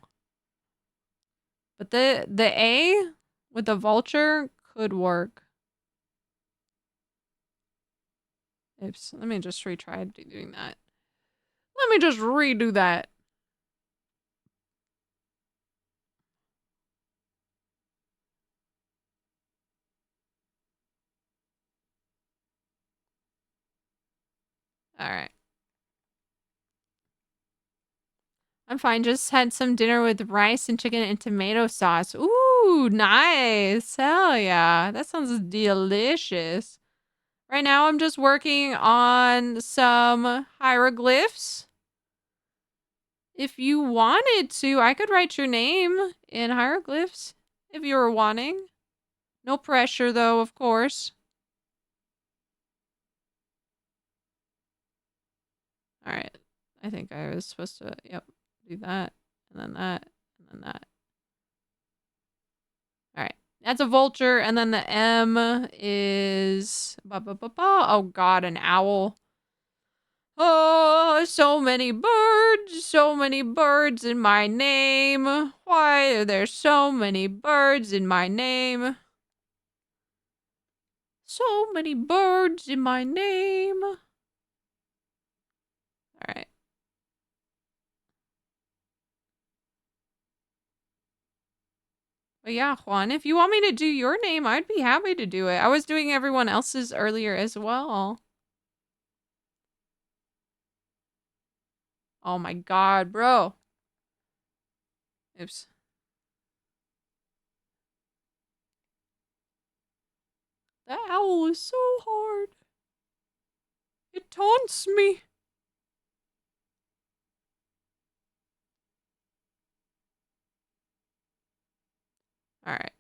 But the A with the vulture could work. Oops, let me just retry doing that. Let me just redo that. All right. I'm fine. Just had some dinner with rice and chicken and tomato sauce. Ooh, nice. Hell yeah. That sounds delicious. Right now, I'm just working on some hieroglyphs. If you wanted to, I could write your name in hieroglyphs if you were wanting. No pressure, though, of course. All right. I think I was supposed to, yep, do that, and then that, and then that. All right. That's a vulture, and then the M is oh god, an owl. Oh, so many birds in my name. Why are there so many birds in my name? So many birds in my name. All right. But yeah, Juan, if you want me to do your name, I'd be happy to do it. I was doing everyone else's earlier as well. Oh my god, bro. Oops. That owl is so hard. It taunts me. Alright.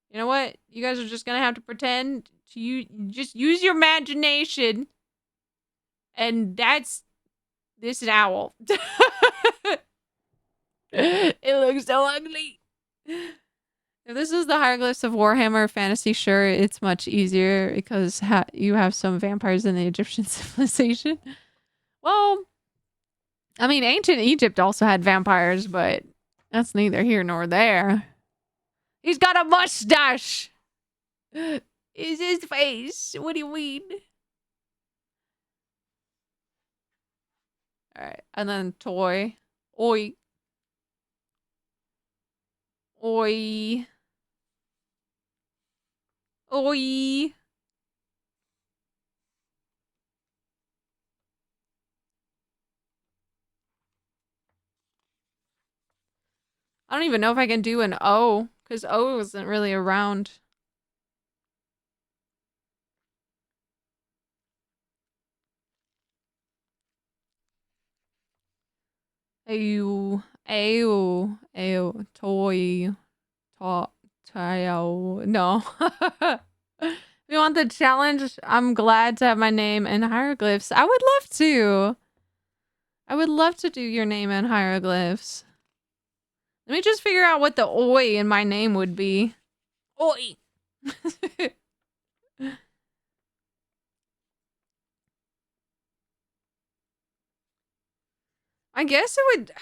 You know what? You guys are just gonna have to pretend to just use your imagination. And that's this is an owl. It looks so ugly. If this is the hieroglyphs of Warhammer Fantasy, sure, it's much easier because you have some vampires in the Egyptian civilization. Well, I mean, ancient Egypt also had vampires, but that's neither here nor there. He's got a mustache! Is his face? What do you mean? Alright, and then toy. Oi. Oi. Oi. I don't even know if I can do an O, because O wasn't really around. Ayo. Ayo. Ayo. Toy. Tayo. No. If you want the challenge, I'm glad to have my name in hieroglyphs. I would love to. I would love to do your name in hieroglyphs. Let me just figure out what the oi in my name would be. Oi! I guess it would...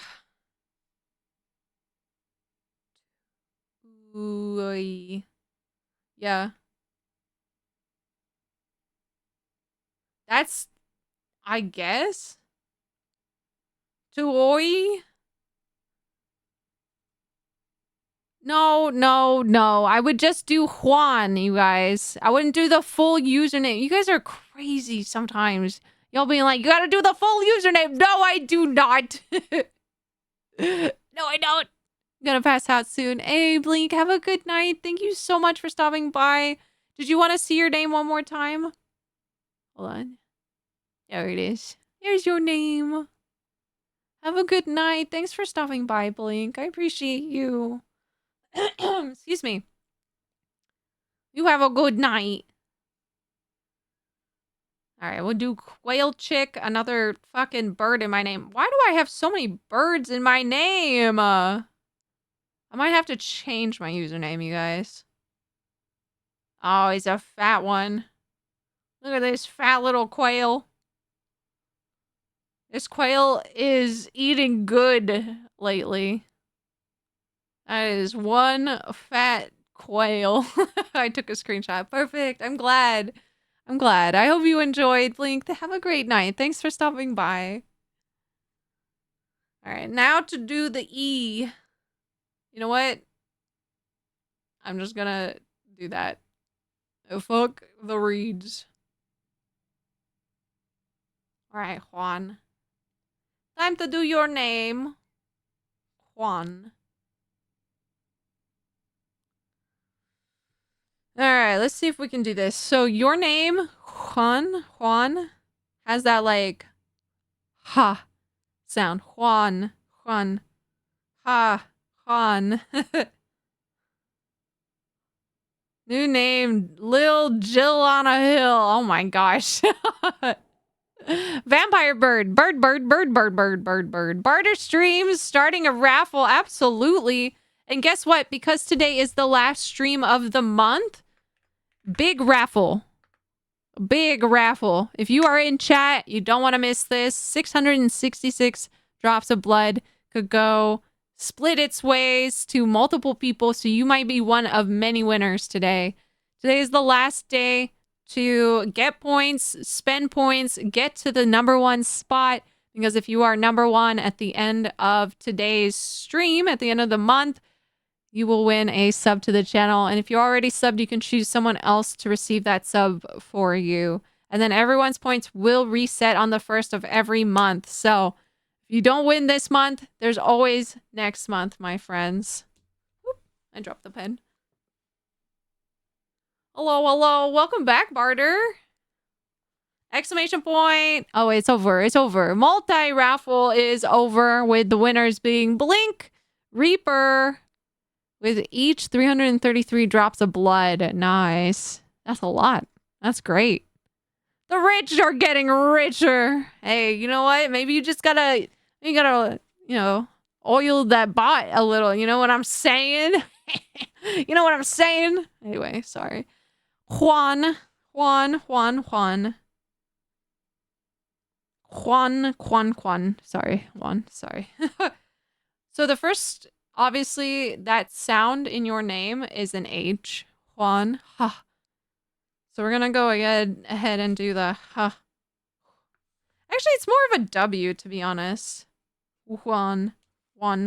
Oi. Yeah. That's... I guess? Toy? No, no, no. I would just do Juan, you guys. I wouldn't do the full username. You guys are crazy sometimes. Y'all being like, you gotta do the full username. No, I do not. No, I don't. I'm gonna pass out soon. Hey, Blink, have a good night. Thank you so much for stopping by. Did you want to see your name one more time? Hold on. There it is. Here's your name. Have a good night. Thanks for stopping by, Blink. I appreciate you. Excuse me. You have a good night. Alright, we'll do Quail Chick, another fucking bird in my name. Why do I have so many birds in my name? I might have to change my username, you guys. Oh, he's a fat one. Look at this fat little quail. This quail is eating good lately. That is one fat quail. I took a screenshot. Perfect. I'm glad. I'm glad. I hope you enjoyed. Blink. Have a great night. Thanks for stopping by. All right, now to do the E. You know what? I'm just gonna do that. Oh, fuck the reeds. All right, Juan. Time to do your name. Juan. All right, let's see if we can do this. So your name, Juan, has that like ha sound. Juan, ha, Juan. New name, Lil Jill on a hill. Oh my gosh. Vampire bird. Barter streams, starting a raffle. Absolutely. And guess what? Because today is the last stream of the month, big raffle. Big raffle. If you are in chat, you don't want to miss this. 666 drops of blood could go split its ways to multiple people, so you might be one of many winners today. Today is the last day to get points, spend points, get to the #1 spot, Because if you are number one at the end of today's stream, at the end of the month, you will win a sub to the channel. And if you're already subbed, you can choose someone else to receive that sub for you. And then everyone's points will reset on the 1st of every month. So if you don't win this month, there's always next month, my friends. Whoop, I dropped the pen. Hello, hello. Welcome back, Barter. Exclamation point. Oh, it's over. It's over. Multi-raffle is over with the winners being Blink, Reaper, with each 333 drops of blood. Nice. That's a lot. That's great. The rich are getting richer. Hey, you know what? Maybe you just gotta, oil that bot a little. You know what I'm saying? You know what I'm saying? Anyway, sorry. Juan. Sorry, Juan. Sorry. So the first, obviously, that sound in your name is an H. Juan. Ha. So we're gonna go ahead and do the ha. Actually, it's more of a W, to be honest. Juan. Wah,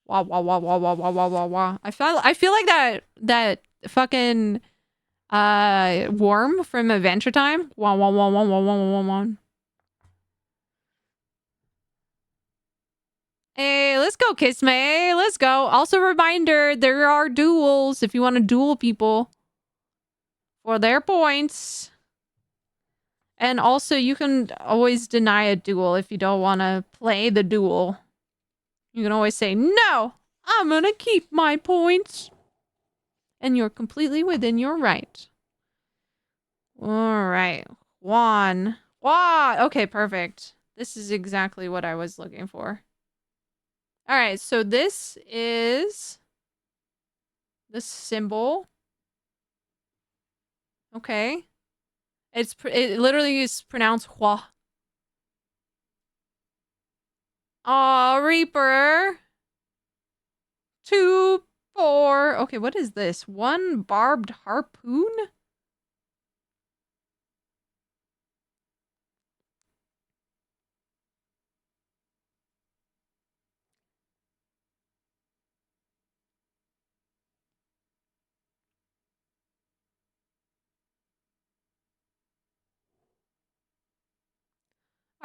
wah, wah, wah, wah, wah, wah, wah, wah. I feel like that fucking worm from Adventure Time. Wah, wah, wah, wah, wah, wah, wah, wah. Hey, let's go, Kisme. Let's go. Also, reminder, there are duels if you want to duel people for their points. And also, you can always deny a duel if you don't want to play the duel. You can always say, no, I'm going to keep my points. And you're completely within your right. All right. Juan. Okay, perfect. This is exactly what I was looking for. All right, so this is the symbol. Okay. It literally is pronounced Hua. Aw, Reaper. 2, 4. Okay, what is this? 1 barbed harpoon?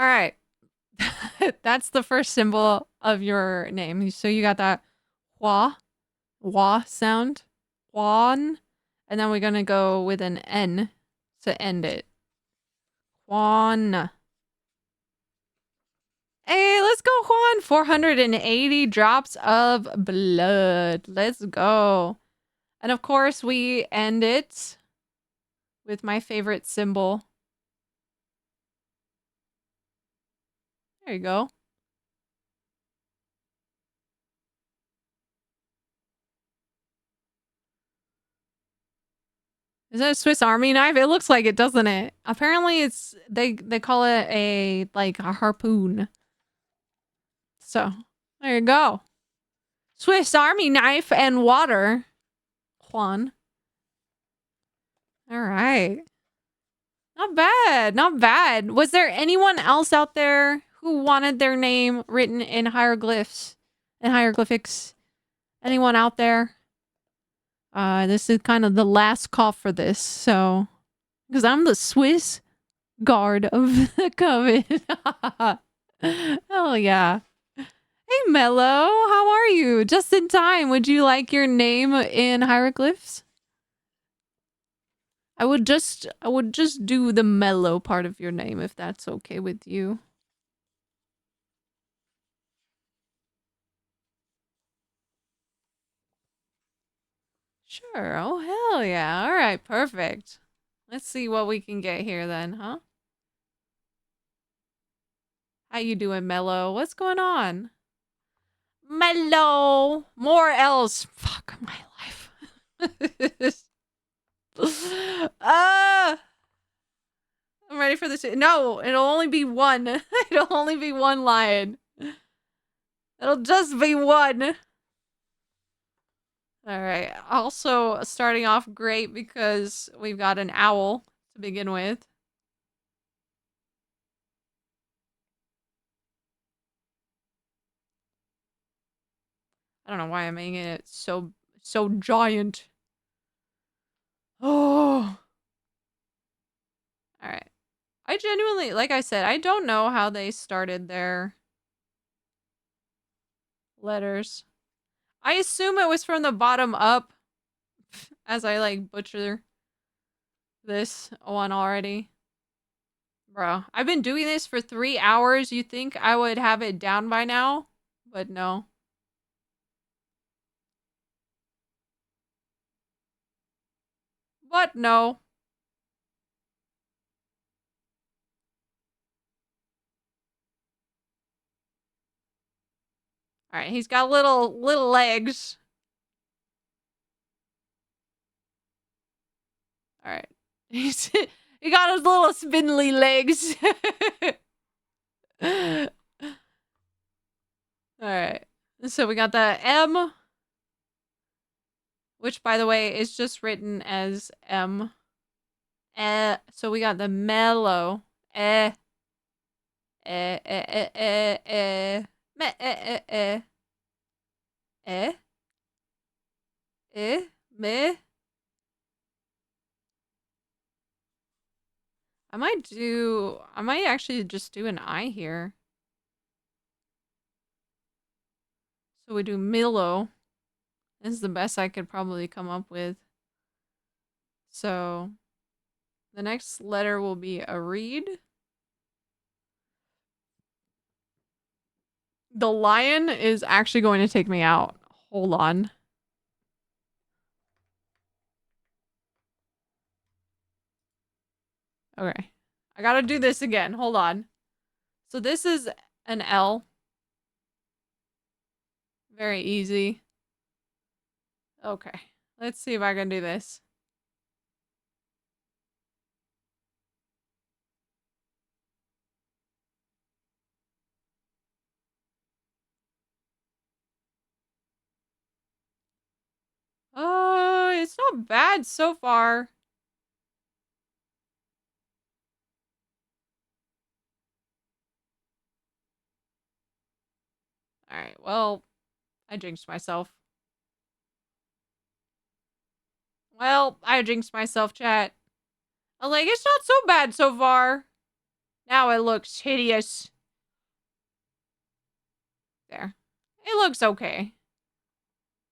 All right. That's the first symbol of your name. So you got that Hua sound. Juan. And then we're going to go with an N to end it. Juan. Hey, let's go, Juan. 480 drops of blood. Let's go. And of course, we end it with my favorite symbol. There you go. Is that a Swiss Army knife? It looks like it, doesn't it? Apparently it's they call it a harpoon. So, there you go. Swiss Army knife and water. Juan. All right. Not bad. Not bad. Was there anyone else out there who wanted their name written in hieroglyphs and hieroglyphics? Anyone out there? This is kind of the last call for this, so because I'm the Swiss guard of the coven. Hell yeah. Hey Mello, how are you? Just in time. Would you like your name in hieroglyphs? I would just do the Mello part of your name if that's okay with you. Sure. Oh, hell yeah. All right, perfect. Let's see what we can get here then, huh? How you doing, Mello? What's going on? Mello! More L's. Fuck my life. I'm ready for this. No, it'll only be one. It'll only be one lion. It'll just be one. All right. Also, starting off great because we've got an owl to begin with. I don't know why I'm making it so giant. Oh. All right. I genuinely, like I said, I don't know how they started their letters. I assume it was from the bottom up as I like butcher this one already. Bro, I've been doing this for 3 hours. You think I would have it down by now? But no. But no. Alright, he's got little legs. Alright. He got his little spindly legs. Alright. So we got the M, which by the way is just written as M. So we got the mellow. Eh. Eh, eh, eh, eh, eh. Me, eh, eh, eh. Eh? Eh? Me? I might actually just do an I here. So we do Milo. This is the best I could probably come up with. So the next letter will be a reed. The lion is actually going to take me out. Hold on. Okay. I gotta do this again. Hold on. So this is an L. Very easy. Okay. Let's see if I can do this. Oh, it's not bad so far. Alright, well, I jinxed myself. Well, I jinxed myself, chat. I was like, it's not so bad so far. Now it looks hideous. There. It looks okay.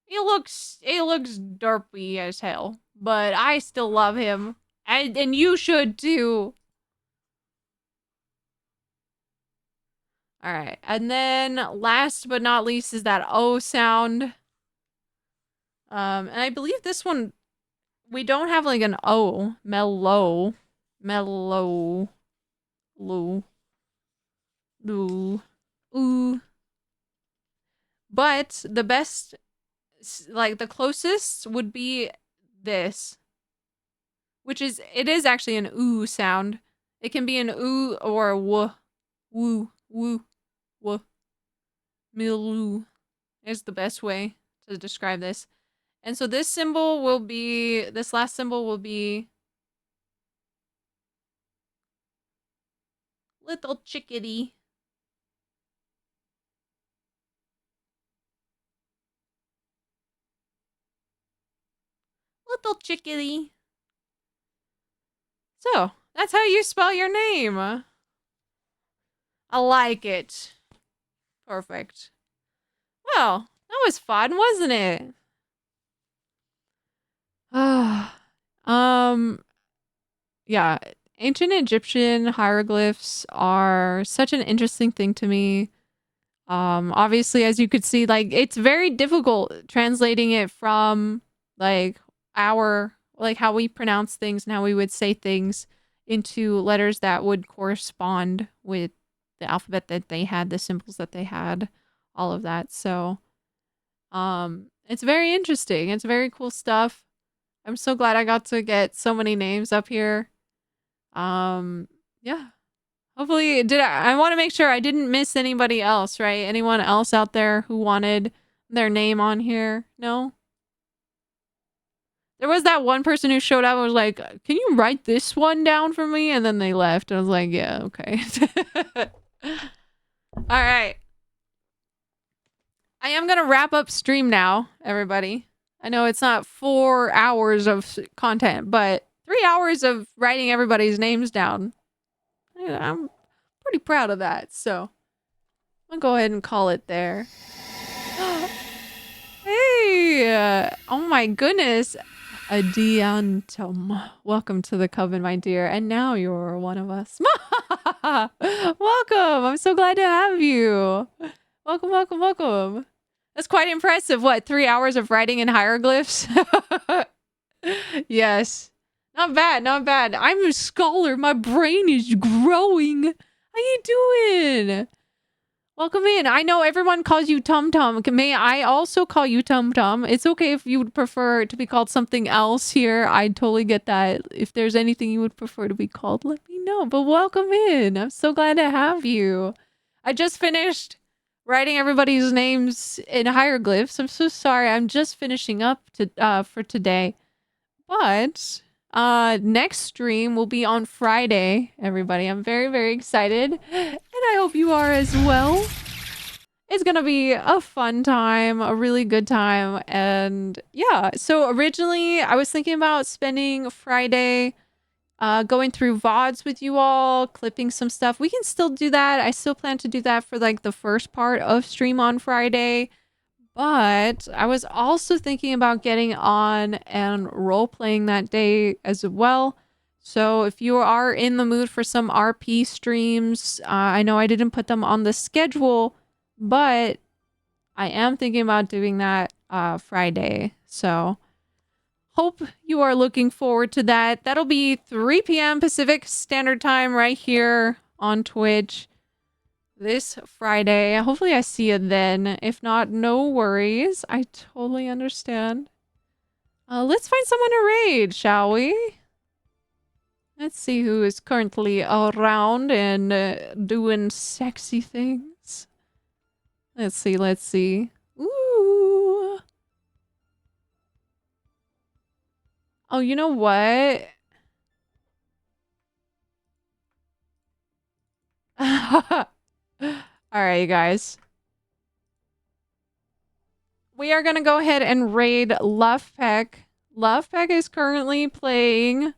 It looks derpy as hell. But I still love him. And you should too. Alright. And then last but not least is that O sound. And I believe this one we don't have like an O. Mellow. Mellow. Loo. Loo. Ooh. But the best, like the closest would be this. Which is, it is actually an ooh sound. It can be an ooh or a woo. Woo. Woo. Woo. Miloo is the best way to describe this. And so this symbol will be, this last symbol will be little chickadee. Little chickadee. So, that's how you spell your name. I like it. Perfect. Well, that was fun, wasn't it? Yeah, ancient Egyptian hieroglyphs are such an interesting thing to me. Obviously, as you could see, like it's very difficult translating it from like like how we pronounce things and how we would say things into letters that would correspond with the alphabet that they had, the symbols that they had, all of that. So, it's very interesting. It's very cool stuff. I'm so glad I got to get so many names up here. Yeah. Hopefully, I want to make sure I didn't miss anybody else, right? Anyone else out there who wanted their name on here? No? There was that one person who showed up and was like, can you write this one down for me? And then they left. I was like, yeah, okay. All right. I am going to wrap up stream now, everybody. I know it's not 4 hours of content, but 3 hours of writing everybody's names down. I'm pretty proud of that, so I'll go ahead and call it there. Hey! Oh my goodness. Adiantum. Welcome to the coven, my dear. And now you're one of us. Welcome. I'm so glad to have you. Welcome, welcome, welcome. That's quite impressive. What, 3 hours of writing in hieroglyphs? Yes. Not bad, not bad. I'm a scholar. My brain is growing. How you doing? Welcome in. I know everyone calls you Tum Tum. May I also call you Tum Tum? It's okay if you would prefer to be called something else here. I totally get that. If there's anything you would prefer to be called, let me know. But welcome in. I'm so glad to have you. I just finished writing everybody's names in hieroglyphs. I'm so sorry. I'm just finishing up for today. But next stream will be on Friday, everybody. I'm very, very excited. And I hope you are as well. It's gonna be a fun time, a really good time. And yeah, so originally I was thinking about spending Friday going through VODs with you all, clipping some stuff. We can still do that. I still plan to do that for like the first part of stream on Friday. But I was also thinking about getting on and role-playing that day as well. So if you are in the mood for some RP streams, I know I didn't put them on the schedule, but I am thinking about doing that Friday. So hope you are looking forward to that. That'll be 3 p.m. Pacific Standard Time right here on Twitch this Friday. Hopefully I see you then. If not, no worries. I totally understand. Let's find someone to raid, shall we? Let's see who is currently around and doing sexy things. Let's see, let's see. Ooh. Oh, you know what? Alright, you guys. We are gonna go ahead and raid Lovepeck. Lovepeck is currently playing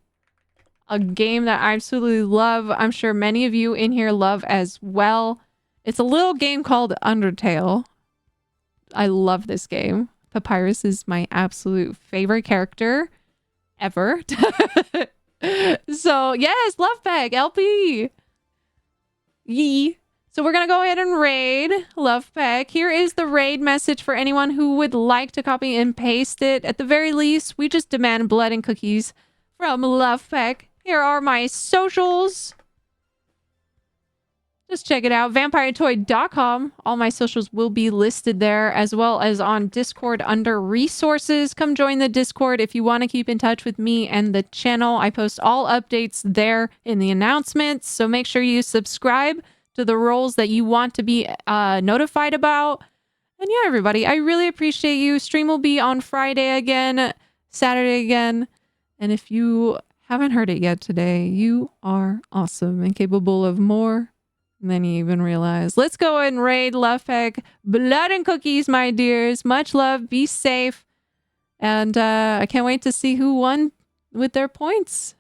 a game that I absolutely love. I'm sure many of you in here love as well. It's a little game called Undertale. I love this game. Papyrus is my absolute favorite character ever. So, yes, Lovepeck, LP. Yee. So we're going to go ahead and raid Lovepeck. Here is the raid message for anyone who would like to copy and paste it. At the very least, we just demand blood and cookies from Lovepeck. Here are my socials. Just check it out. VampireToy.com. All my socials will be listed there, as well as on Discord under resources. Come join the Discord if you want to keep in touch with me and the channel. I post all updates there in the announcements. So make sure you subscribe to the roles that you want to be notified about. And yeah, everybody, I really appreciate you. Stream will be on Friday again, Saturday again. And if you haven't heard it yet today, you are awesome and capable of more than you even realize. Let's go and raid Lovepeck. Blood and cookies, my dears. Much love. Be safe. And I can't wait to see who won with their points.